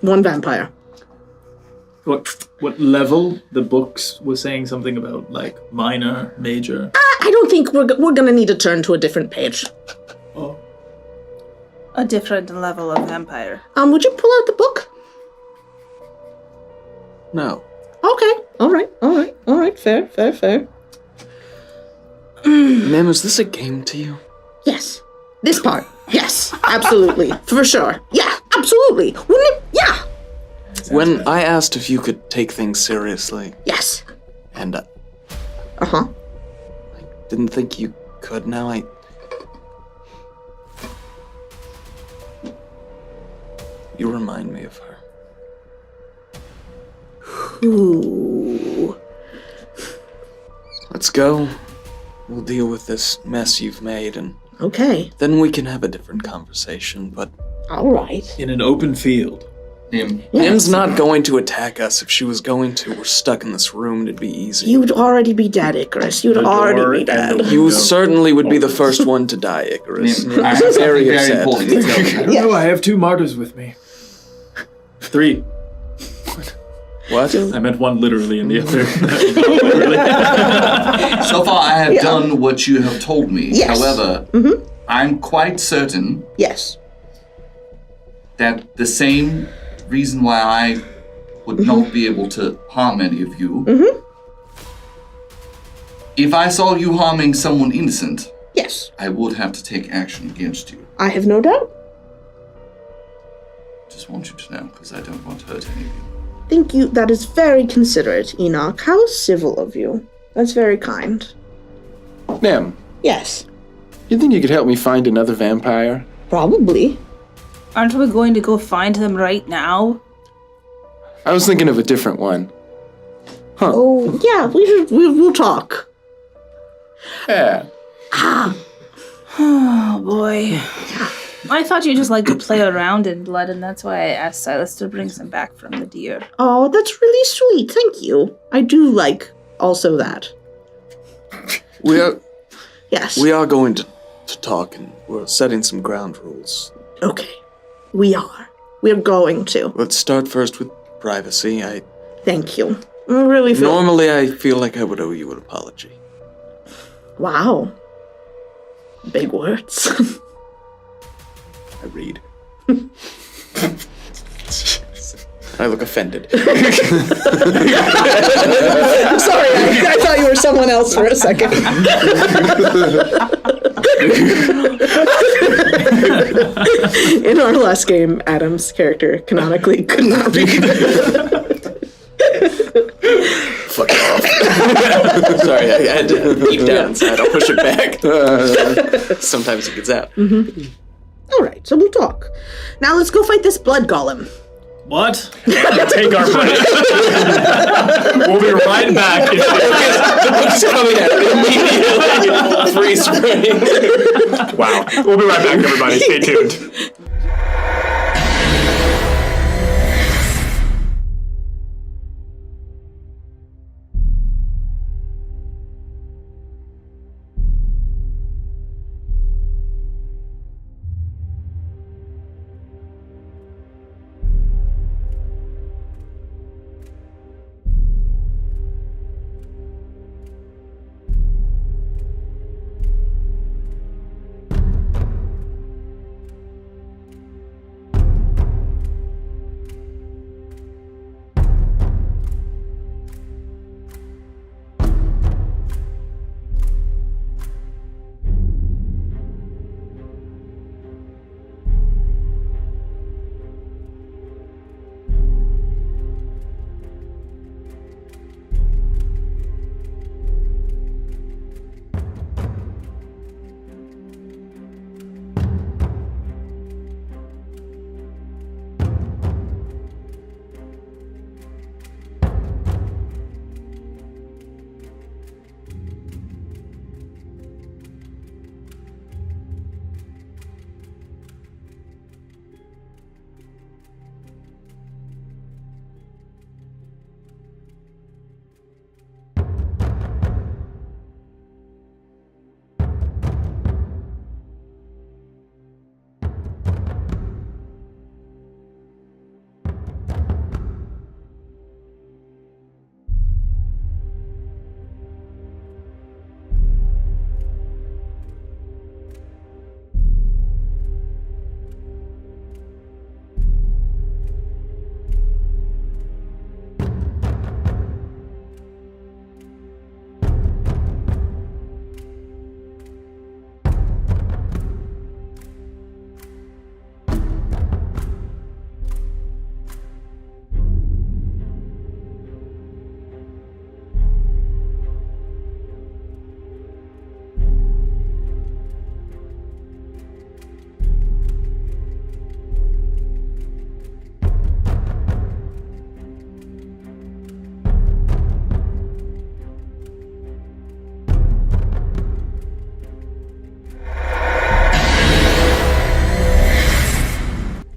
one vampire. What level? The books were saying something about like minor, major. I don't think we're gonna need to turn to a different page. Oh. A different level of vampire. Would you pull out the book? No. Okay. All right. Fair. Ma'am, is this a game to you? Yes. This part. Yes. Absolutely. For sure. Yeah. Absolutely. Wouldn't it? Yeah. When I asked if you could take things seriously. Yes. And Uh-huh. I didn't think you could. Now you remind me of her. Ooh. Let's go. We'll deal with this mess you've made, and Okay. then we can have a different conversation, but All right. In an open field. Nim's not going to attack us. If she was going to, we're stuck in this room. It'd be easy. You'd already be dead, Icarus. You'd already be dead. You certainly would be the first one to die, Icarus. I have something Very very upset. important to tell you. I don't know, I have 2 martyrs with me. 3. What? I meant one literally and the other. So far, I have done what you have told me. Yes. However, I'm quite certain Yes. that the same reason why I would not be able to harm any of you, if I saw you harming someone innocent, Yes. I would have to take action against you. I have no doubt. Just want you to know, because I don't want to hurt any of you. Thank you. That is very considerate, Enoch. How civil of you. That's very kind. Nim, Yes. you think you could help me find another vampire? Probably. Aren't we going to go find them right now? I was thinking of a different one. Huh. Oh, yeah, we'll talk. Yeah. Oh, boy. I thought you just like to play around in blood, and that's why I asked Silas to bring some back from the deer. Oh, that's really sweet. Thank you. I do like also that. Yes. We are going to talk, and we're setting some ground rules. Okay. We are. We're going to. Let's start first with privacy. Thank you. I really feel... Normally, I feel like I would owe you an apology. Wow. Big words. I read. I look offended. Sorry, I thought you were someone else for a second. In our last game, Adam's character canonically could not be. Fuck off. Sorry, I had to deep down inside. I'll push it back. Sometimes it gets out. All right, so we'll talk. Now let's go fight this blood golem. What? Take our break. We'll be right back. The book's coming at it immediately. Freeze frame. Wow. We'll be right back, everybody. Stay tuned.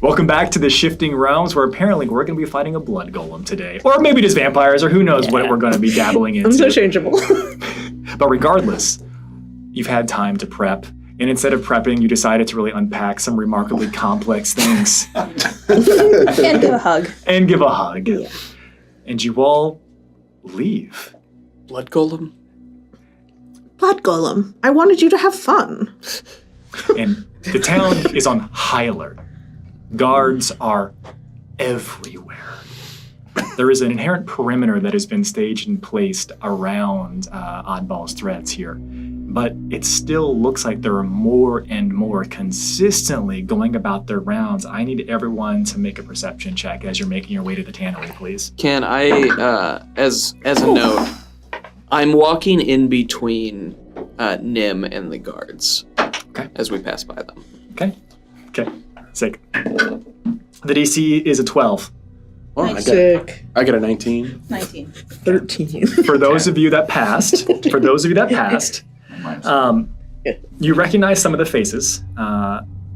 Welcome back to the Shifting Realms, where apparently we're going to be fighting a blood golem today. Or maybe just vampires, or who knows what we're going to be dabbling into. Interchangeable. But regardless, you've had time to prep. And instead of prepping, you decided to really unpack some remarkably complex things. And give a hug. And give a hug. Yeah. And you all leave. Blood golem? Blood golem. I wanted you to have fun. And the town is on high alert. Guards are everywhere. There is an inherent perimeter that has been staged and placed around Oddball's threats here. But it still looks like there are more and more consistently going about their rounds. I need everyone to make a perception check as you're making your way to the tannery, please. Can I, as a note, I'm walking in between Nim and the guards as we pass by them. Okay. Sick. The DC is a 12. Oh, I got a 19. 19. 13. For those of you that passed, you recognize some of the faces.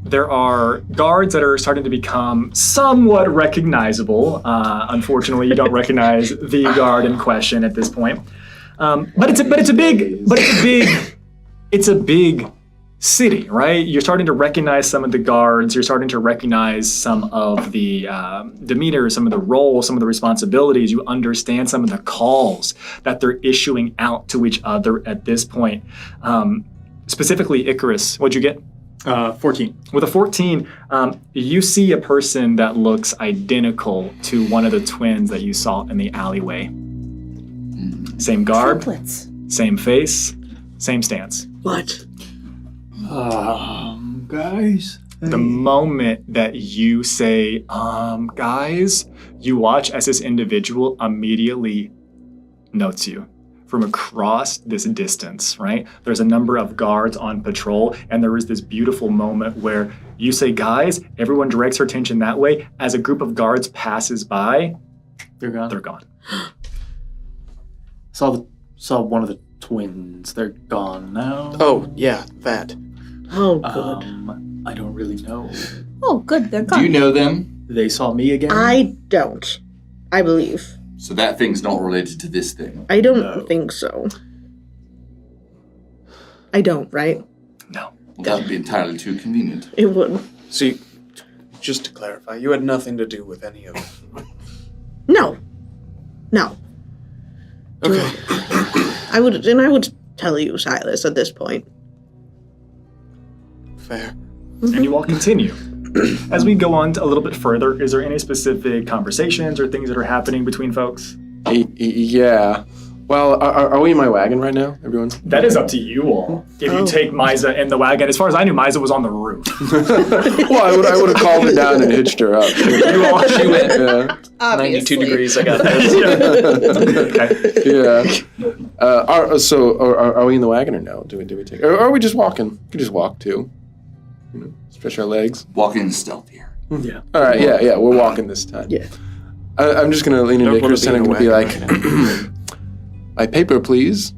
There are guards that are starting to become somewhat recognizable. Unfortunately, you don't recognize the guard in question at this point. But it's a big city, right? You're starting to recognize some of the guards. You're starting to recognize some of the demeanor, some of the roles, some of the responsibilities. You understand some of the calls that they're issuing out to each other at this point. Specifically, Icarus, what'd you get? 14. With a 14, you see a person that looks identical to one of the twins that you saw in the alleyway. Same garb, same face, same stance. What? Guys? The moment that you say, guys, you watch as this individual immediately notes you from across this distance, right? There's a number of guards on patrol, and there is this beautiful moment where you say, guys, everyone directs their attention that way. As a group of guards passes by, they're gone. They're gone. Saw one of the twins. They're gone now. Oh, yeah, that. Oh, good. I don't really know. Oh, good. They're gone. Do you know them? They saw me again? I don't. I believe. So that thing's not related to this thing? I don't think so. I don't, right? No. Well, that would be entirely too convenient. It would. See, just to clarify, you had nothing to do with any of it. No. Okay. I would tell you, Silas, at this point. Fair. And you all continue. As we go on a little bit further, is there any specific conversations or things that are happening between folks? Yeah. Well, are we in my wagon right now, everyone? That is up to you all. If you take Miza in the wagon, as far as I knew, Miza was on the roof. Well, I would have called her down and hitched her up. She went. Yeah. 92 degrees, I got this. Yeah. Are we in the wagon or no? Do we take? Or are we just walking? We could just walk too. You know, stretch our legs. Walking stealthier. Yeah. All right. Yeah. We're walking this time. Yeah. I'm just gonna lean into Icarus and I'm gonna be like, "My paper, please."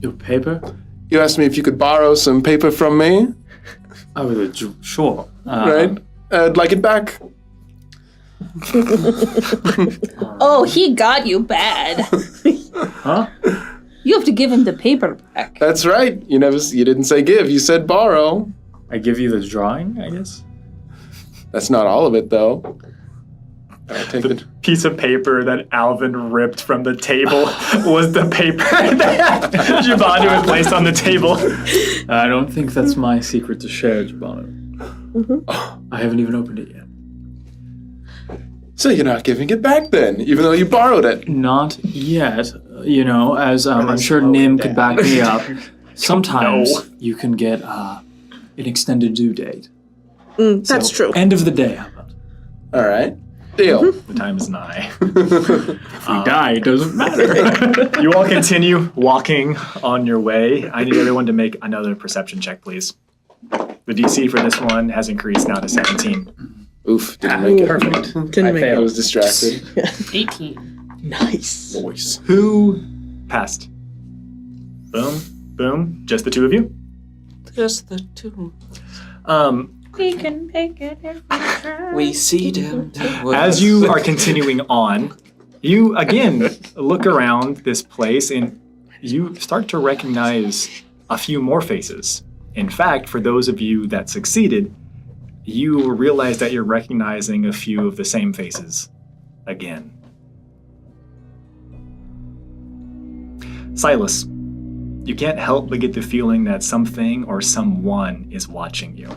Your paper? You asked me if you could borrow some paper from me. Oh, sure. Right. I'd like it back. Oh, he got you bad. Huh? You have to give him the paper back. That's right. You didn't say give. You said borrow. I give you the drawing, I guess. That's not all of it, though. I'll take the piece of paper that Alvin ripped from the table was the paper that Giovanni had placed on the table. I don't think that's my secret to share, Giovanni. I haven't even opened it yet. So you're not giving it back then, even though you borrowed it? Not yet. You know, as I'm sure Nim could back me up, sometimes you can get an extended due date. That's true. End of the day, how about? All right. Deal. The time is nigh. If we die, it doesn't matter. You all continue walking on your way. I need everyone to make another perception check, please. The DC for this one has increased now to 17. Oof, didn't make it. Perfect. Didn't make it. I was distracted. 18. Nice. Voice. Who passed? Boom, boom. Just the two of you? Just the two. We can make it if we try. We see them. As you are continuing on, you again look around this place and you start to recognize a few more faces. In fact, for those of you that succeeded, you realize that you're recognizing a few of the same faces again. Silas, you can't help but get the feeling that something or someone is watching you.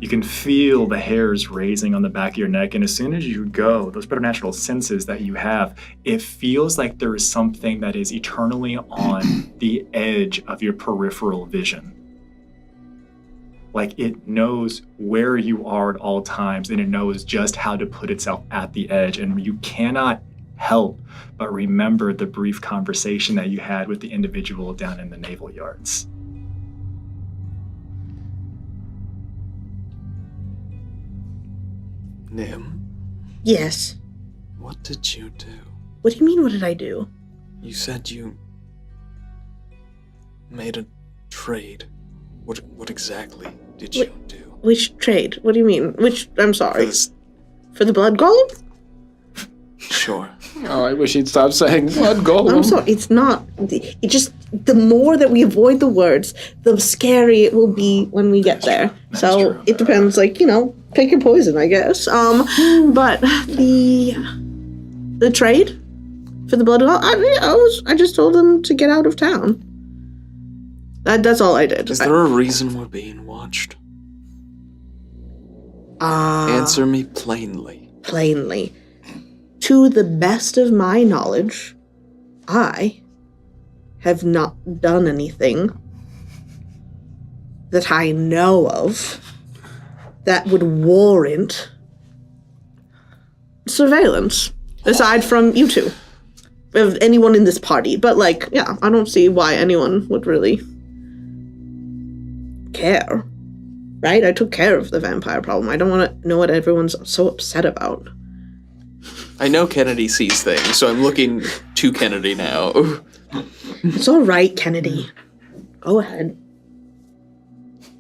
You can feel the hairs raising on the back of your neck, and as soon as you go, those preternatural senses that you have, it feels like there is something that is eternally on the edge of your peripheral vision. Like it knows where you are at all times, and it knows just how to put itself at the edge, and you cannot help but remember the brief conversation that you had with the individual down in the naval yards. Nim, Yes. what did you do? What do you mean, what did I do? You said you made a trade. What exactly did you do? Which trade? What do you mean? I'm sorry. For the blood golem? Sure. Oh, I wish he'd stop saying blood golem. I'm sorry, it's not. It just, the more that we avoid the words, the scary it will be when we get there. So it depends, like, pick your poison, I guess. But the trade for the blood golem, I just told them to get out of town. That's all I did. Is there a reason we're being watched? Answer me plainly. Plainly. To the best of my knowledge, I have not done anything that I know of that would warrant surveillance, aside from you two, of anyone in this party. But, I don't see why anyone would really care, right? I took care of the vampire problem. I don't want to know what everyone's so upset about. I know Kennedy sees things, so I'm looking to Kennedy now. It's all right, Kennedy. Go ahead.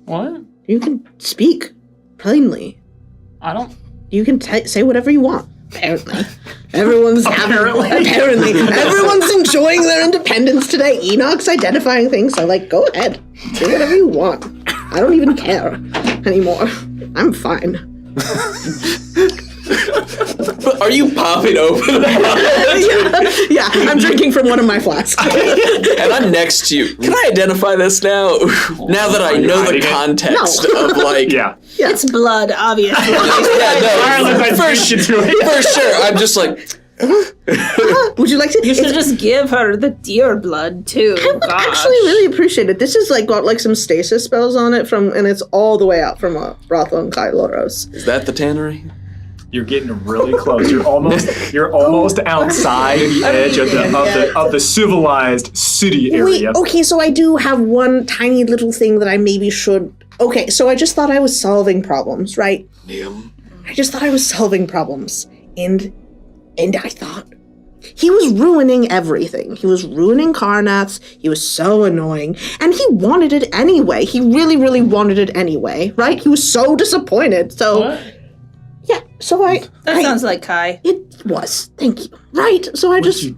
What? You can speak plainly. I don't. You can say whatever you want. Apparently, everyone's apparently everyone's enjoying their independence today. Enoch's identifying things, so go ahead, say whatever you want. I don't even care anymore. I'm fine. Are you popping open? yeah, I'm drinking from one of my flasks. And I'm next to you. Can I identify this now? Now that I know the context of Yeah. It's blood, obviously. For sure. I'm just like. Would you like to? You should just give her the deer blood too. I actually really appreciate it. This has got some stasis spells on it and it's all the way out from Rothel and Kyloros. Is that the tannery? You're getting really close. You're almost outside the edge of the civilized city area. Wait, okay, so I do have one tiny little thing that I maybe should. Okay, so I just thought I was solving problems, right? I just thought I was solving problems, and I thought he was ruining everything. He was ruining Karnath's. He was so annoying, and he wanted it anyway. He really, really wanted it anyway, right? He was so disappointed. So. What? Yeah, so That sounds like Kai. It was, thank you. Right, so I just said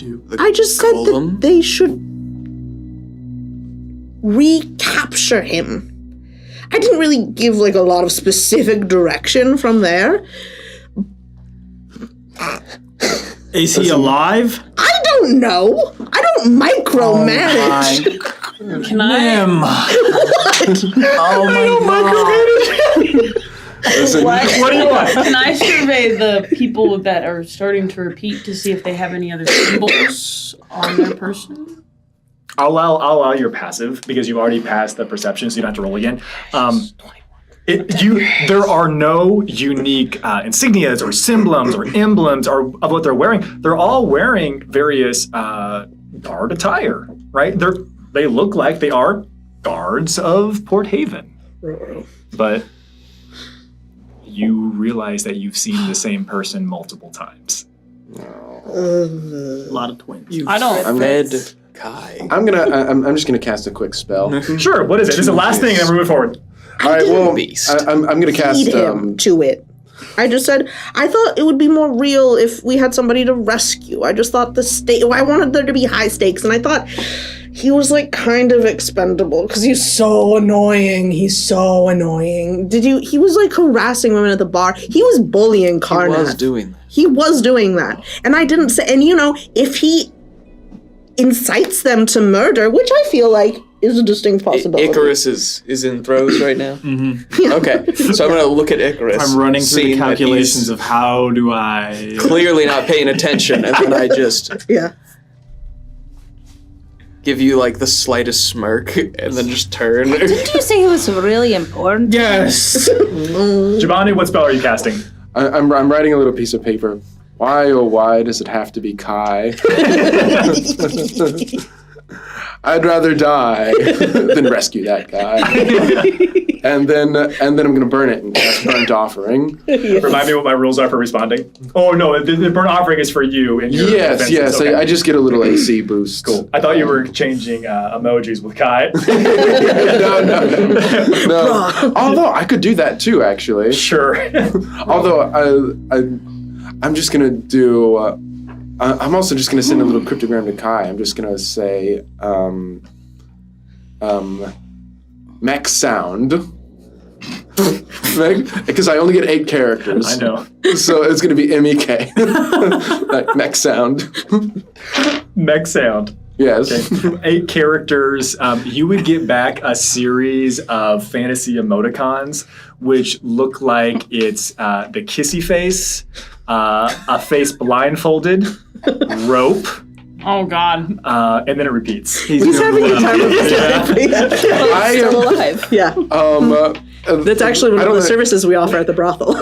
that they should recapture him. I didn't really give a lot of specific direction from there. Is he alive? I don't know. I don't micromanage. Can I? What? Oh my god. Listen, what do you want? Can I survey the people that are starting to repeat to see if they have any other symbols on their person? I'll allow your passive because you've already passed the perception, so you don't have to roll again. There are no unique insignias or emblems of what they're wearing. They're all wearing various guard attire, right? They look like they are guards of Port Haven, but you realize that you've seen the same person multiple times. A lot of twins. I don't. Kai. I'm just gonna cast a quick spell. Sure. What is it? It's the last thing, and then we move forward. All right, well, beast. I'm going to cast. Feed him to it. I just said, I thought it would be more real if we had somebody to rescue. I just thought I wanted there to be high stakes, and I thought he was like kind of expendable because he's so annoying. He was like harassing women at the bar. He was bullying Karnak. He was doing that. And I didn't say, and if he incites them to murder, which I feel like is a distinct possibility. Icarus is in throes right now? Mm-hmm. Okay, so I'm going to look at Icarus. I'm running through the calculations of how do I... Clearly not paying attention, and then I just... Yeah. Give you, like, the slightest smirk, and then just turn. Didn't you say it was really important? Yes! Giovanni, what spell are you casting? I'm writing a little piece of paper. Why, oh why does it have to be Kai? I'd rather die than rescue that guy. and then I'm gonna burn it and cast burnt offering. Yes. Remind me what my rules are for responding. Oh no, the burnt offering is for you. And your yes. Okay. I just get a little AC boost. Cool. I thought you were changing emojis with Kai. No. Although I could do that too, actually. Sure. Although I'm just gonna do. I'm also just going to send a little cryptogram to Kai. I'm just going to say, mech sound. Because I only get 8 characters. I know. So it's going to be MEK. Like mech sound. Mech sound. Yes. Okay. 8 characters. You would get back a series of fantasy emoticons, which look like it's the kissy face, a face blindfolded, rope. Oh God! And then it repeats. He's having the time of his life. I am still alive. Yeah. That's actually one of the services we offer at the brothel.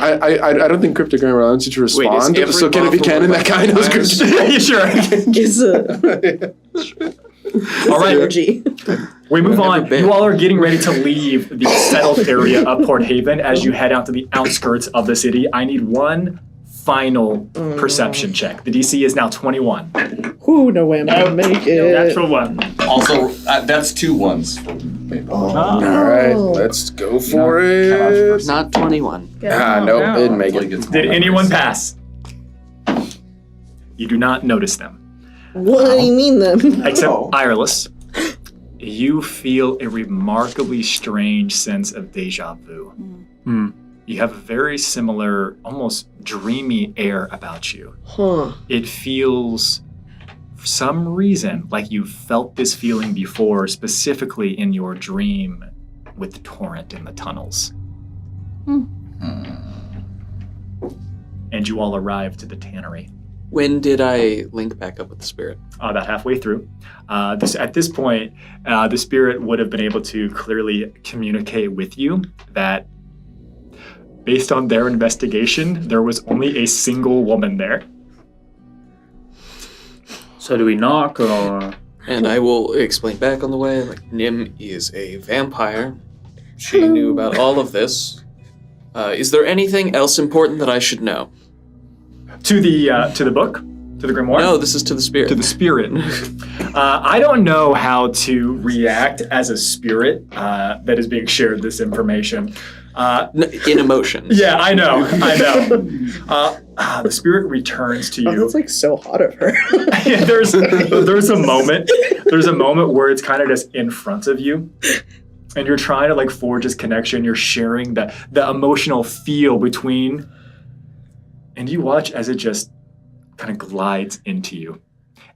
I don't think cryptogram allows you to respond. Wait, so can it be canon that Kai knows cryptogram? Sure. All right. We move on. You all are getting ready to leave the settled area of Port Haven as you head out to the outskirts of the city. I need one final perception check. The DC is now 21. Ooh, no way I'm gonna make it. Natural 1. Also, that's 2 ones. All right, let's go for it. Not 21. No, didn't make it. Did anyone pass? You do not notice them. What do you mean then? Except Ireless. You feel a remarkably strange sense of deja vu. You have a very similar, almost dreamy air about you. Huh. It feels, for some reason, like you felt this feeling before, specifically in your dream with the torrent in the tunnels. And you all arrive to the tannery. When did I link back up with the spirit? About halfway through. At this point, the spirit would have been able to clearly communicate with you that based on their investigation, there was only a single woman there. So do we knock or? And I will explain back on the way, like, Nim is a vampire. She knew about all of this. Is there anything else important that I should know? To the book? To the grimoire? No, this is to the spirit. To the spirit. I don't know how to react as a spirit that is being shared this information. In emotions. Yeah, I know. The spirit returns to you. Oh, that's like so hot of her. There's a moment. There's a moment where it's kind of just in front of you. And you're trying to like forge this connection. You're sharing the emotional feel between. And you watch as it just kind of glides into you.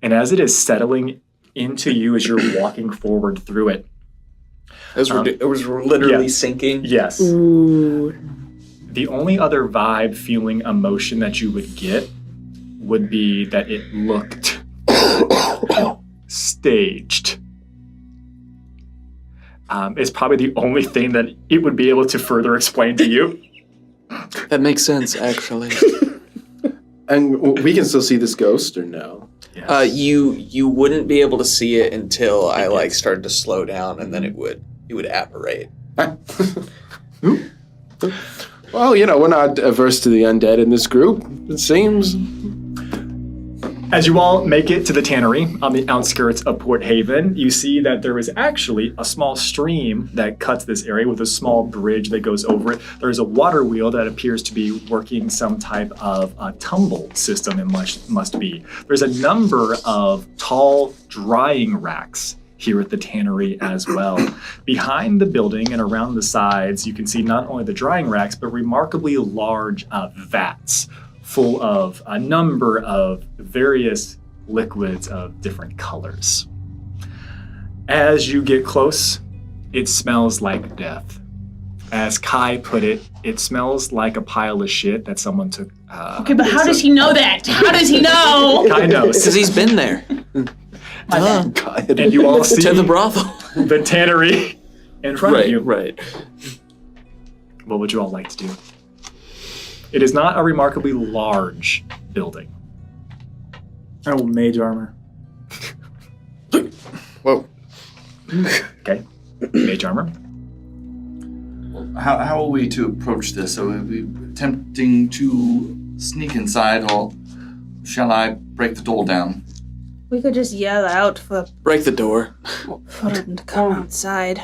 And as it is settling into you as you're walking forward through it. As we're literally sinking? Yes. Ooh. The only other vibe, feeling, emotion that you would get would be that it looked staged. It's probably the only thing that it would be able to further explain to you. That makes sense, actually. And we can still see this ghost, or no? Yes. You wouldn't be able to see it until I like started to slow down, and then it would apparate. Well, we're not averse to the undead in this group. It seems. As you all make it to the tannery on the outskirts of Port Haven, you see that there is actually a small stream that cuts this area with a small bridge that goes over it. There is a water wheel that appears to be working some type of tumble system, it must be. There's a number of tall drying racks here at the tannery as well. Behind the building and around the sides, you can see not only the drying racks, but remarkably large vats full of a number of various liquids of different colors. As you get close, it smells like death. As Kai put it, it smells like a pile of shit that someone took. Okay, but how does he know that? How does he know? Kai knows. Because he's been there. And you all see to the brothel. The tannery in front of you. Right. What would you all like to do? It is not a remarkably large building. I will mage armor. Whoa. Okay. Mage armor. How are we to approach this? Are we attempting to sneak inside, or shall I break the door down? We could just yell out for Break the door. them to come outside.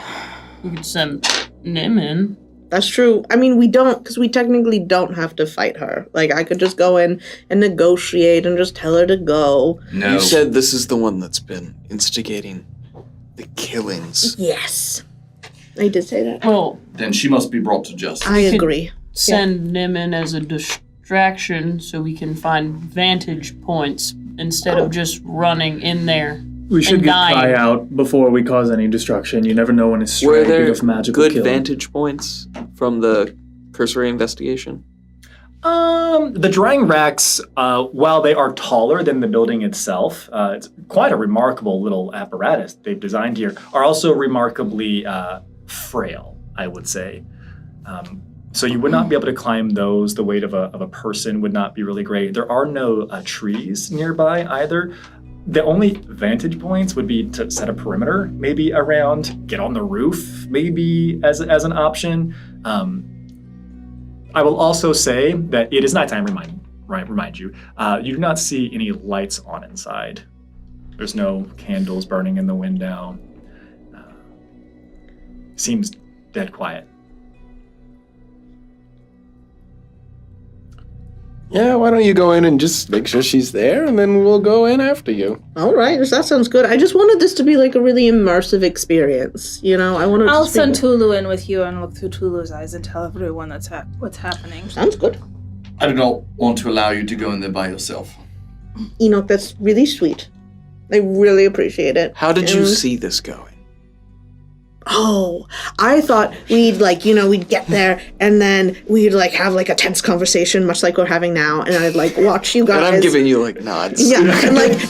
We could send Nim in. That's true. I mean, we don't, because we technically don't have to fight her. Like, I could just go in and negotiate and just tell her to go. No. You said this is the one that's been instigating the killings. Yes. I did say that. Well, Then she must be brought to justice. I agree. send Nim in as a distraction so we can find vantage points instead of just running in there. We should and get dying. Kai out before we cause any destruction. You never know when it's Were straight there because magical good kill. vantage points from the cursory investigation? The drying racks, while they are taller than the building itself, it's quite a remarkable little apparatus they've designed here, are also remarkably frail, I would say. So you would not be able to climb those. The weight of a person would not be really great. There are no trees nearby either. The only vantage points would be to set a perimeter, maybe around, get on the roof, maybe as an option. I will also say that it is nighttime, remind you. You do not see any lights on inside. There's no candles burning in the window. Seems dead quiet. Yeah, why don't you go in and just make sure she's there, and then we'll go in after you. All right, that sounds good. I just wanted this to be like a really immersive experience. You know, I want to. I'll send Tulu in with you and look through Tulu's eyes and tell everyone what's happening. Sounds good. I do not want to allow you to go in there by yourself. Enoch, that's really sweet. I really appreciate it. How did you see this going? Oh, I thought we'd we'd get there and then we'd have a tense conversation, much like we're having now, and I'd watch you guys. And I'm giving you nods. Yeah,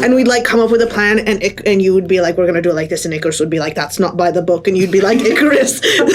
and we'd come up with a plan, and you would be like, we're gonna do it like this, and Icarus would be like, that's not by the book, and you'd be like, Icarus. And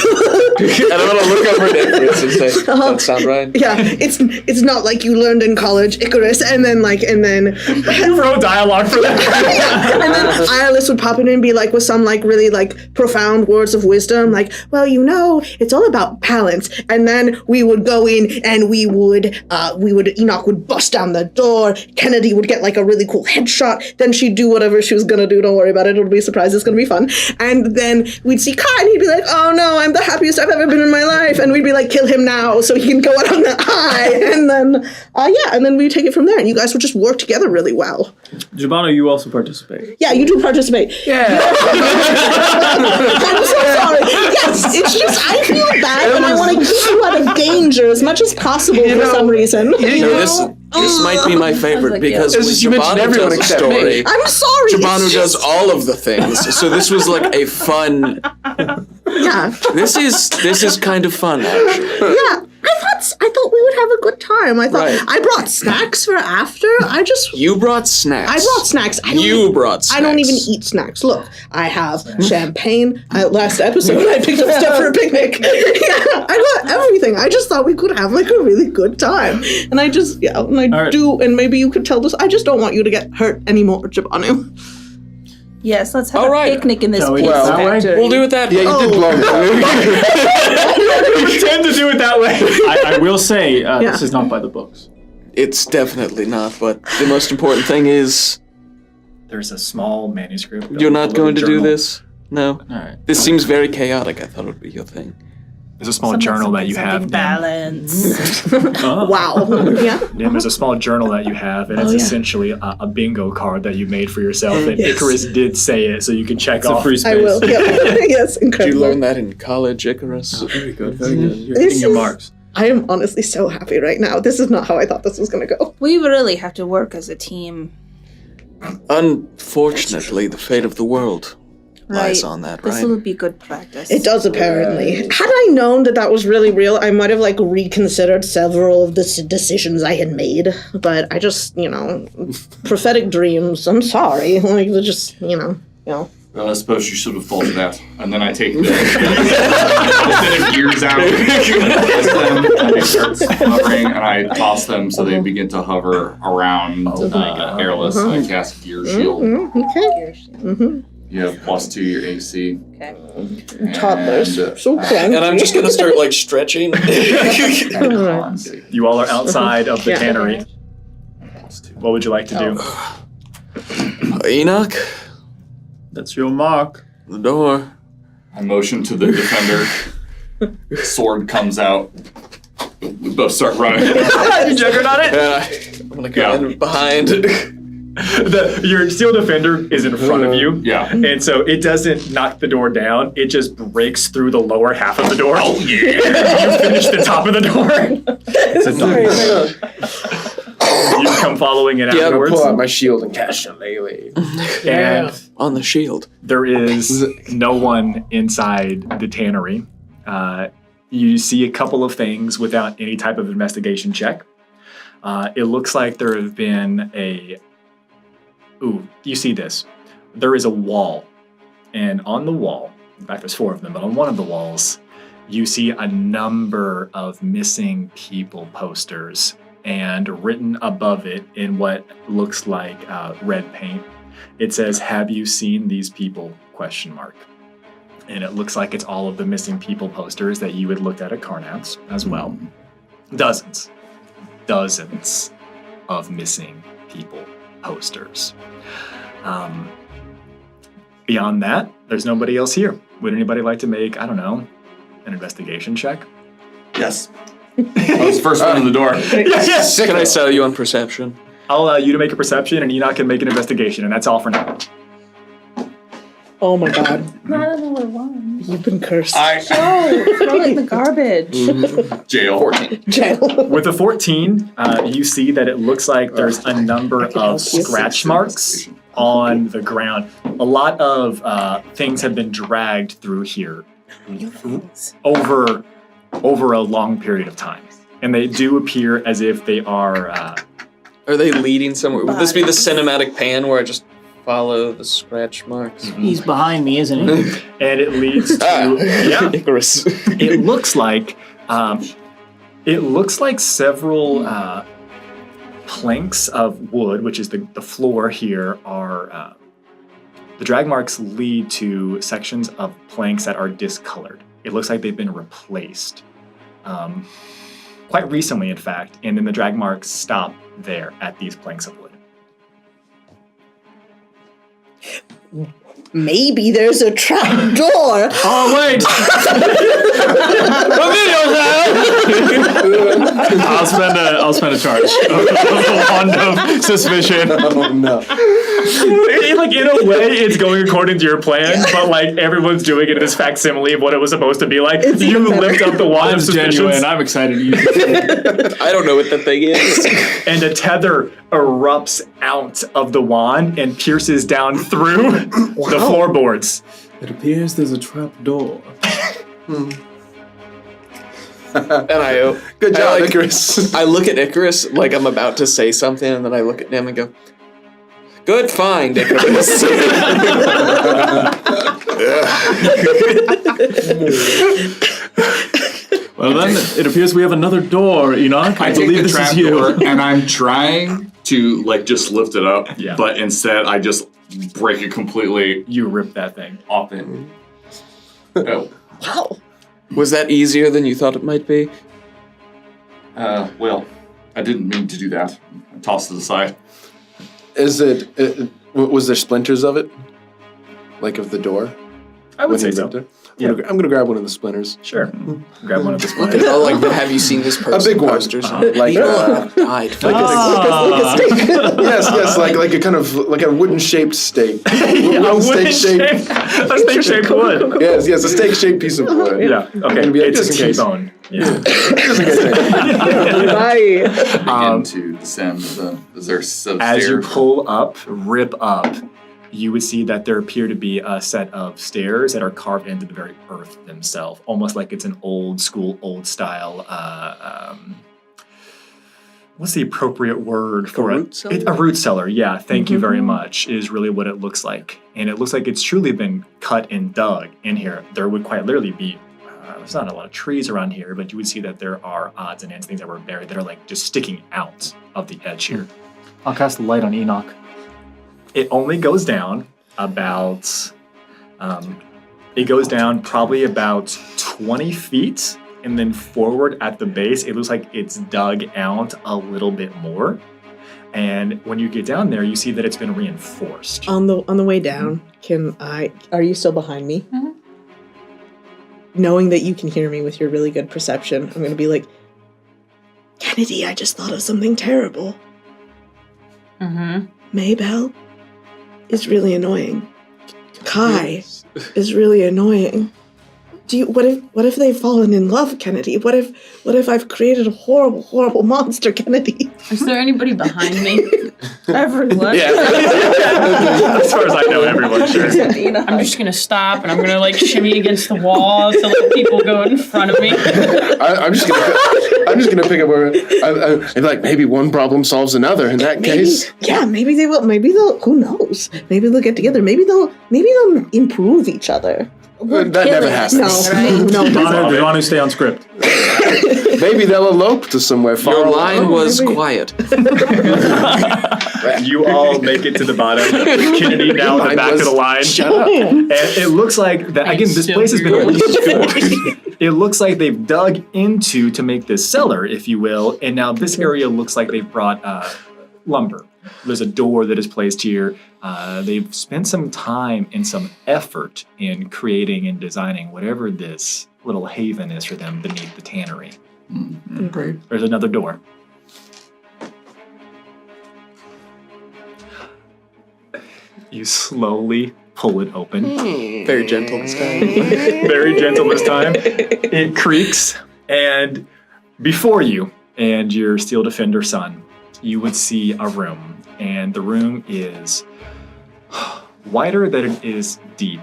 I'm gonna look over at Icarus and say, that sound right? Yeah, it's not like you learned in college, Icarus, and then you wrote dialogue for that. Yeah. And then Iris would pop in and be with some really profound words of wisdom, it's all about balance. And then we would go in and Enoch would bust down the door. Kennedy would get a really cool headshot. Then she'd do whatever she was gonna do. Don't worry about it. It'll be a surprise. It's gonna be fun. And then we'd see Kai and he'd be like, oh no, I'm the happiest I've ever been in my life. And we'd be like, kill him now so he can go out on the high. And then, and then we'd take it from there. And you guys would just work together really well. Jabano, you also participate. Yeah, you do participate. Yeah. I'm so sorry. Yes, it's just I feel bad and I want to keep you out of danger as much as possible for some reason. This might be my favorite because when Jabano tells a story, I'm sorry. Jabano does all of the things. So this was a fun. Yeah. This is kind of fun, actually. Yeah. I thought we would have a good time. I thought I brought snacks for after. You brought snacks. I brought snacks. Brought snacks. I don't even eat snacks. Look, I have champagne. Last episode, I picked up stuff for a picnic. Yeah, I got everything. I just thought we could have a really good time. And I just, and maybe you could tell this. I just don't want you to get hurt anymore, Jabanu. Yes, let's have a picnic in this pizza factory. We'll do it that way. Yeah, you did blow We tend to do it that way. I will say, this is not by the books. It's definitely not, but the most important thing is... There's a small manuscript. You're not going to do this? No? Alright. This seems very chaotic. I thought it would be your thing. There's a small journal that you have. Balance. Wow. Yeah. Nim, there's a small journal that you have, and it's essentially a bingo card that you made for yourself. And Yes. Icarus did say it, so you can check It's off. a free space. I will. Yep. Yes, Did incredible. you learn that in college, Icarus? Oh, very good, very good. You're This hitting your is- marks. I am honestly so happy right now. This is not how I thought this was going to go. We really have to work as a team. Unfortunately, the fate of the world lies on that, This right? will be good practice. It does apparently. Had I known that that was really real, I might have like reconsidered several of the decisions I had made. But I just, prophetic dreams. I'm sorry. Like they're just, Well, I suppose you should have thought of that. And then I take the set of gears out, twist them, and it starts hovering, and I toss them so they begin to hover around airless. I cast Gear Shield. Okay. You have +2 your AC. Okay. Toddlers. So And I'm just gonna start like stretching. You all are outside of the Yeah. tannery. What would you like to do? Enoch, That's your mark. the door. I motion to the defender. Sword comes out. We both start running. You juggernaut it? I'm gonna go in behind. Your steel defender is in front of you. Yeah. And so it doesn't knock the door down. It just breaks through the lower half of the door. Oh, yeah. You finish the top of the door. You come following it Yeah, I'm gonna afterwards. pull out my shield and cast Shillelagh. And On the shield. there is no one inside the tannery. You see a couple of things without any type of investigation check. It looks like there have been you see this. There is a wall. And on the wall, in fact, there's 4 of them, but on one of the walls, you see a number of missing people posters. And written above it in what looks like red paint, it says, "Have you seen these people?" ? And it looks like it's all of the missing people posters that you had looked at Carnap's as well. Dozens of missing people posters. Beyond that, there's nobody else here. Would anybody like to make, an investigation check? Yes. I was the first one in the door. Yes. Can I sell you on perception? I'll allow you to make a perception, and Enoch can make an investigation, and that's all for now. Oh my god. Not another one. You've been cursed. Throw it in the garbage. Jail. 14. Jail. With a 14, you see that it looks like there's a number of scratch marks on the ground. A lot of things have been dragged through here over a long period of time. And they do appear as if they are... Are they leading somewhere? Would this be the cinematic pan where I just follow the scratch marks? He's behind me, isn't he? and it leads to... Icarus. It looks like several planks of wood, which is the floor here, are the drag marks lead to sections of planks that are discolored. It looks like they've been replaced quite recently, in fact, and then the drag marks stop there at these planks of wood. Maybe there's a trap door. Oh, wait! I'll spend a charge. A wand of suspicion. Oh no. In a way, it's going according to your plan, but everyone's doing it in this facsimile of what it was supposed to be like. You lift up the wand I'm of suspicions. genuine. I'm excited to use it. I don't know what that thing is. And a tether erupts out of the wand and pierces down through the floorboards. It appears there's a trap door. And I Good job, Icarus. I look at Icarus like I'm about to say something, and then I look at him and go, "Good find, Icarus." Well, then it appears we have another door, Enoch. I take believe the this trap is you. door and I'm trying to just lift it up, Yeah. but instead I just break it completely You rip that thing. open. Oh, Wow. Was that easier than you thought it might be? well, I didn't mean to do that. I tossed it aside. Is it? Was there splinters of it? Like of the door? I would when say he so. ripped it? Yeah. I'm gonna grab one of the splinters. Sure. Grab one of the splinters. Oh, like, have you seen this person? A big one. Posters? Like died. yes, like a kind of like a wooden shaped steak. A steak-shaped wood. Yes, a steak-shaped piece of wood. Yeah. Okay. It's just a in case. T-bone. Yeah. Just in case. Begin to descend the set of As you stairs. pull up, rip up, you would see that there appear to be a set of stairs that are carved into the very earth themselves, almost like it's an old school, old style. What's the appropriate word for it? root cellar? A root cellar. Yeah, thank you very much. Is really what it looks like, and it looks like it's truly been cut and dug in here. There would quite literally be. There's not a lot of trees around here, but you would see that there are odds and ends, things that were buried that are like just sticking out of the edge here. I'll cast a light on Enoch. It only goes down about, it goes down probably about 20 feet, and then forward at the base, it looks like it's dug out a little bit more. And when you get down there, you see that it's been reinforced. On the way down, are you still behind me? Mm-hmm. Knowing that you can hear me with your really good perception, I'm gonna be like, Kennedy, I just thought of something terrible. Mm-hmm. Maybell is really annoying. Kai is really annoying. What if they've fallen in love, Kennedy? What if I've created a horrible, horrible monster, Kennedy? Is there anybody behind me? Everyone. Yeah. As far as I know, everyone, sure. I'm just gonna stop and I'm gonna like shimmy against the wall to let people go in front of me. I'm just gonna pick up where I'm like, maybe one problem solves another in that case. Yeah, maybe they will. Maybe they'll. Who knows? Maybe they'll get together. Maybe they'll improve each other. That never happens. No. They want to stay on script. Maybe they'll elope to somewhere far Your away. line was quiet. You all make it to the bottom. Kennedy now at the back of the line. Shut up. And it looks like that again. This place has been restored. It looks like they've dug into to make this cellar, if you will, and now this area looks like they've brought lumber. There's a door that is placed here. They've spent some time and some effort in creating and designing whatever this little haven is for them beneath the tannery. Great. There's another door. You slowly pull it open. Very gentle this time. Very gentle this time. It creaks, and before you and your Steel Defender son, you would see a room. And the room is wider than it is deep.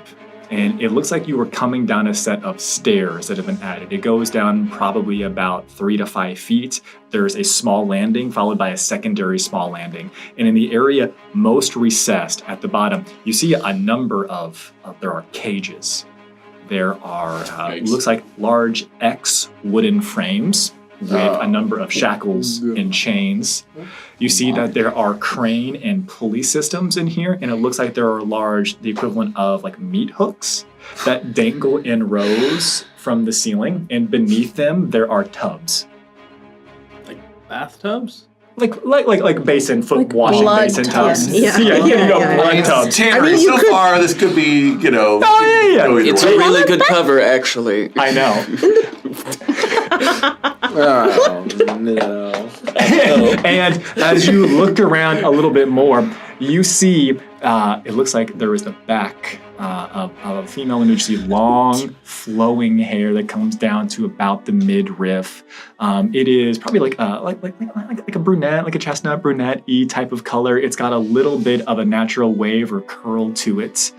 And it looks like you were coming down a set of stairs that have been added. It goes down probably about 3 to 5 feet. There's a small landing followed by a secondary small landing. And in the area most recessed at the bottom, you see a number of there are cages. There are, looks like large X wooden frames with a number of shackles and chains. You see that there are crane and pulley systems in here, and it looks like there are the equivalent of like meat hooks that dangle in rows from the ceiling, and beneath them there are tubs. Like bathtubs? Like basin, washing basin tubs. Yeah. Blood tubs. Tannery, so far this could be, Oh, yeah. It's a really good cover, actually. I know. Oh, no. And as you look around a little bit more, you see it looks like there is the back of a female, and you see long, flowing hair that comes down to about the midriff. It is probably like a brunette, like a chestnut brunette-y type of color. It's got a little bit of a natural wave or curl to it.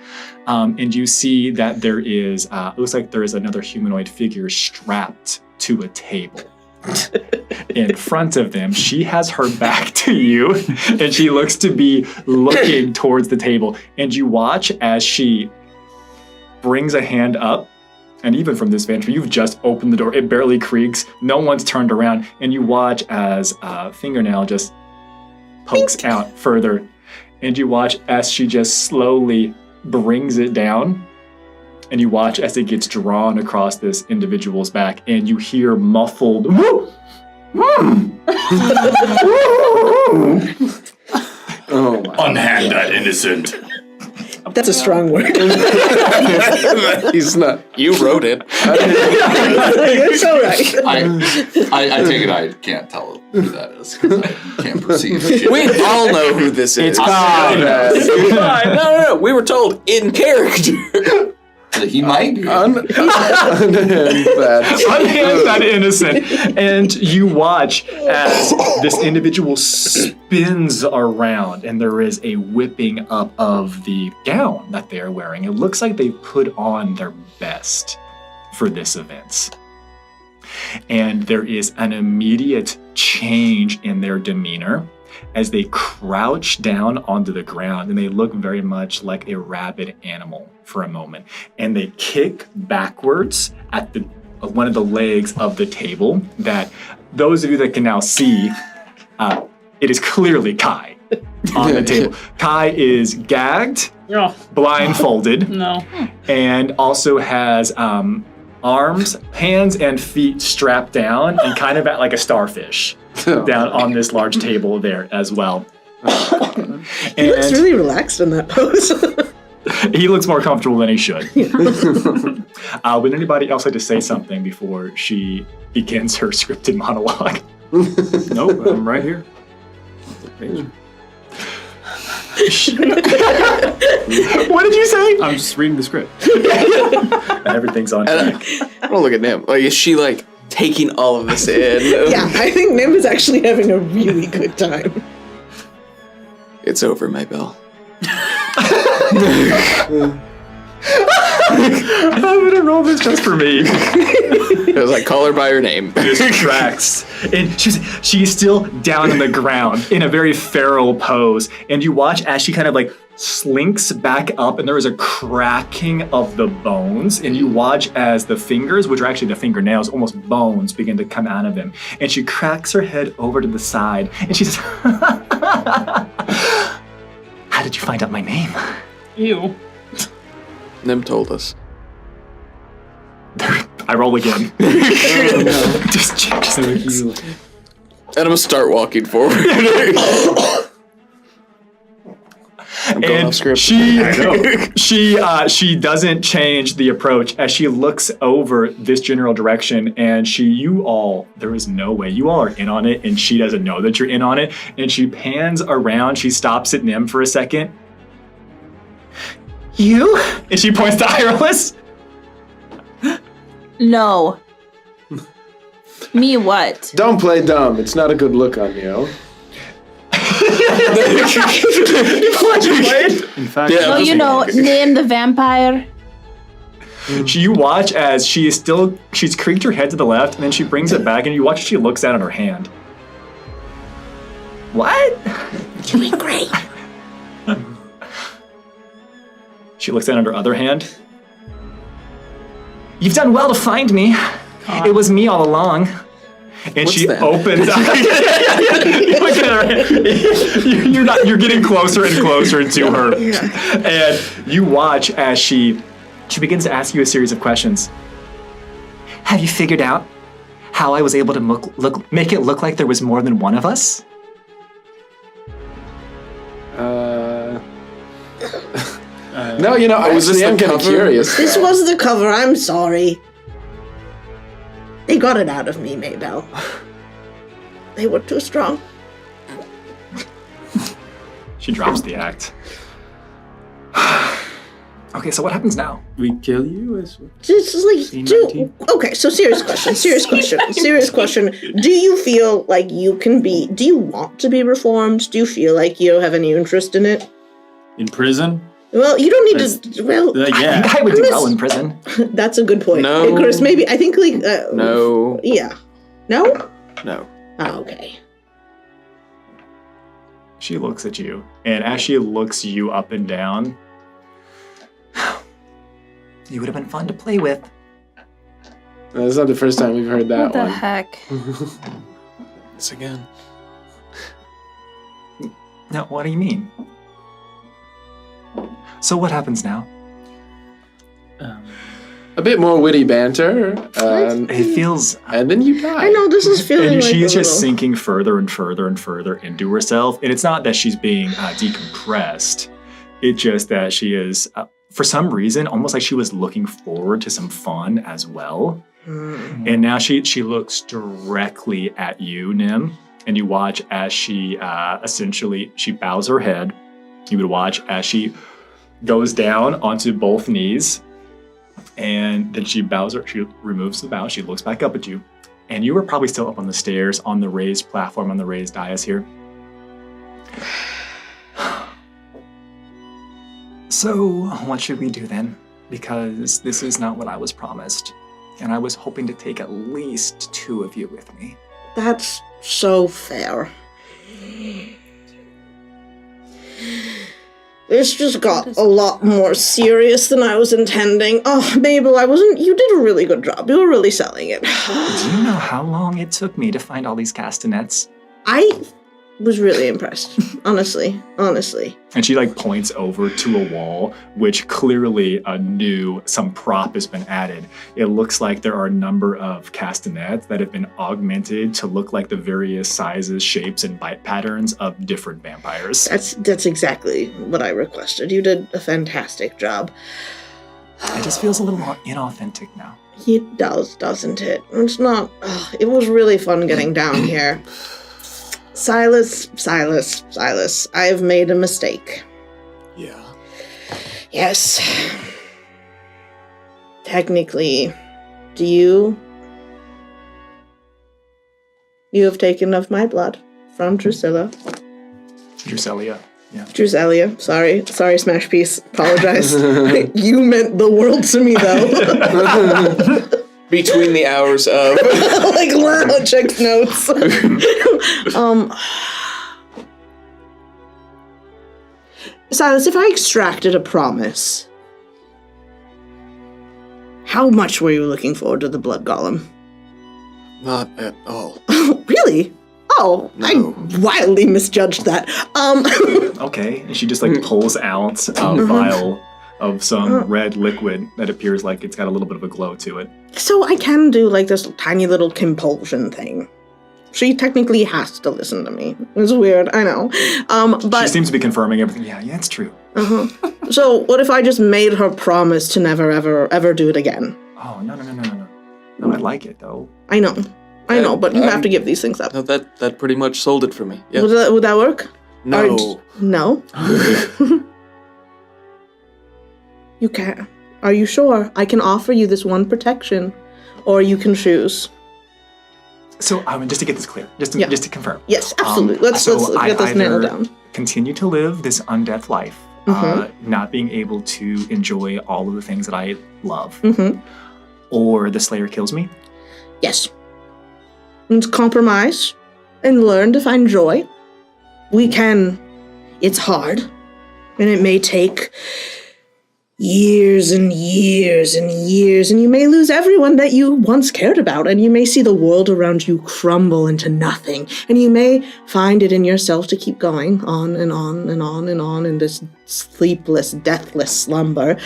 And you see that there is, it looks like there is another humanoid figure strapped to a table. In front of them, she has her back to you, and she looks to be looking towards the table. And you watch as she brings a hand up, and even from this vantage, you've just opened the door. It barely creaks. No one's turned around, and you watch as a fingernail just pokes out further, and you watch as she just slowly brings it down. And you watch as it gets drawn across this individual's back, and you hear muffled woo Oh my. Unhand that innocent. That's a strong word. He's not. You wrote it. It's all right. I take it I can't tell who that is. 'Cause I can't perceive shit. We all know who this is. It's fine. It's fine. No. We were told in character. He might be. Unhand that innocent. And you watch as this individual spins around and there is a whipping up of the gown that they are wearing. It looks like they put on their best for this event. And there is an immediate change in their demeanor as they crouch down onto the ground, and they look very much like a rabid animal for a moment. And they kick backwards at one of the legs of the table that those of you that can now see, it is clearly Kai on the table. Kai is gagged, blindfolded, and also has arms, hands, and feet strapped down and kind of at like a starfish down on this large table there as well. He looks really relaxed in that pose. He looks more comfortable than he should. Would anybody else like to say something before she begins her scripted monologue? Nope, I'm right here. What did you say? I'm just reading the script. Everything's on track. Don't look at Nim. Like, is she like taking all of this in? Yeah, I think Nim is actually having a really good time. It's over, Maybell. I'm gonna roll this just for me. It was like, call her by her name. Just tracks. And she's still down on the ground in a very feral pose. And you watch as she kind of like slinks back up, and there is a cracking of the bones. And you watch as the fingers, which are actually the fingernails, almost bones, begin to come out of them. And she cracks her head over to the side, and she says, "How did you find out my name?" Ew. Nim told us. I roll again. Oh, no. Just check. And I'm gonna start walking forward. And she doesn't change the approach as she looks over this general direction, and there is no way you all are in on it, and she doesn't know that you're in on it, and she pans around, she stops at Nim for a second. You? And she points to Iris. No. Me what? Don't play dumb. It's not a good look on you. In fact, Nim the vampire. You watch as she's creaked her head to the left, and then she brings it back, and you watch as she looks down at her hand. What? Doing great. She looks down at her other hand. You've done well to find me. It was me all along. And What's she that? opens up. You're getting closer and closer to her. And you watch as she begins to ask you a series of questions. Have you figured out how I was able to make it look like there was more than one of us? No, I am kind of curious. This was the cover, I'm sorry. They got it out of me, Maybell. They were too strong. She drops the act. Okay, so what happens now? We kill you? Okay, so serious question. Do you feel like do you want to be reformed? Do you feel like you don't have any interest in it? In prison? Well, you don't need to. Well, yeah. I would do well in prison. That's a good point. No. Hey, Chris, maybe I think no. Yeah. No. No. Oh, okay. She looks at you, and as she looks you up and down, you would have been fun to play with. That's not the first time we've heard that What the one. heck? This again. No, what do you mean? So what happens now? a bit more witty banter. It feels... And then you die. I know, this is feeling And like she's a just little- sinking further and further and further into herself. And it's not that she's being decompressed. It's just that she is, for some reason, almost like she was looking forward to some fun as well. And now she looks directly at you, Nim. And you watch as she she bows her head. You would watch as she goes down onto both knees. And then she removes the bow, she looks back up at you, and you were probably still up on the stairs, on the raised platform, on the raised dais here. So, what should we do then? Because this is not what I was promised, and I was hoping to take at least 2 of you with me. That's so fair. This just got a lot more serious than I was intending. Oh, Mabel, you did a really good job. You were really selling it. Do you know how long it took me to find all these castanets? I was really impressed, honestly. And she points over to a wall, which clearly some prop has been added. It looks like there are a number of castanets that have been augmented to look like the various sizes, shapes, and bite patterns of different vampires. That's exactly what I requested. You did a fantastic job. It just feels a little more inauthentic now. It does, doesn't it? It's not... it was really fun getting down here. Silas, I've made a mistake. Yeah. Yes. Technically, you have taken of my blood from Drusilla. Druselia, yeah. Druselia, sorry, Smash Piece, apologize. You meant the world to me, though. Between the hours of... Lana checks notes. Silas, if I extracted a promise, how much were you looking forward to the blood golem? Not at all. Really? Oh, no. I wildly misjudged that. Okay, and she just pulls out a vial of some red liquid that appears like it's got a little bit of a glow to it. So I can do this tiny little compulsion thing. She technically has to listen to me. It's weird, I know. But she seems to be confirming everything. Yeah, it's true. So what if I just made her promise to never, ever do it again? Oh, no. No, I like it, though. I know, but you have to give these things up. No, that pretty much sold it for me. Yeah. Would that work? No. No? You can't. Are you sure? I can offer you this one protection, or you can choose. So, just to get this clear, just to confirm. Yes, absolutely. Let's get this nailed down. Continue to live this undeath life, not being able to enjoy all of the things that I love, or the Slayer kills me. Yes. And compromise and learn to find joy. We can. It's hard, and it may take years and years and years, and you may lose everyone that you once cared about, and you may see the world around you crumble into nothing, and you may find it in yourself to keep going on and on and on and on in this sleepless, deathless slumber,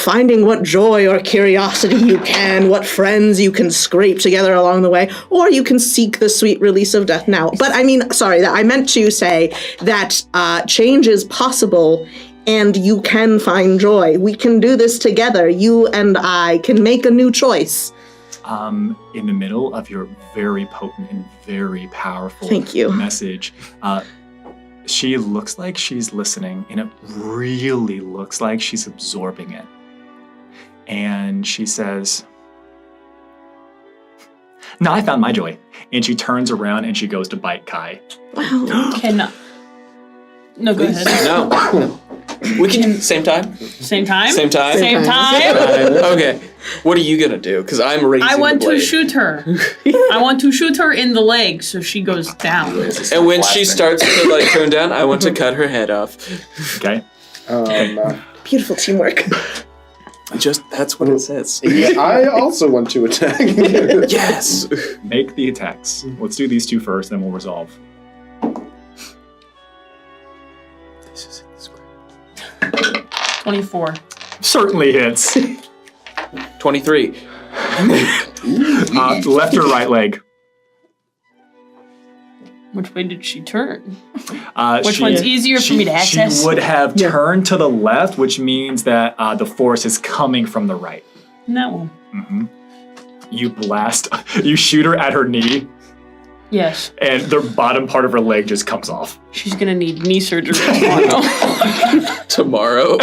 finding what joy or curiosity you can, what friends you can scrape together along the way, or you can seek the sweet release of death now. But I meant to say that change is possible, and you can find joy. We can do this together. You and I can make a new choice. In the middle of your very potent and very powerful message, she looks like she's listening, and it really looks like she's absorbing it. And she says, "No, I found my joy." And she turns around and she goes to bite Kai. Wow. Cannot. No, go ahead. No. We can same time. Same time. Okay. What are you gonna do? Because I'm raising. I want the blade. to shoot her. I want to shoot her in the leg so she goes down. And when she starts to turn down, I want to cut her head off. Okay. Beautiful teamwork. That's what it says. Yeah, I also want to attack. Yes. Make the attacks. Let's do these two first, then we'll resolve. 24. Certainly hits. 23. Left or right leg? Which way did she turn? Which one's easier for me to access? She would have turned to the left, which means that the force is coming from the right. That one. Mm-hmm. You blast. You shoot her at her knee. Yes. And the bottom part of her leg just comes off. She's gonna need knee surgery tomorrow.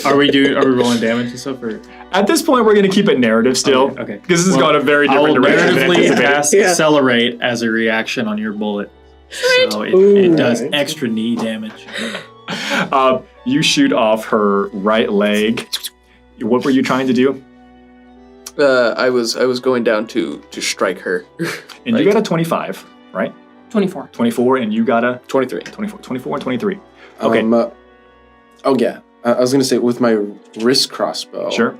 Are we rolling damage and stuff? Or? At this point, we're going to keep it narrative still. Okay. Because this has gone a very different direction than narratively anticipated. cast Accelerate as a reaction on your bullet. So it does extra knee damage. You shoot off her right leg. What were you trying to do? I was going down to strike her. And you got a 25, right? 24. 24, and you got a 23. 24 and 23. Okay. Oh yeah. I was gonna say with my wrist crossbow. Sure.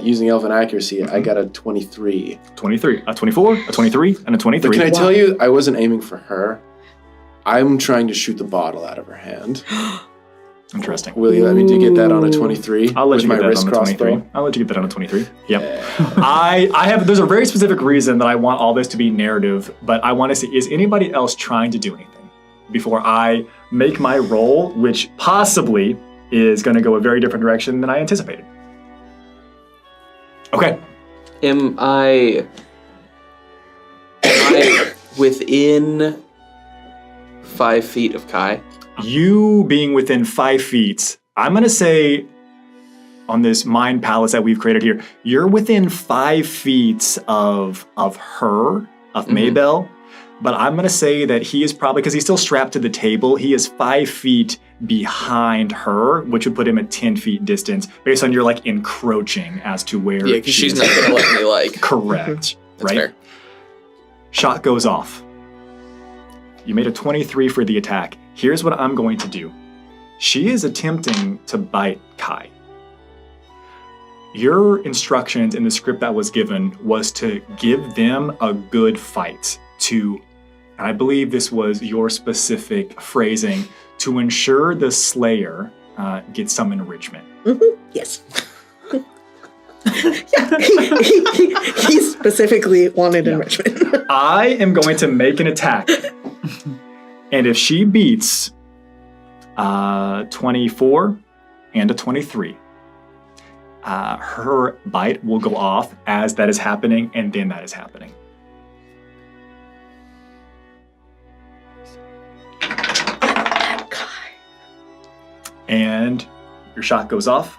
Using elven accuracy, I got a 23. 23, a 24, a 23, and a 23. But can I tell you, I wasn't aiming for her. I'm trying to shoot the bottle out of her hand. Interesting. Will you let me get that on a 23? I'll let you with get my that on a 23. crossbow? I'll let you get that on a 23. Yep. I have. There's a very specific reason that I want all this to be narrative, but I want to see, is anybody else trying to do anything before I make my roll, which possibly is going to go a very different direction than I anticipated. Okay. Am I within 5 feet of Kai? You being within 5 feet, I'm going to say on this mind palace that we've created here, you're within 5 feet of her, of Maybell, but I'm going to say that he is probably, because he's still strapped to the table, he is 5 feet behind her, which would put him at 10 feet distance based on your encroaching as to where Yeah, because she's not going to let me Correct. That's right? fair. Shot goes off. You made a 23 for the attack. Here's what I'm going to do. She is attempting to bite Kai. Your instructions in the script that was given was to give them a good fight, to, I believe this was your specific phrasing, to ensure the Slayer gets some enrichment. Yes. He specifically wanted enrichment. I am going to make an attack. And if she beats 24 and a 23, her bite will go off as that is happening, and then that is happening. And your shot goes off.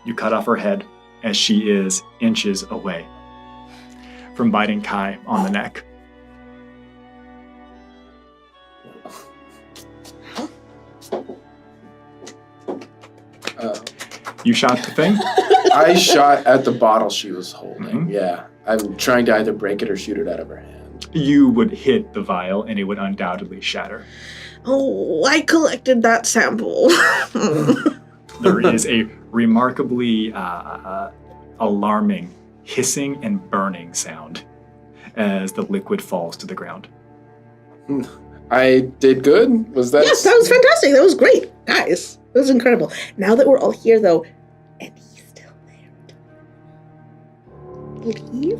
You cut off her head as she is inches away from biting Kai on the neck. You shot the thing? I shot at the bottle she was holding. Yeah. I'm trying to either break it or shoot it out of her hand. You would hit the vial and it would undoubtedly shatter. Oh, I collected that sample. There is a remarkably alarming hissing and burning sound as the liquid falls to the ground. I did good? Was that? Yes, that was fantastic. That was great. Guys, that was incredible. Now that we're all here, though, and he's still there. Leave?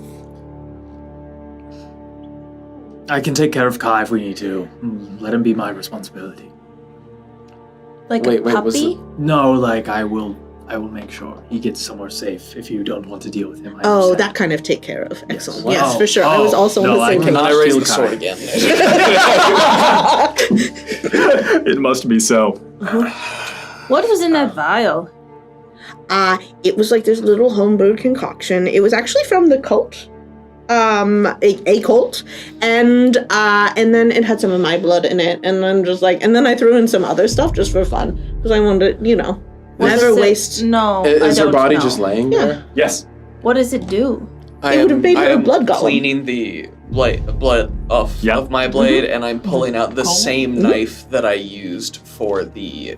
I can take care of Kai if we need to. Let him be my responsibility. Like a puppy? No, like I will make sure he gets somewhere safe if you don't want to deal with him. I Oh, understand. that kind of take care of. Excellent. Wow. Yes, for sure. I was also on the same page. I raise the sword again. It must be so. What was in that vial? It was like this little homebrew concoction. It was actually from the cult. A cult, and then it had some of my blood in it, and then and then I threw in some other stuff just for fun because I wanted to, never waste. No, Is I her don't body know. just laying there? Yes. What does it do? I It would have made her a am blood golem. cleaning the blood off of my blade, and I'm pulling out the same knife that I used for the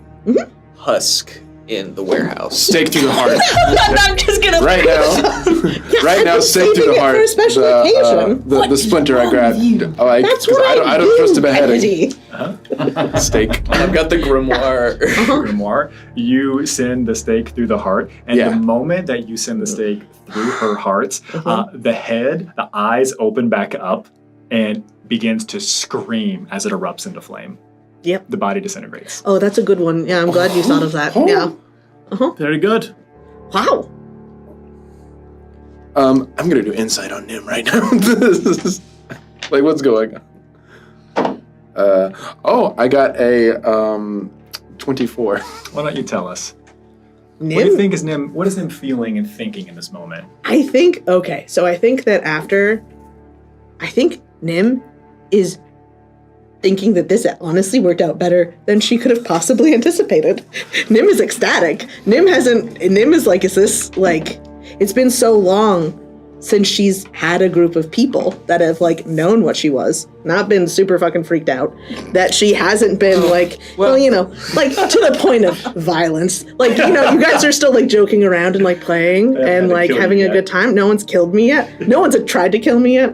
husk in the warehouse. Stake through the heart. I'm just gonna Right now, stake through the heart. For a special occasion. The splinter I grabbed. Like, That's 'cause right. I don't trust a beheading. Kennedy. Stake. I've got the grimoire. Grimoire. You send the stake through the heart, and the moment that you send the stake through her heart, the head, the eyes open back up, and begins to scream as it erupts into flame. Yep. The body disintegrates. Oh, that's a good one. Yeah, I'm glad you thought of that. Yeah. Very good. Wow. I'm gonna do insight on Nim right now. Like, what's going on? I got a 24. Why don't you tell us? Nim? What do you think is Nim? What is Nim feeling and thinking in this moment? I think Nim is thinking that this honestly worked out better than she could have possibly anticipated. Nim is ecstatic. Nim is like, is this like, it's been so long since she's had a group of people that have like known what she was, not been super fucking freaked out, that she hasn't been like, well, you know, like to the point of violence. Like, you know, you guys are still like joking around and like playing and like having a good time. No one's killed me yet. No one's tried to kill me yet.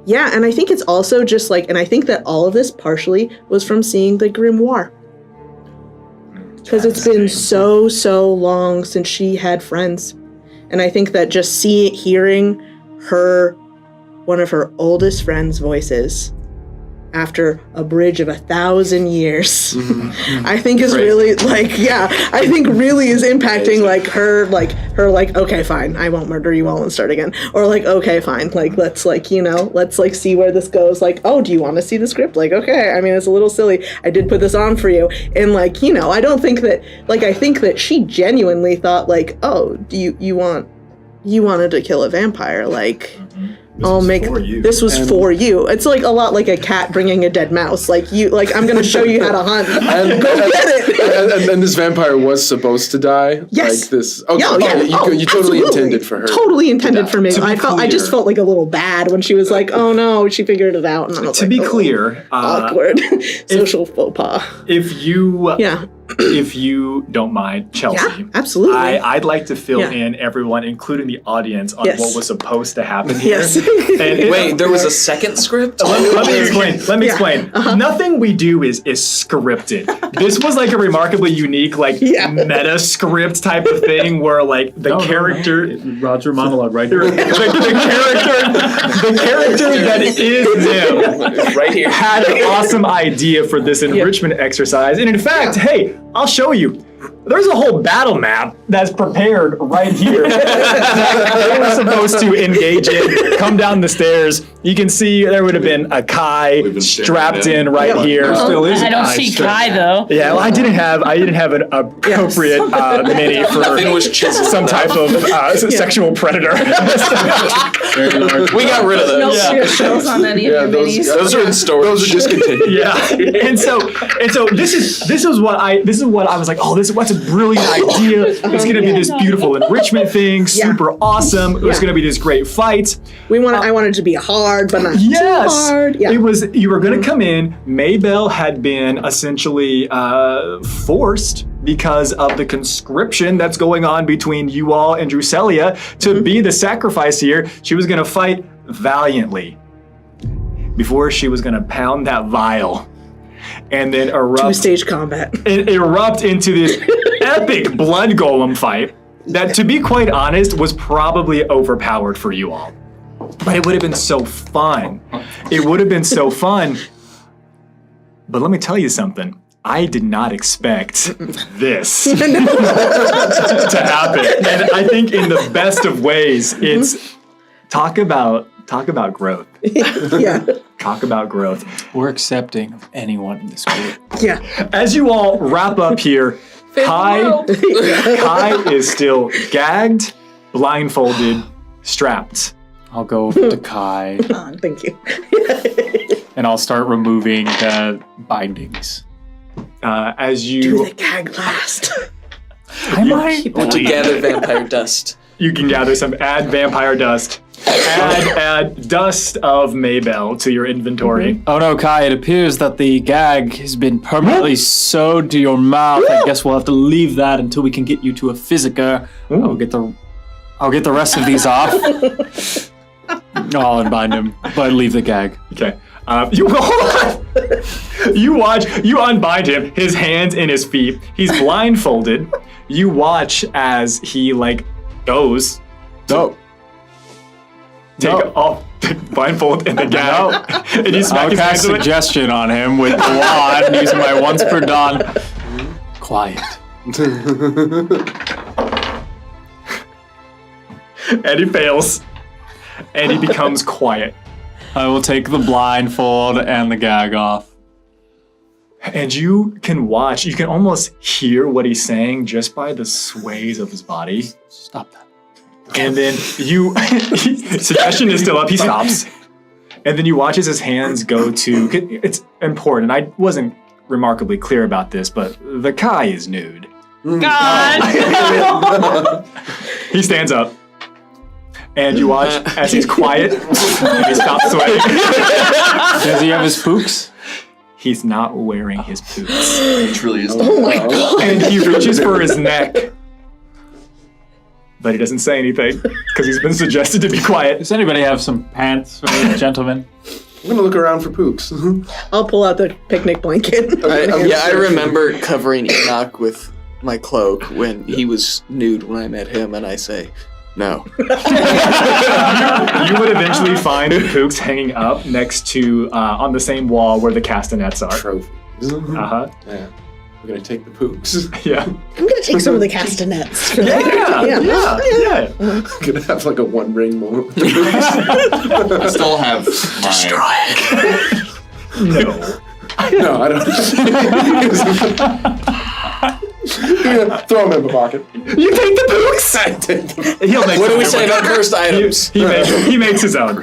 Yeah, and I think it's also just like, and I think that all of this partially was from seeing the grimoire. Because it's been so long since she had friends. And I think that just hearing one of her oldest friends' voices after a bridge of 1,000 years, I think is really I think really is impacting like her, okay, fine, I won't murder you all and start again. Or like, okay, fine, like, let's see where this goes. Like, oh, do you want to see the script? Like, okay, I mean, it's a little silly. I did put this on for you. And like, you know, I don't think that, like, I think that she genuinely thought like, oh, you wanted to kill a vampire, like, this was for you. It's like a lot like a cat bringing a dead mouse. Like, I'm gonna show you how to hunt. Go get it. And this vampire was supposed to die. Yes. Like this. Okay. You totally intended for her. Totally intended for me. I just felt like a little bad when she was like, "Oh no," she figured it out. And I was to like, be oh, clear, awkward social faux pas. If you don't mind, Chelsea, absolutely. I'd like to fill in everyone, including the audience, on what was supposed to happen here. Yes. Wait, there was a second script? Let me explain. Nothing we do is scripted. This was like a remarkably unique, like meta script type of thing where like the character Roger monologue right here. the character that is Nim right here had an awesome idea for this enrichment exercise. And in fact, hey, I'll show you. There's a whole battle map that's prepared right here that we're supposed to engage in. Come down the stairs. You can see there would have been a Kai strapped in right here. Still is I don't see Kai though. Yeah, well, I didn't have an appropriate mini for some type of sexual predator. We got rid of those. No shells on any of your minis. Those are in storage. Those are discontinued. Yeah, and so this is what I was like. Oh, what's a brilliant idea. It's going to be this beautiful enrichment thing, super awesome. It was going to be this great fight. I wanted it to be hard, but not too hard. Yeah. It was, you were going to come in. Maybelle had been essentially forced because of the conscription that's going on between you all and Druselia to be the sacrifice here. She was going to fight valiantly before she was going to pound that vial and then erupt. Two-stage combat. Erupt into this epic blood golem fight that, to be quite honest, was probably overpowered for you all. But it would have been so fun. It would have been so fun. But let me tell you something. I did not expect this to happen. And I think in the best of ways, it's talk about growth. Yeah. Talk about growth. We're accepting of anyone in this group. Yeah. As you all wrap up here, Kai is still gagged, blindfolded, strapped. I'll go over to Kai. Thank you. And I'll start removing the bindings. As you do the gag last. I might want to gather vampire dust. You can gather some, add vampire dust. Add dust of Maybell to your inventory. Oh no, Kai, it appears that the gag has been permanently sewed to your mouth. I guess we'll have to leave that until we can get you to a physiker. I'll get the rest of these off. I'll unbind him, but leave the gag. Okay. You unbind him, his hands and his feet. He's blindfolded. You watch as he goes. Take off the blindfold and the gag. And you smack his cast hands with it. suggestion on him with the wand using my once per dawn. Quiet. And he fails. And he becomes quiet. I will take the blindfold and the gag off. And you can watch, you can almost hear what he's saying just by the sways of his body. Stop that. And then suggestion is still up, he stops. And then you watch as his hands go to, it's important, I wasn't remarkably clear about this, but the Kai is nude. God! He stands up. And you watch as he's quiet and he stops sweating. Does he have his pooks? He's not wearing his pooks. He truly is. Oh my god. And he reaches for his neck. But he doesn't say anything because he's been suggested to be quiet. Does anybody have some pants for the gentleman? I'm gonna look around for pooks. I'll pull out the picnic blanket. I remember covering Enoch with my cloak when he was nude when I met him, and I say, no. You would eventually find Pooks hanging up next to, on the same wall where the castanets are. Trophies. Uh-huh. Yeah. We're gonna take the pooks. Yeah. I'm gonna take some of the castanets. Yeah. I'm gonna have a one ring moment. I still have my... No. No, I don't. Throw them in my pocket. You take the Pooks? I take them. What do we say about cursed items? He makes his own.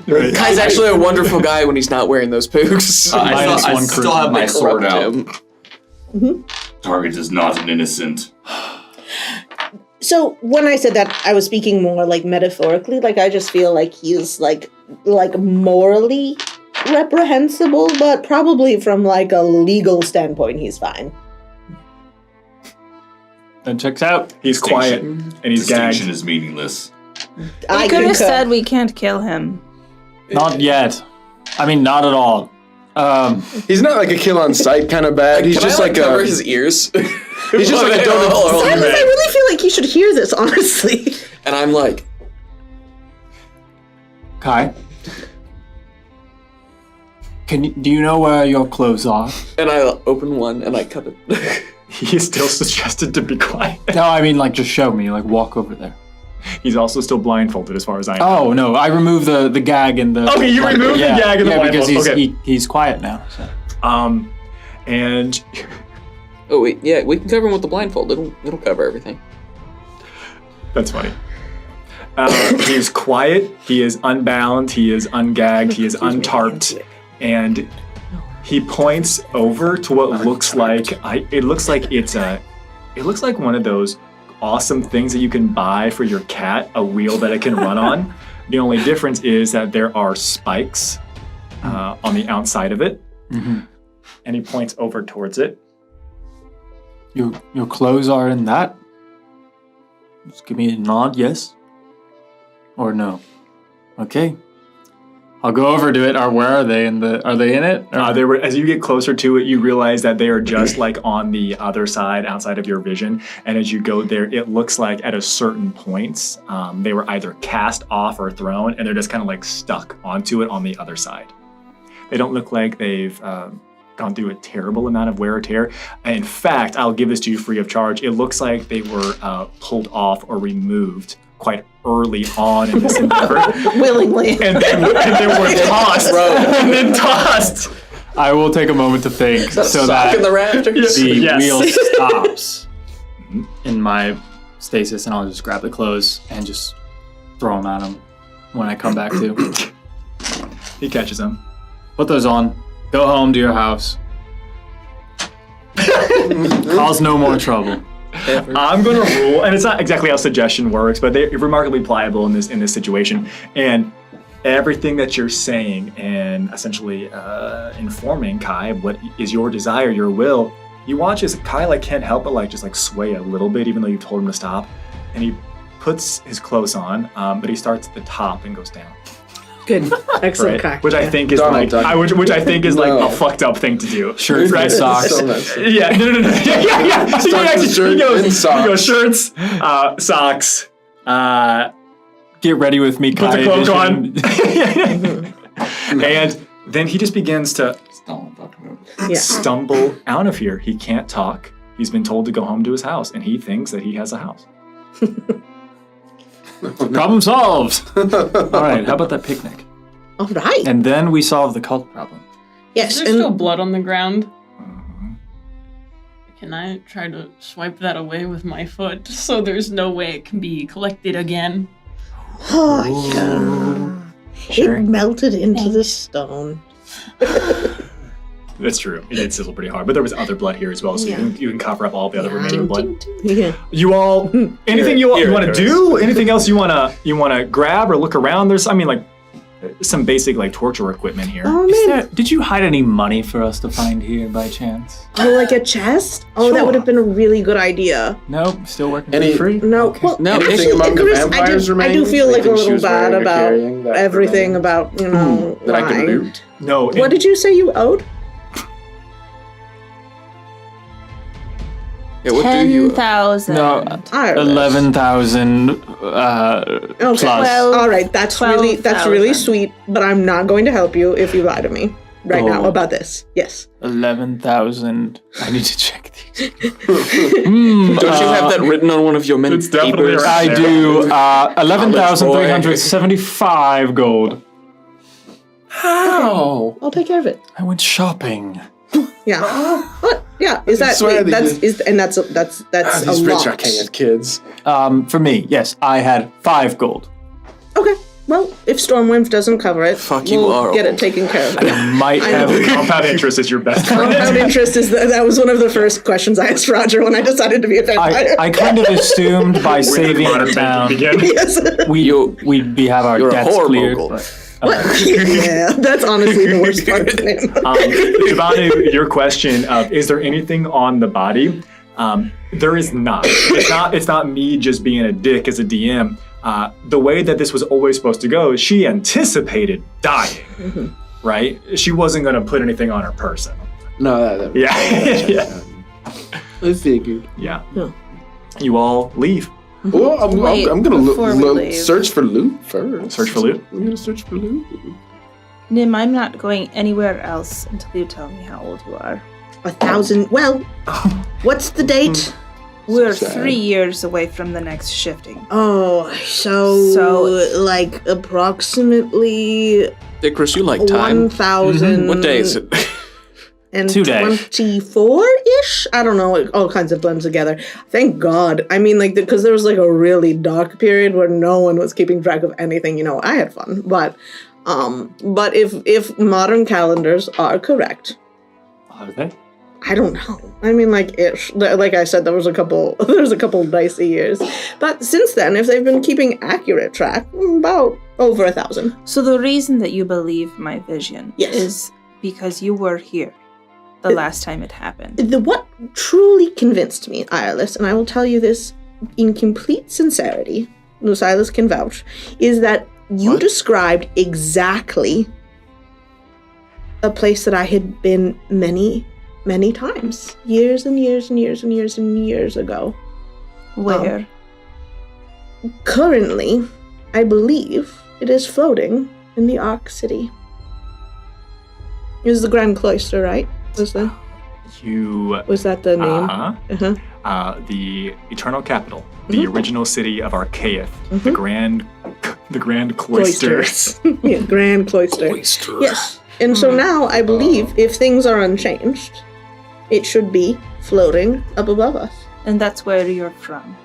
Right. Kai's actually a wonderful guy when he's not wearing those pooks. I still have my sword out. Mm-hmm. Target is not an innocent. So when I said that, I was speaking more metaphorically. I just feel like he's morally reprehensible, but probably from a legal standpoint, he's fine. That checks out. He's quiet and he's gagged. Distinction is meaningless. I could have said we can't kill him. Not yet. I mean, not at all. He's not a kill on sight kind of bad. He's just cover his ears. He's just a donut. Silas, I really feel like you should hear this, honestly. And I'm like, Kai, do you know where your clothes are? And I open one and I cut it. He is still suggested to be quiet. No, I mean just show me. Walk over there. He's also still blindfolded, as far as I know. Oh no, I removed the gag and the. Okay, you removed the gag and the blindfold. because he's quiet now. So. And. Oh wait, yeah, we can cover him with the blindfold. It'll cover everything. That's funny. He is quiet. He is unbound. He is ungagged. He is untarped, and he points over to what looks like. It looks like one of those awesome things that you can buy for your cat, a wheel that it can run on. The only difference is that there are spikes on the outside of it. Mm-hmm. And he points over towards it. Your clothes are in that? Just give me a nod, yes? Or no? Okay. I'll go over to it. Where are they? Are they in it? They were. As you get closer to it, you realize that they are just on the other side, outside of your vision. And as you go there, it looks like at a certain points, they were either cast off or thrown, and they're just kind of stuck onto it on the other side. They don't look like they've gone through a terrible amount of wear or tear. In fact, I'll give this to you free of charge. It looks like they were pulled off or removed quite early on in this endeavor. Willingly. And then were tossed. And then tossed. I will take a moment to think so that in the rafters? the wheel stops in my stasis, and I'll just grab the clothes and just throw them at him when I come back to. He catches them. Put those on. Go home to your house. Cause no more trouble. I'm going to rule, and it's not exactly how suggestion works, but they're remarkably pliable in this situation. And everything that you're saying and essentially informing Kai what is your desire, your will, you watch as Kai can't help but just sway a little bit, even though you told him to stop. And he puts his clothes on, but he starts at the top and goes down. Good, excellent, Kai. Which I think is which I think is a fucked up thing to do. Shirts and socks. Yeah, no. Yeah. He goes shirts, socks. Get ready with me, Kai. Put the cloak on. And then he just begins to stumble out of here. He can't talk. He's been told to go home to his house, and he thinks that he has a house. Problem solved. All right, how about that picnic? All right. And then we solve the cult problem. Yes. Is there still blood on the ground? Can I try to swipe that away with my foot so there's no way it can be collected again? Oh, yeah. Sure. It melted into the stone. That's true. It did sizzle pretty hard, but there was other blood here as well, so you can cover up all the other remaining blood. Yeah. You all, anything you want to do? Anything else you want to grab or look around? There's, some basic torture equipment here. Oh man! Did you hide any money for us to find here by chance? Oh, like a chest? Oh, that would have been a really good idea. Nope, still working for free. No, well, No, actually, anything among the Chris, vampires I do feel remains? like a Anything she little was bad wearing or about carrying that everything about that I can lying. loot? No. What did you say you owed? Yeah, what do you? 10,000. No, 11,000 plus. Well, all right, that's really 12,000. sweet, but I'm not going to help you if you lie to me right now Oh. about this. Yes. 11,000. I need to check these. Don't you have that written on one of your many papers? I do. 11,375 gold. How? I'll take care of it. I went shopping. Yeah. What? Yeah. Is that swear they that's did. is and that's a These a rich lot. archaic kids. For me, yes, I had 5 gold. Okay. Well, if Stormwind doesn't cover it, Fuck, you we'll are get old. it taken care of. I might have. Compound interest is your best friend. Compound interest is that was one of the first questions I asked Roger when I decided to be a vampire. I kind of assumed by saving the town, Yes. we'd have our You're a debts whore cleared. mogul. Yeah, that's honestly the worst part of it. Giovanni, your question of is there anything on the body? There is not. It's not me just being a dick as a DM. The way that this was always supposed to go is she anticipated dying, right? She wasn't going to put anything on her person. No, that Yeah. I figured. Yeah. You all leave. Well, I'm gonna before we leave. search for loot first. Search for loot? I'm gonna search for loot. Nim, I'm not going anywhere else until you tell me how old you are. 1,000. Well, what's the date? We're sad. 3 years away from the next shifting. Oh, so like approximately Hey, Chris, you like time? 1,000. What day is it? And 2 days. 24-ish? I don't know, all kinds of blends together. Thank God. I mean, because there was a really dark period where no one was keeping track of anything. I had fun, but if modern calendars are correct, Are they? I don't know. I mean, ish. Like I said, there was a couple dicey years, but since then, if they've been keeping accurate track, about over 1,000. So the reason that you believe my vision is because you were here the last time it happened. What truly convinced me, Irelis, and I will tell you this in complete sincerity, no Silas can vouch, is that you described exactly a place that I had been many, many times. Years and years and years and years and years ago. Where? Currently, I believe it is floating in the Ark City. It was the Grand Cloister, right? Was that the name? The Eternal Capital, the original city of Archaeith, the Grand Cloister. Yeah, Grand Cloister. Yes. And so now I believe if things are unchanged, it should be floating up above us. And that's where you're from.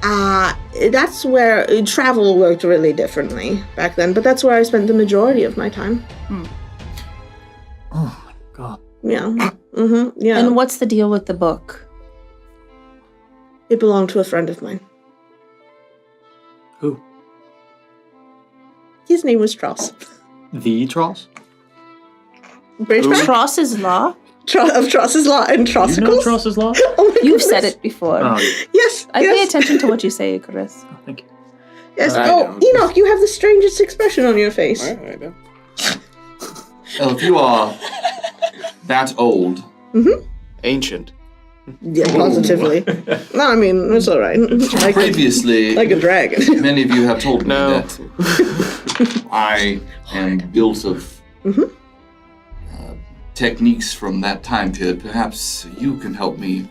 That's where travel worked really differently back then, but that's where I spent the majority of my time. Oh my god. Yeah. Yeah. And what's the deal with the book? It belonged to a friend of mine. Who? His name was Tross. The Tross? Tross's Law? Of Tross's Law and Trossicles? You know Tross's Law? Oh my You've goodness. said it before. Oh, yeah. Yes. I pay attention to what you say, Chris. Oh, thank you. Yes. I Oh, don't. Enoch, you have the strangest expression on your face. I know. Well, if you are that old, Ancient. Yeah, positively. No, I mean, it's all right. Like, previously, like a dragon. many of you have told me that I am built of techniques from that time period. Perhaps you can help me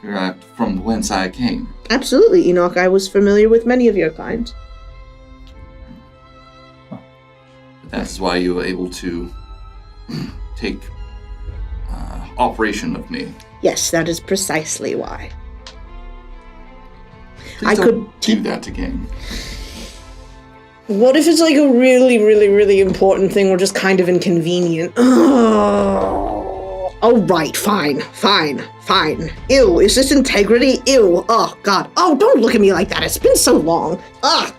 figure out from whence I came. Absolutely, Enoch. I was familiar with many of your kind. That's why you were able to take operation of me. Yes, that is precisely why. Please don't do that again. What if it's like a really, really, really important thing or just kind of inconvenient? Oh, right, fine. Ew, is this integrity? Ew, oh, God. Oh, don't look at me like that. It's been so long.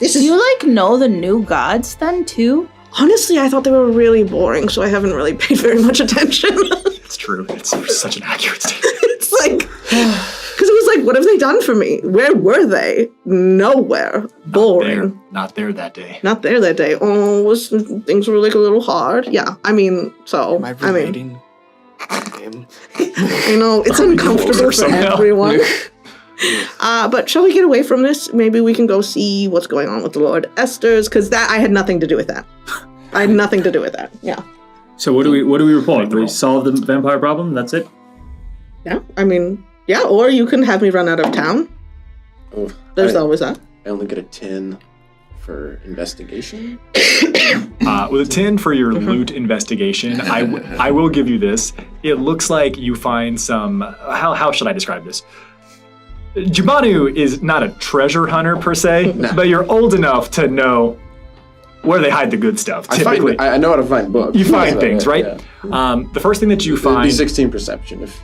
This is... Do you, know the new gods then, too? Honestly, I thought they were really boring, so I haven't really paid very much attention. It's true. It's such an accurate statement. It's like... Because it was like, what have they done for me? Where were they? Nowhere. Boring. Not there that day. Not there that day. Oh, things were like a little hard. Yeah, I mean, so... Am I relating him? I know, it's uncomfortable for everyone. But shall we get away from this? Maybe we can go see what's going on with the Lord Esther's, because that I had nothing to do with that. I had nothing to do with that. Yeah. So what do we report? We solved the vampire problem? That's it? Yeah. I mean, yeah. Or you can have me run out of town. Oh, There's always that. I only get a 10 for investigation. With a 10 for your loot investigation, I will give you this. It looks like you find some... How should I describe this? Jibanu is not a treasure hunter per se, but you're old enough to know where they hide the good stuff, typically. I know how to find books. You find things, right? Yeah. The first thing that you find... D16 perception, if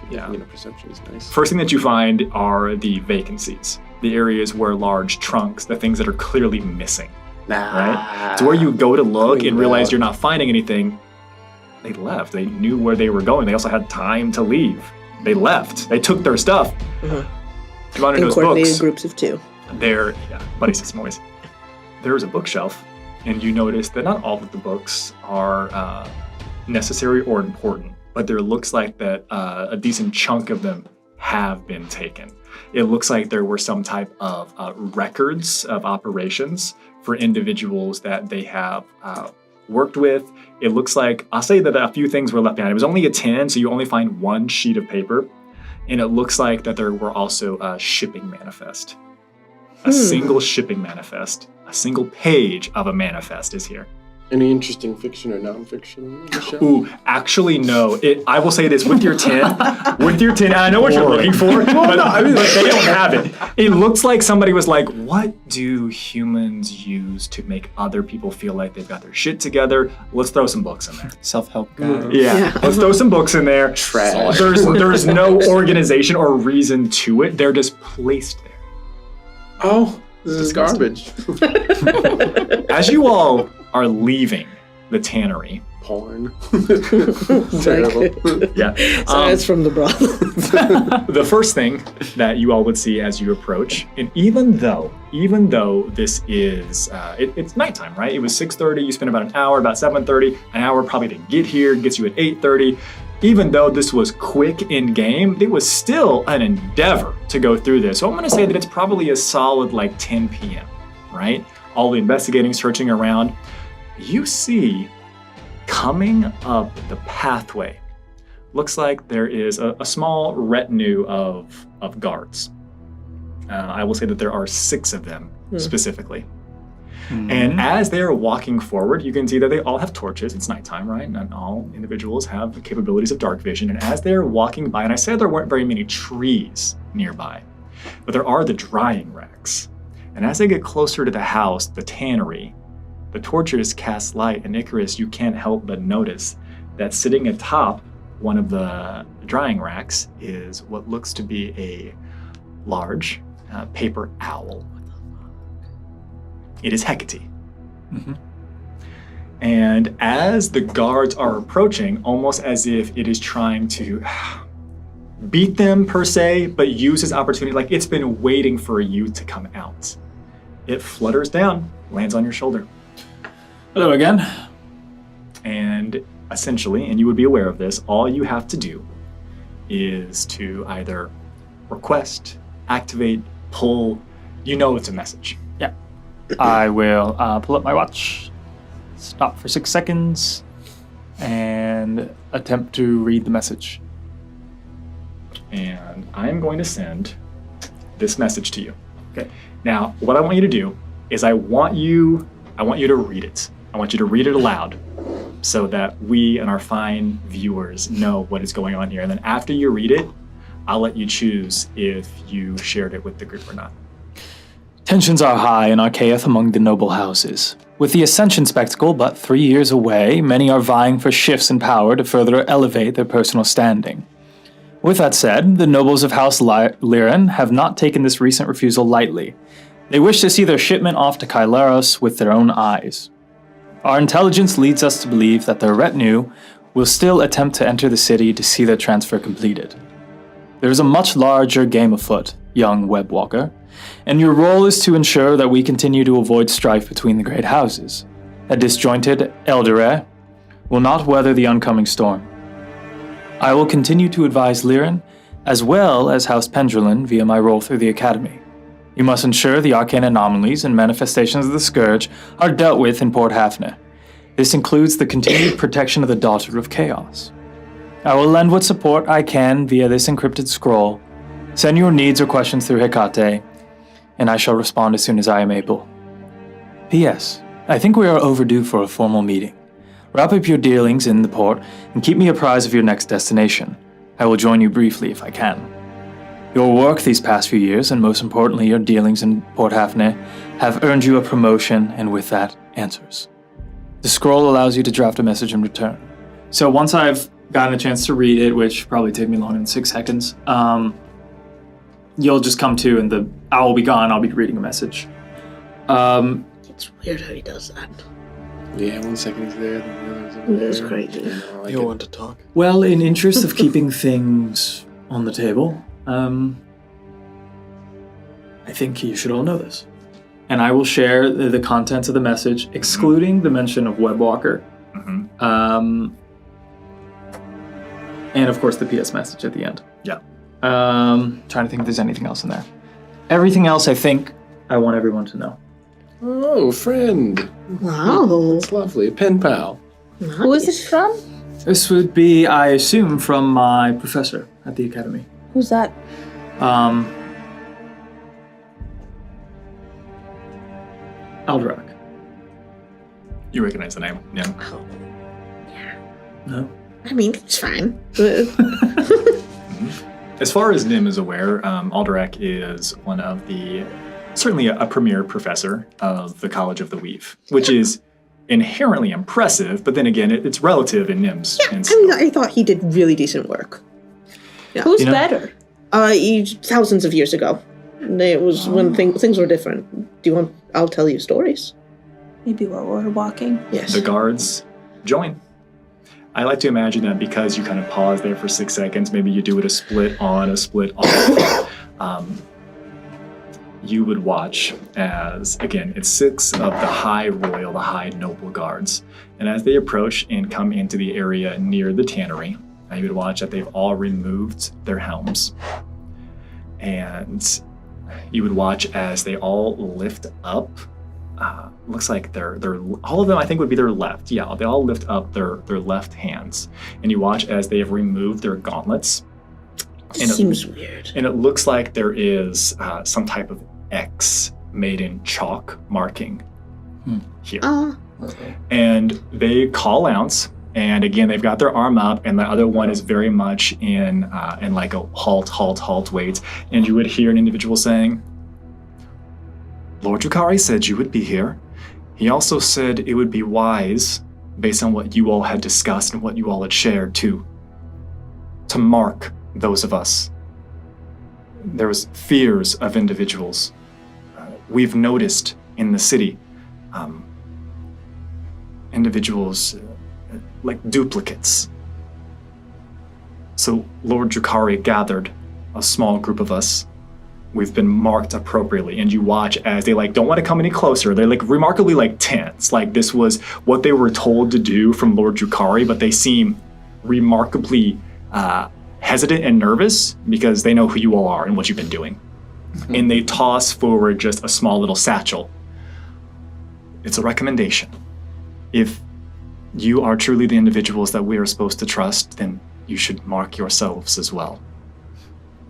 perception is nice. First thing that you find are the vacancies, the areas where large trunks, the things that are clearly missing. Right? So where you go to look and realize you're not finding anything, they left. They knew where they were going. They also had time to leave. They left. They took their stuff. You want to know those coordinated books? Groups of two. Buddy system always. There is a bookshelf, and you notice that not all of the books are necessary or important, but there looks like that a decent chunk of them have been taken. It looks like there were some type of records of operations for individuals that they have worked with. It looks like, I'll say that a few things were left behind. It was only a 10, so you only find one sheet of paper. And it looks like that there were also a shipping manifest. A single shipping manifest. A single page of a manifest is here. Any interesting fiction or non-fiction, Michelle? Ooh, actually, no. I will say this, with your 10, and I know what you're looking for, but they don't have it. It looks like somebody was like, what do humans use to make other people feel like they've got their shit together? Let's throw some books in there. Self-help guide. Yeah, let's throw some books in there. Trash. There's no organization or reason to it. They're just placed there. Oh, this is garbage. As you all are leaving the tannery. Porn. Terrible. Yeah. So it's from the brothel. The first thing that you all would see as you approach, and even though this is, it's nighttime, right? It was 6:30, you spent about an hour, about 7:30, an hour probably to get here, gets you at 8:30. Even though this was quick in game, it was still an endeavor to go through this. So I'm gonna say that it's probably a solid like 10 p.m., right? All the investigating, searching around. You see, coming up the pathway, looks like there is a small retinue of guards. I will say that there are 6 of them specifically. And as they're walking forward, you can see that they all have torches. It's nighttime, right? Not all individuals have the capabilities of dark vision. And as they're walking by, and I said there weren't very many trees nearby, but there are the drying racks. And as they get closer to the house, the tannery, the torches cast light, and Icarus, you can't help but notice that sitting atop one of the drying racks is what looks to be a large, paper owl. It is Hecate. And as the guards are approaching, almost as if it is trying to beat them per se, but use this opportunity, like it's been waiting for you to come out. It flutters down, lands on your shoulder. Hello again. And essentially, and you would be aware of this, all you have to do is to either request, activate, pull. You know it's a message. Yeah. I will pull up my watch, stop for 6 seconds, and attempt to read the message. And I'm going to send this message to you. Okay. Now, what I want you to do is I want you to read it. I want you to read it aloud so that we and our fine viewers know what is going on here. And then after you read it, I'll let you choose if you shared it with the group or not. Tensions are high in Archaeath among the noble houses. With the Ascension spectacle but 3 years away, many are vying for shifts in power to further elevate their personal standing. With that said, the nobles of House Lyran have not taken this recent refusal lightly. They wish to see their shipment off to Kylaros with their own eyes. Our intelligence leads us to believe that their retinue will still attempt to enter the city to see their transfer completed. There is a much larger game afoot, young Webwalker, and your role is to ensure that we continue to avoid strife between the great houses. A disjointed Eldere will not weather the oncoming storm. I will continue to advise Lyran, as well as House Pendulin via my role through the Academy. You must ensure the arcane anomalies and manifestations of the Scourge are dealt with in Port Hafne. This includes the continued protection of the Daughter of Chaos. I will lend what support I can via this encrypted scroll. Send your needs or questions through Hecate, and I shall respond as soon as I am able. P.S. I think we are overdue for a formal meeting. Wrap up your dealings in the port and keep me apprised of your next destination. I will join you briefly if I can. Your work these past few years, and most importantly your dealings in Port Hafne, have earned you a promotion, and with that, answers. The scroll allows you to draft a message in return. So once I've gotten a chance to read it, which probably take me longer than 6 seconds, you'll just come to and the owl will be gone, I'll be reading a message. It's weird how he does that. Yeah, 1 second he's there, then the other's over there. That's crazy. You don't want to talk? Well, in interest of keeping things on the table, I think you should all know this. And I will share the contents of the message, excluding the mention of Webwalker. And of course the PS message at the end. Yeah. Trying to think if there's anything else in there. Everything else I think I want everyone to know. Oh, friend. Wow. That's lovely. Pen pal. Nice. Who is this from? This would be, I assume, from my professor at the academy. Who's that? Alderac. You recognize the name? Yeah. Oh. Yeah. No? I mean, it's fine. As far as Nim is aware, Alderac is one of the, certainly a premier professor of the College of the Weave, which is inherently impressive, but then again, it's relative in Nim's. Yeah, I mean, I thought he did really decent work. Yeah. Who's better? Thousands of years ago. It was when things were different. Do you want? I'll tell you stories. Maybe while we're walking. Yes. The guards join. I like to imagine that because you kind of pause there for 6 seconds, maybe you do it a split on, a split off. You would watch as, again, it's 6 of the high royal, the high noble guards. And as they approach and come into the area near the tannery, you would watch that they've all removed their helms. And you would watch as they all lift up. Looks like they're all of them, I think, would be their left. Yeah, they all lift up their left hands. And you watch as they have removed their gauntlets. And Seems weird. And it looks like there is some type of X made in chalk marking here. And they call out, and again, they've got their arm up, and the other one is very much in like a halt, wait. And you would hear an individual saying, Lord Yukari said you would be here. He also said it would be wise, based on what you all had discussed and what you all had shared, to mark those of us there was fears of individuals. We've noticed in the city individuals like duplicates. So Lord Drukari gathered a small group of us. We've been marked appropriately, and you watch as they don't want to come any closer. They're remarkably tense. This was what they were told to do from Lord Drukari, but they seem remarkably hesitant and nervous because they know who you all are and what you've been doing. And they toss forward just a small little satchel. It's a recommendation. If you are truly the individuals that we are supposed to trust, then you should mark yourselves as well.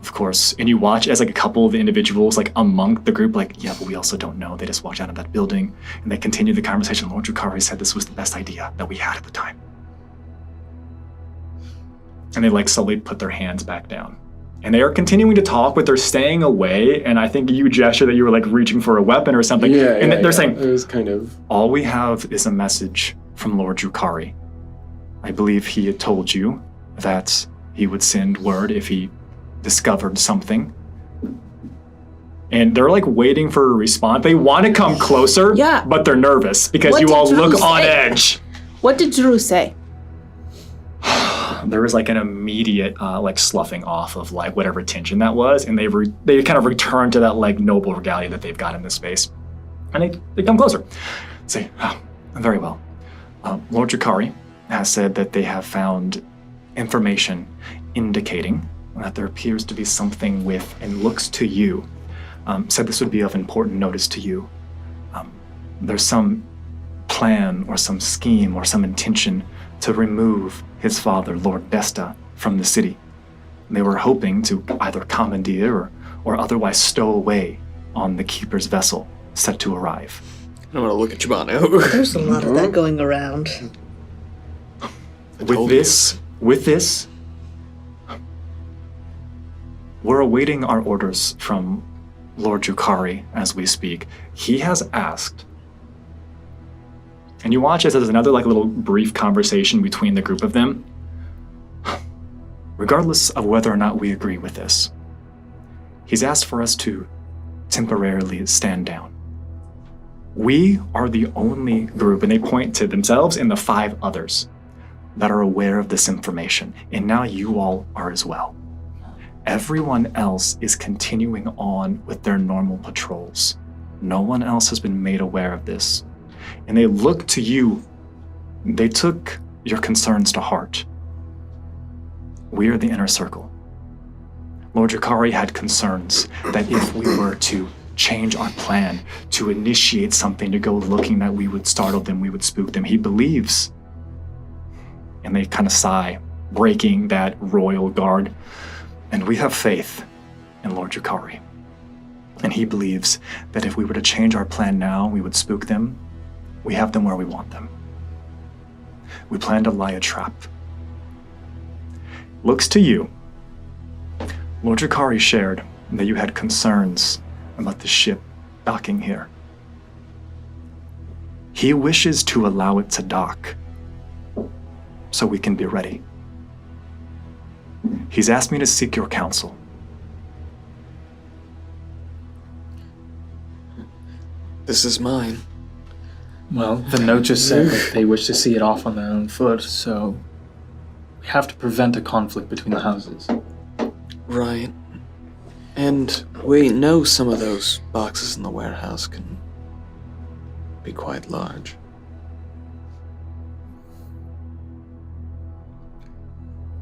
Of course, and you watch as a couple of the individuals among the group yeah, but we also don't know. They just walked out of that building, and they continue the conversation. Lord Drukari said this was the best idea that we had at the time. And they slowly put their hands back down. And they are continuing to talk, but they're staying away, and I think you gesture that you were reaching for a weapon or something. And they're saying, it was kind of... all we have is a message from Lord Drukari. I believe he had told you that he would send word if he discovered something. And they're waiting for a response. They want to come closer, but they're nervous because What you did all Drew look say? on edge. What did Drew say? There was an immediate sloughing off of whatever tension that was, and they kind of return to that noble regalia that they've got in this space. And they come closer. Say, very well. Lord Drukari has said that they have found information indicating that there appears to be something with, and looks to you, said this would be of important notice to you. There's some plan or some scheme or some intention to remove his father, Lord Desta, from the city. They were hoping to either commandeer or otherwise stow away on the Keeper's vessel set to arrive. I want to look at Jabano. There's a lot of that going around. With this, we're awaiting our orders from Lord Drukari as we speak. He has asked, and you watch as there's another little brief conversation between the group of them. Regardless of whether or not we agree with this, he's asked for us to temporarily stand down. We are the only group, and they point to themselves and the 5 others, that are aware of this information, and now you all are as well. Everyone else is continuing on with their normal patrols. No one else has been made aware of this. And they look to you. They took your concerns to heart. We are the inner circle. Lord Drukari had concerns that if we were to change our plan, to initiate something, to go looking, that we would startle them, we would spook them. He believes, and they kind of sigh, breaking that royal guard. And we have faith in Lord Drukari. And he believes that if we were to change our plan now, we would spook them. We have them where we want them. We plan to lie a trap. Looks to you. Lord Drukari shared that you had concerns about the ship docking here. He wishes to allow it to dock so we can be ready. He's asked me to seek your counsel. This is mine. Well, the note just said that they wish to see it off on their own foot, so we have to prevent a conflict between the houses. Right. And we know some of those boxes in the warehouse can be quite large.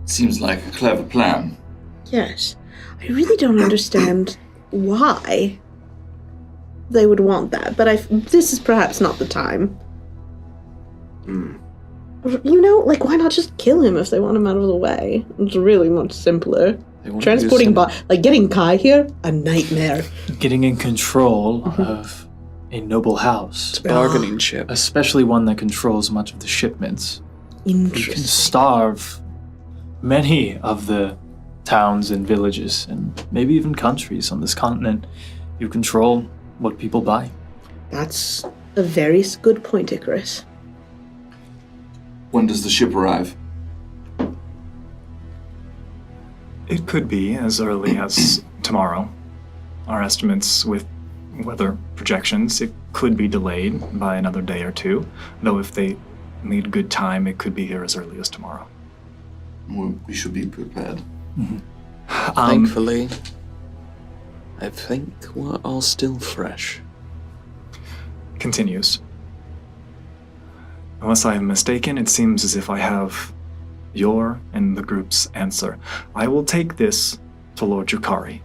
Seems like a clever plan. Yes. I really don't understand why they would want that, but this is perhaps not the time. You know, why not just kill him if they want him out of the way? It's really much simpler. Transporting, getting Kai here, a nightmare. Getting in control of a noble house. It's a bargaining chip. Especially one that controls much of the shipments. You can starve many of the towns and villages, and maybe even countries on this continent. You control what people buy. That's a very good point, Icarus. When does the ship arrive? It could be as early as tomorrow. Our estimates with weather projections, it could be delayed by another day or two, though if they need good time, it could be here as early as tomorrow. We should be prepared. Thankfully, I think we're all still fresh. Continues. Unless I am mistaken, it seems as if I have your and the group's answer. I will take this to Lord Yukari.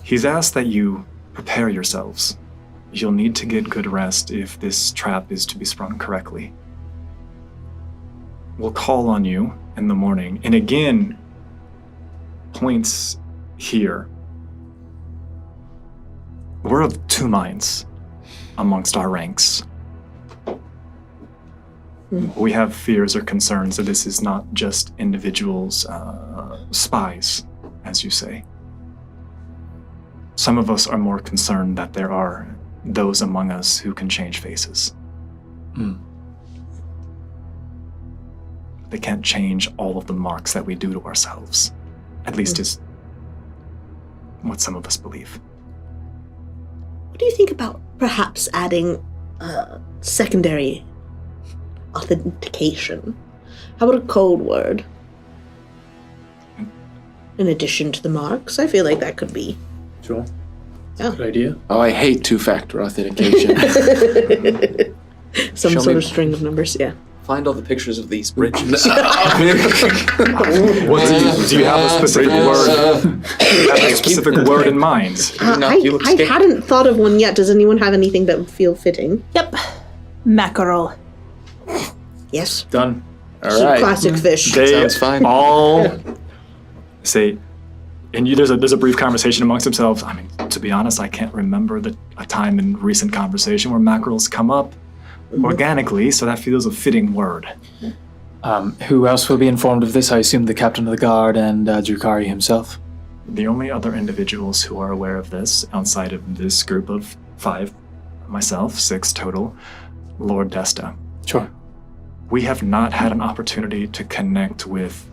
He's asked that you prepare yourselves. You'll need to get good rest if this trap is to be sprung correctly. We'll call on you in the morning. And again, points here. We're of two minds amongst our ranks. We have fears or concerns that this is not just individuals, spies, as you say. Some of us are more concerned that there are those among us who can change faces. They can't change all of the marks that we do to ourselves. At least is what some of us believe. What do you think about perhaps adding secondary authentication? How about a code word? In addition to the marks, I feel like that could be. Sure. Yeah. Good idea. Oh, I hate two-factor authentication. Some Show sort me- of string of numbers, yeah. Find all the pictures of these bridges. Do you have a specific word? Do you have a specific word in mind? I hadn't thought of one yet. Does anyone have anything that would feel fitting? Yep. Mackerel. Yes. Done. All right. Classic fish. They Sounds fine. all say, and there's a brief conversation amongst themselves. I mean, to be honest, I can't remember a time in recent conversation where mackerels come up organically, so that feels a fitting word. Who else will be informed of this? I assume the captain of the guard and Drukari himself. The only other individuals who are aware of this, outside of this group of 5, myself, 6 total, Lord Desta. Sure. We have not had an opportunity to connect with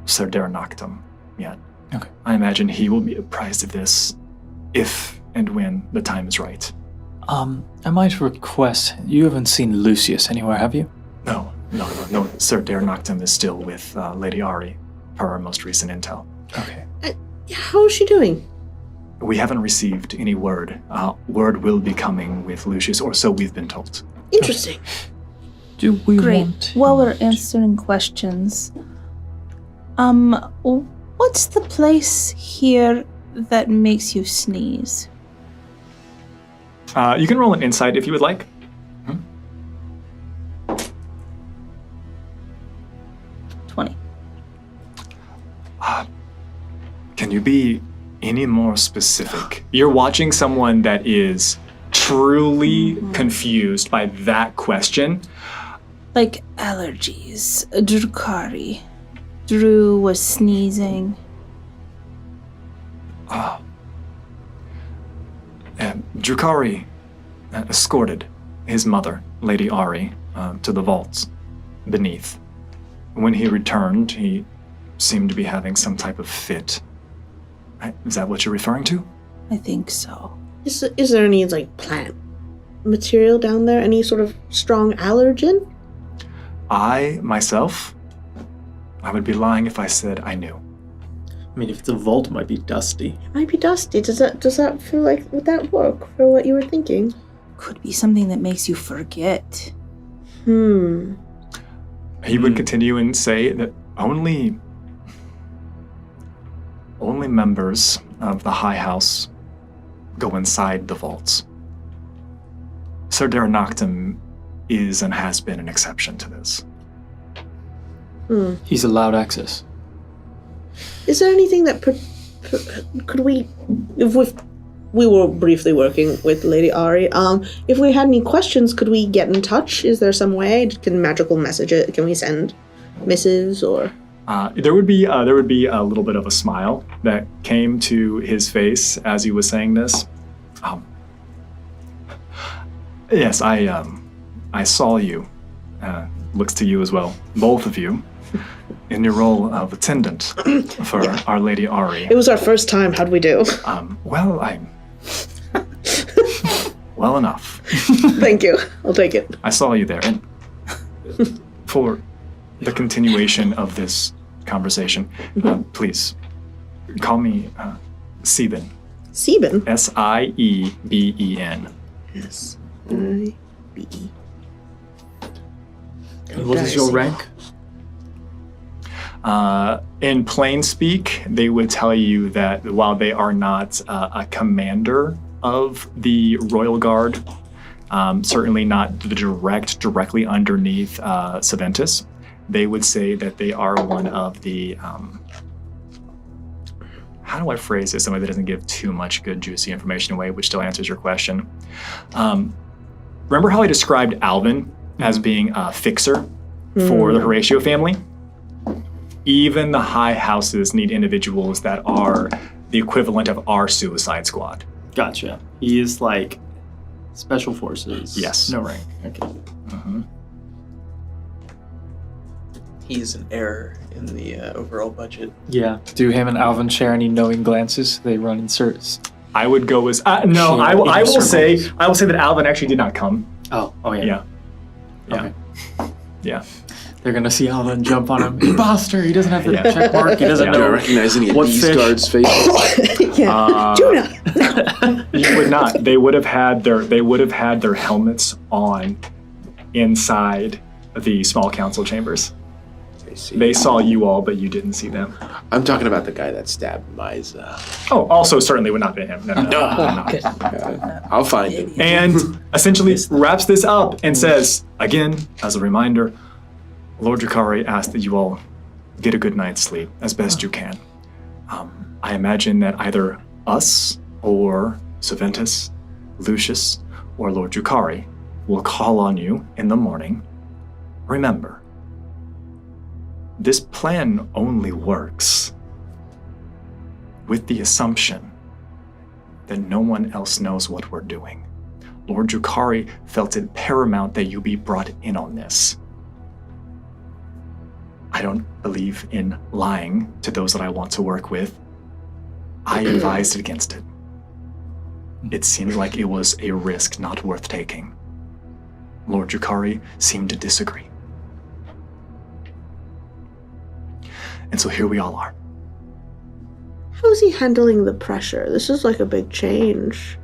Sir Noctum yet. Okay. I imagine he will be apprised of this if and when the time is right. I might request, you haven't seen Lucius anywhere, have you? No. Sir Noctum is still with Lady Ari, per our most recent intel. Okay. How is she doing? We haven't received any word. Word will be coming with Lucius, or so we've been told. Interesting. Do we Great. want... While we're answering questions, what's the place here that makes you sneeze? You can roll an insight if you would like. 20. Can you be any more specific? You're watching someone that is truly confused by that question. Like allergies. Drukari. Drew was sneezing. Drukari escorted his mother, Lady Ari, to the vaults beneath. When he returned, he seemed to be having some type of fit. Is that what you're referring to? I think so. Is there any plant material down there? Any sort of strong allergen? I would be lying if I said I knew. I mean, if it's a vault, it might be dusty. It might be dusty. Does that feel like, would that work for what you were thinking? Could be something that makes you forget. He would continue and say that only members of the High House go inside the vaults. Sir Noctum is and has been an exception to this. He's allowed access. Is there anything that could we, if we were briefly working with Lady Ari, if we had any questions, could we get in touch? Is there some way? Can magical message it? Can we send missives or? There would be a little bit of a smile that came to his face as he was saying this. Yes, I saw you looks to you as well, both of you, in your role of attendant for Our Lady Ari. It was our first time. How'd we do? Well, I'm well enough. Thank you. I'll take it. I saw you there, and for the continuation of this conversation, please call me Sieben. Sieben? S-I-E-B-E-N. S-I-B-E. What is your rank? In plain speak, they would tell you that while they are not a commander of the Royal Guard, certainly not directly underneath Saventus, they would say that they are one of the, how do I phrase this in a way that doesn't give too much good juicy information away, which still answers your question? Remember how I described Alvin as being a fixer for the Horatio family? Even the high houses need individuals that are the equivalent of our Suicide Squad. Gotcha. He is like special forces. Yes. No rank. Okay. He's an error in the overall budget. Yeah. Do him and Alvin share any knowing glances? They run in circles. I would go as no. I will say that Alvin actually did not come. Oh yeah. Yeah. Yeah. They're gonna see Alvin jump on him. Imposter. He doesn't have the check mark. He doesn't know. Recognize any of what these fish. guards' faces. Tuna. You would not. They would have had their helmets on inside the small council chambers. They saw you all, but you didn't see them. I'm talking about the guy that stabbed Miza. Oh, also certainly would not have been him. No. I'll find him. And essentially wraps this up and says, again, as a reminder, Lord Drakari asked that you all get a good night's sleep as best you can. I imagine that either us or Saventus, Lucius, or Lord Drakari will call on you in the morning. Remember, this plan only works with the assumption that no one else knows what we're doing. Lord Drakari felt it paramount that you be brought in on this. I don't believe in lying to those that I want to work with. I advised against it. It seemed like it was a risk not worth taking. Lord Drakari seemed to disagree. And so here we all are. How is he handling the pressure? This is like a big change.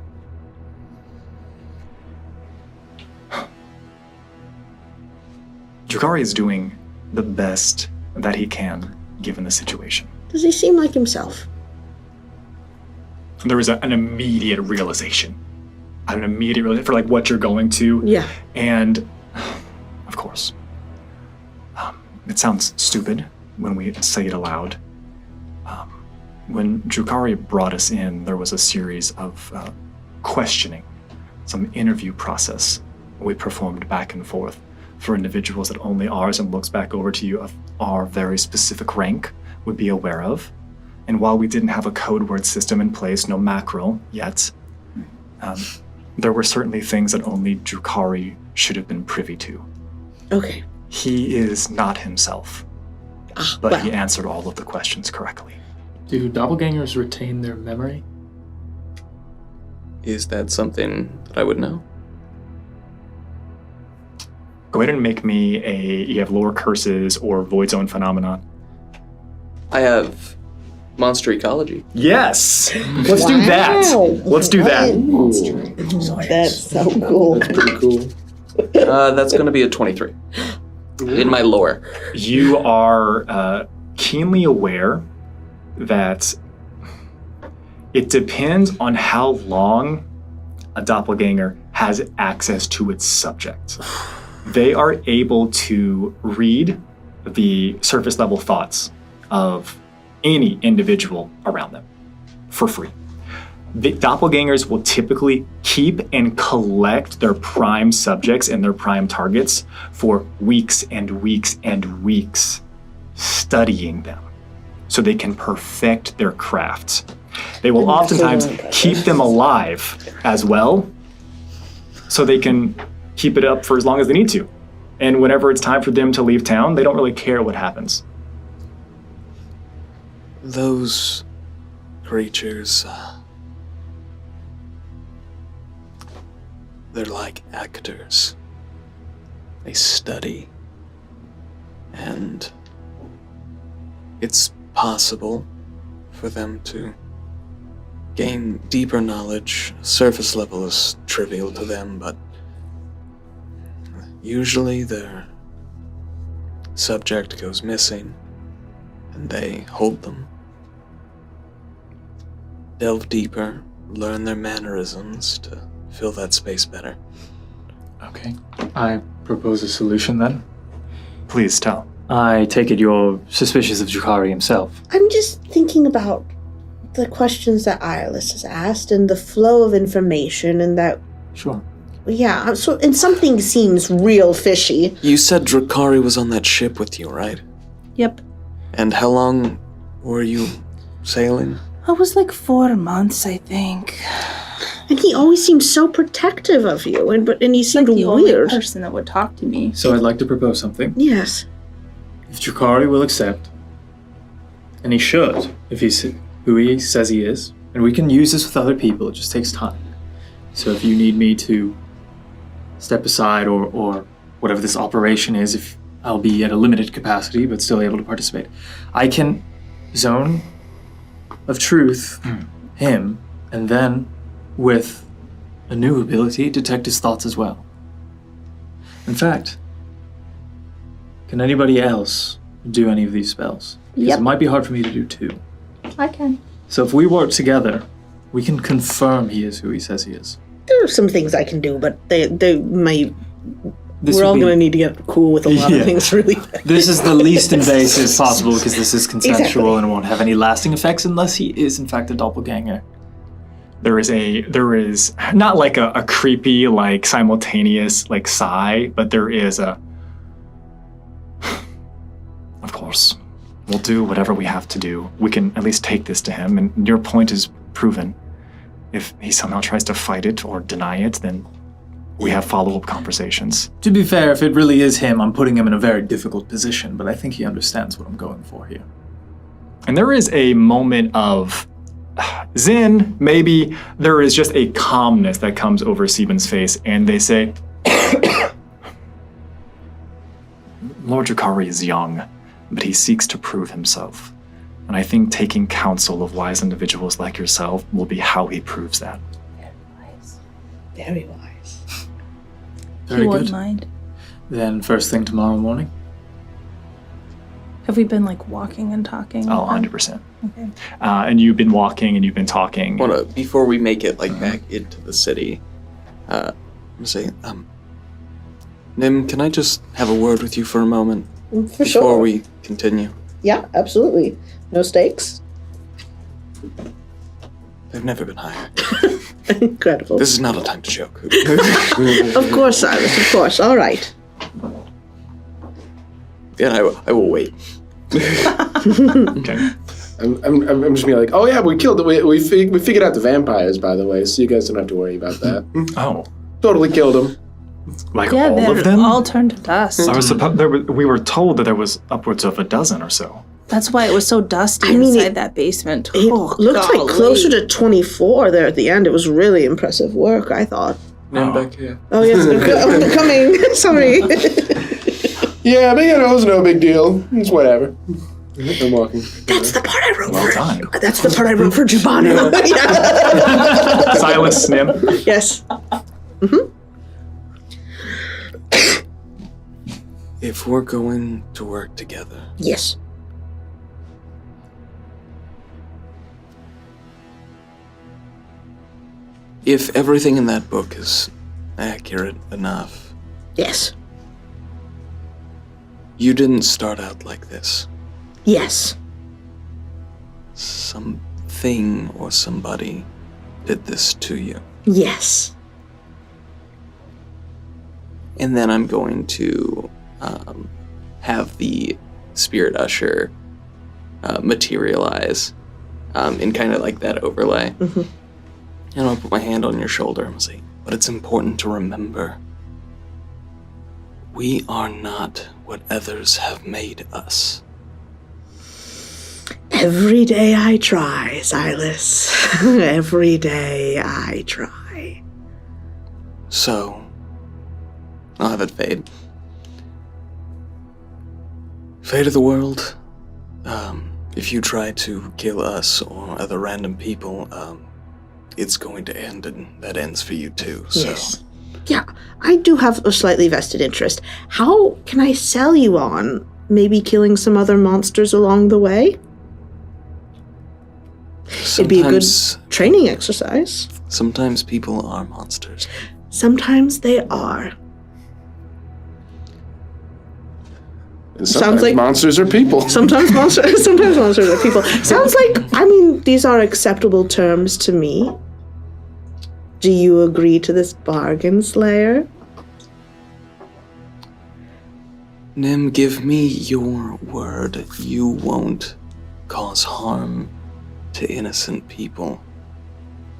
Drakari is doing the best that he can given the situation. Does he seem like himself? There was an immediate realization. For like what you're going to. Yeah. And of course, it sounds stupid when we say it aloud. When Drakari brought us in, there was a series of questioning, some interview process we performed back and forth for individuals that only ours and looks back over to you of our very specific rank would be aware of. And while we didn't have a code word system in place, no macro yet, there were certainly things that only Drakari should have been privy to. Okay. He is not himself, but he answered all of the questions correctly. Do doppelgangers retain their memory? Is that something that I would know? Go ahead and make me you have lore curses or void zone phenomenon. I have monster ecology. Yes! Let's do that. Let's do that. That's so cool. That's pretty cool. That's going to be a 23. In my lore. You are keenly aware that it depends on how long a doppelganger has access to its subject. They are able to read the surface level thoughts of any individual around them for free. The doppelgangers will typically keep and collect their prime subjects and their prime targets for weeks and weeks and weeks, studying them so they can perfect their crafts. They will oftentimes keep them alive as well so they can keep it up for as long as they need to. And whenever it's time for them to leave town, they don't really care what happens. Those creatures, they're like actors. They study. And it's possible for them to gain deeper knowledge. Surface level is trivial to them, but usually their subject goes missing, and they hold them. Delve deeper, learn their mannerisms to fill that space better. Okay. I propose a solution then. Please tell. I take it you're suspicious of Drakari himself. I'm just thinking about the questions that Irelis has asked and the flow of information and that... Sure. Yeah, and something seems real fishy. You said Drakari was on that ship with you, right? Yep. And how long were you sailing? It was like 4 months, I think. And he always seemed so protective of you, and he seemed like the weird. only person that would talk to me. So I'd like to propose something. Yes. If Drakari will accept, and he should, if he's who he says he is, and we can use this with other people, it just takes time. So if you need me to step aside or whatever this operation is, if I'll be at a limited capacity but still able to participate, I can zone of truth him, and then with a new ability, detect his thoughts as well. In fact, can anybody else do any of these spells? Because it might be hard for me to do too. I can. So if we work together, we can confirm he is who he says he is. There are some things I can do, but they might... This We're would all be- going to need to get cool with a lot of things really fast. This is the least invasive possible because this is consensual Exactly. and it won't have any lasting effects unless he is in fact a doppelganger. There is not like a creepy, like simultaneous, like sigh, but there is a, of course, we'll do whatever we have to do. We can at least take this to him, and your point is proven. If he somehow tries to fight it or deny it, then we have follow-up conversations. To be fair, if it really is him, I'm putting him in a very difficult position, but I think he understands what I'm going for here. And there is a moment of Zen, maybe there is just a calmness that comes over Siban's face, and they say, Lord Drakari is young, but he seeks to prove himself. And I think taking counsel of wise individuals like yourself will be how he proves that. Very wise. Very He won't good. mind. Then first thing tomorrow morning? Have we been like walking and talking? Oh, 100%. Okay. And you've been walking and you've been talking. Before we make it like back into the city, I'm gonna say, Nim, can I just have a word with you for a moment? For before sure. we continue? Yeah, absolutely. No stakes. They've never been higher. Incredible. This is not a time to joke. Of course, Cyrus, of course. All right. Yeah, I will wait. Okay. I'm just being like, oh yeah, we killed it. We figured out the vampires, by the way, so you guys don't have to worry about that. Oh. Totally killed them. Like Yeah, all of they're them? all turned to dust. We were told that there was upwards of a dozen or so. That's why it was so dusty inside that basement. It Oh, looked like golly. closer to 24 there at the end. It was really impressive work, I thought. Nim, back here. Oh, yes. I'm coming. Sorry. Yeah, but it was no big deal. It's whatever. I'm walking. That's the part I wrote Well for. done. That's the part I wrote for Giovanni. Yeah. Silence, Nim. Yes. If we're going to work together, Yes. if everything in that book is accurate enough, Yes. you didn't start out like this. Yes. Something or somebody did this to you. Yes. And then I'm going to have the spirit usher materialize in kind of like that overlay. Mhm. And I'll put my hand on your shoulder and say, but it's important to remember, We are not what others have made us. Every day I try, Silas. Every day I try. So, I'll have it fade. Fate of the world, if you try to kill us or other random people, it's going to end, and that ends for you too, so... Yes. Yeah, I do have a slightly vested interest. How can I sell you on maybe killing some other monsters along the way? It'd be a good training exercise. Sometimes people are monsters. Sometimes they are. And sometimes like monsters are people. Sometimes monsters are people. Sounds like, I mean, these are acceptable terms to me. Do you agree to this bargain, Slayer? Nim, give me your word. You won't cause harm to innocent people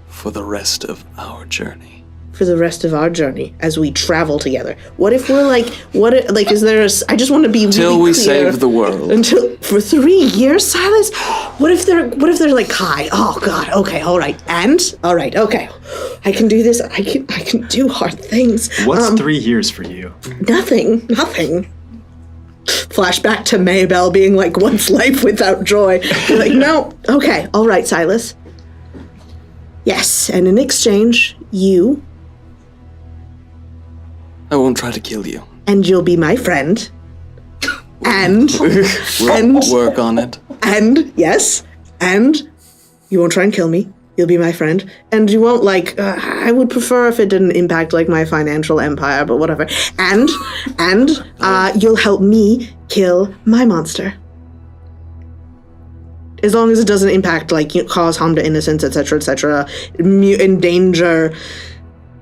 for the rest of our journey. For the rest of our journey, as we travel together. What if we're like, is there I just want to be Till really we clear. save the world. For 3 years, Silas? What if they're like, hi, oh God, okay, all right, and? All right, okay. I can do this, I can do hard things. What's 3 years for you? Nothing. Flashback to Maybell being like, what's life without joy? You're like, no, okay, all right, Silas. Yes, and in exchange, you... I won't try to kill you. And you'll be my friend. And... We'll work on it. And, yes, and you won't try and kill me. You'll be my friend. And you won't, I would prefer if it didn't impact, my financial empire, but whatever. And you'll help me kill my monster. As long as it doesn't impact, cause harm to innocents, etc., endanger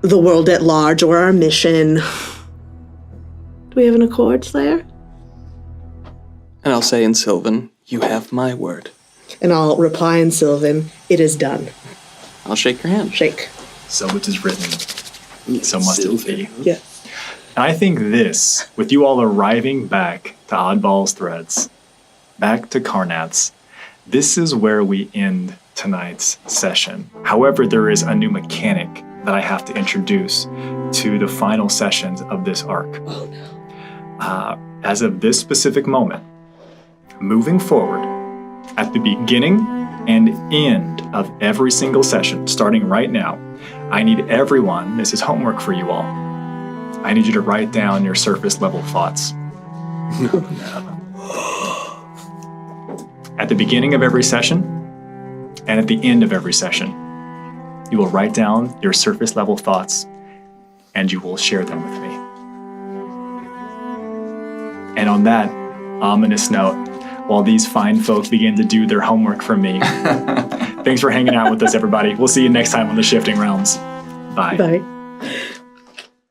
the world at large or our mission. Do we have an accord, Slayer? And I'll say in Sylvan, you have my word. And I'll reply in Sylvan, it is done. I'll shake your hand. Shake. So it is written, so must it be. Yeah. And I think this, with you all arriving back to Oddball's Threads, back to Karnat's, this is where we end tonight's session. However, there is a new mechanic that I have to introduce to the final sessions of this arc. Oh no. As of this specific moment, moving forward, at the beginning and end of every single session, starting right now, I need everyone, this is homework for you all, I need you to write down your surface level thoughts. At the beginning of every session, and at the end of every session, you will write down your surface level thoughts, and you will share them with me. And on that ominous note, while these fine folk begin to do their homework for me, thanks for hanging out with us, everybody. We'll see you next time on The Shifting Realms. Bye. Bye.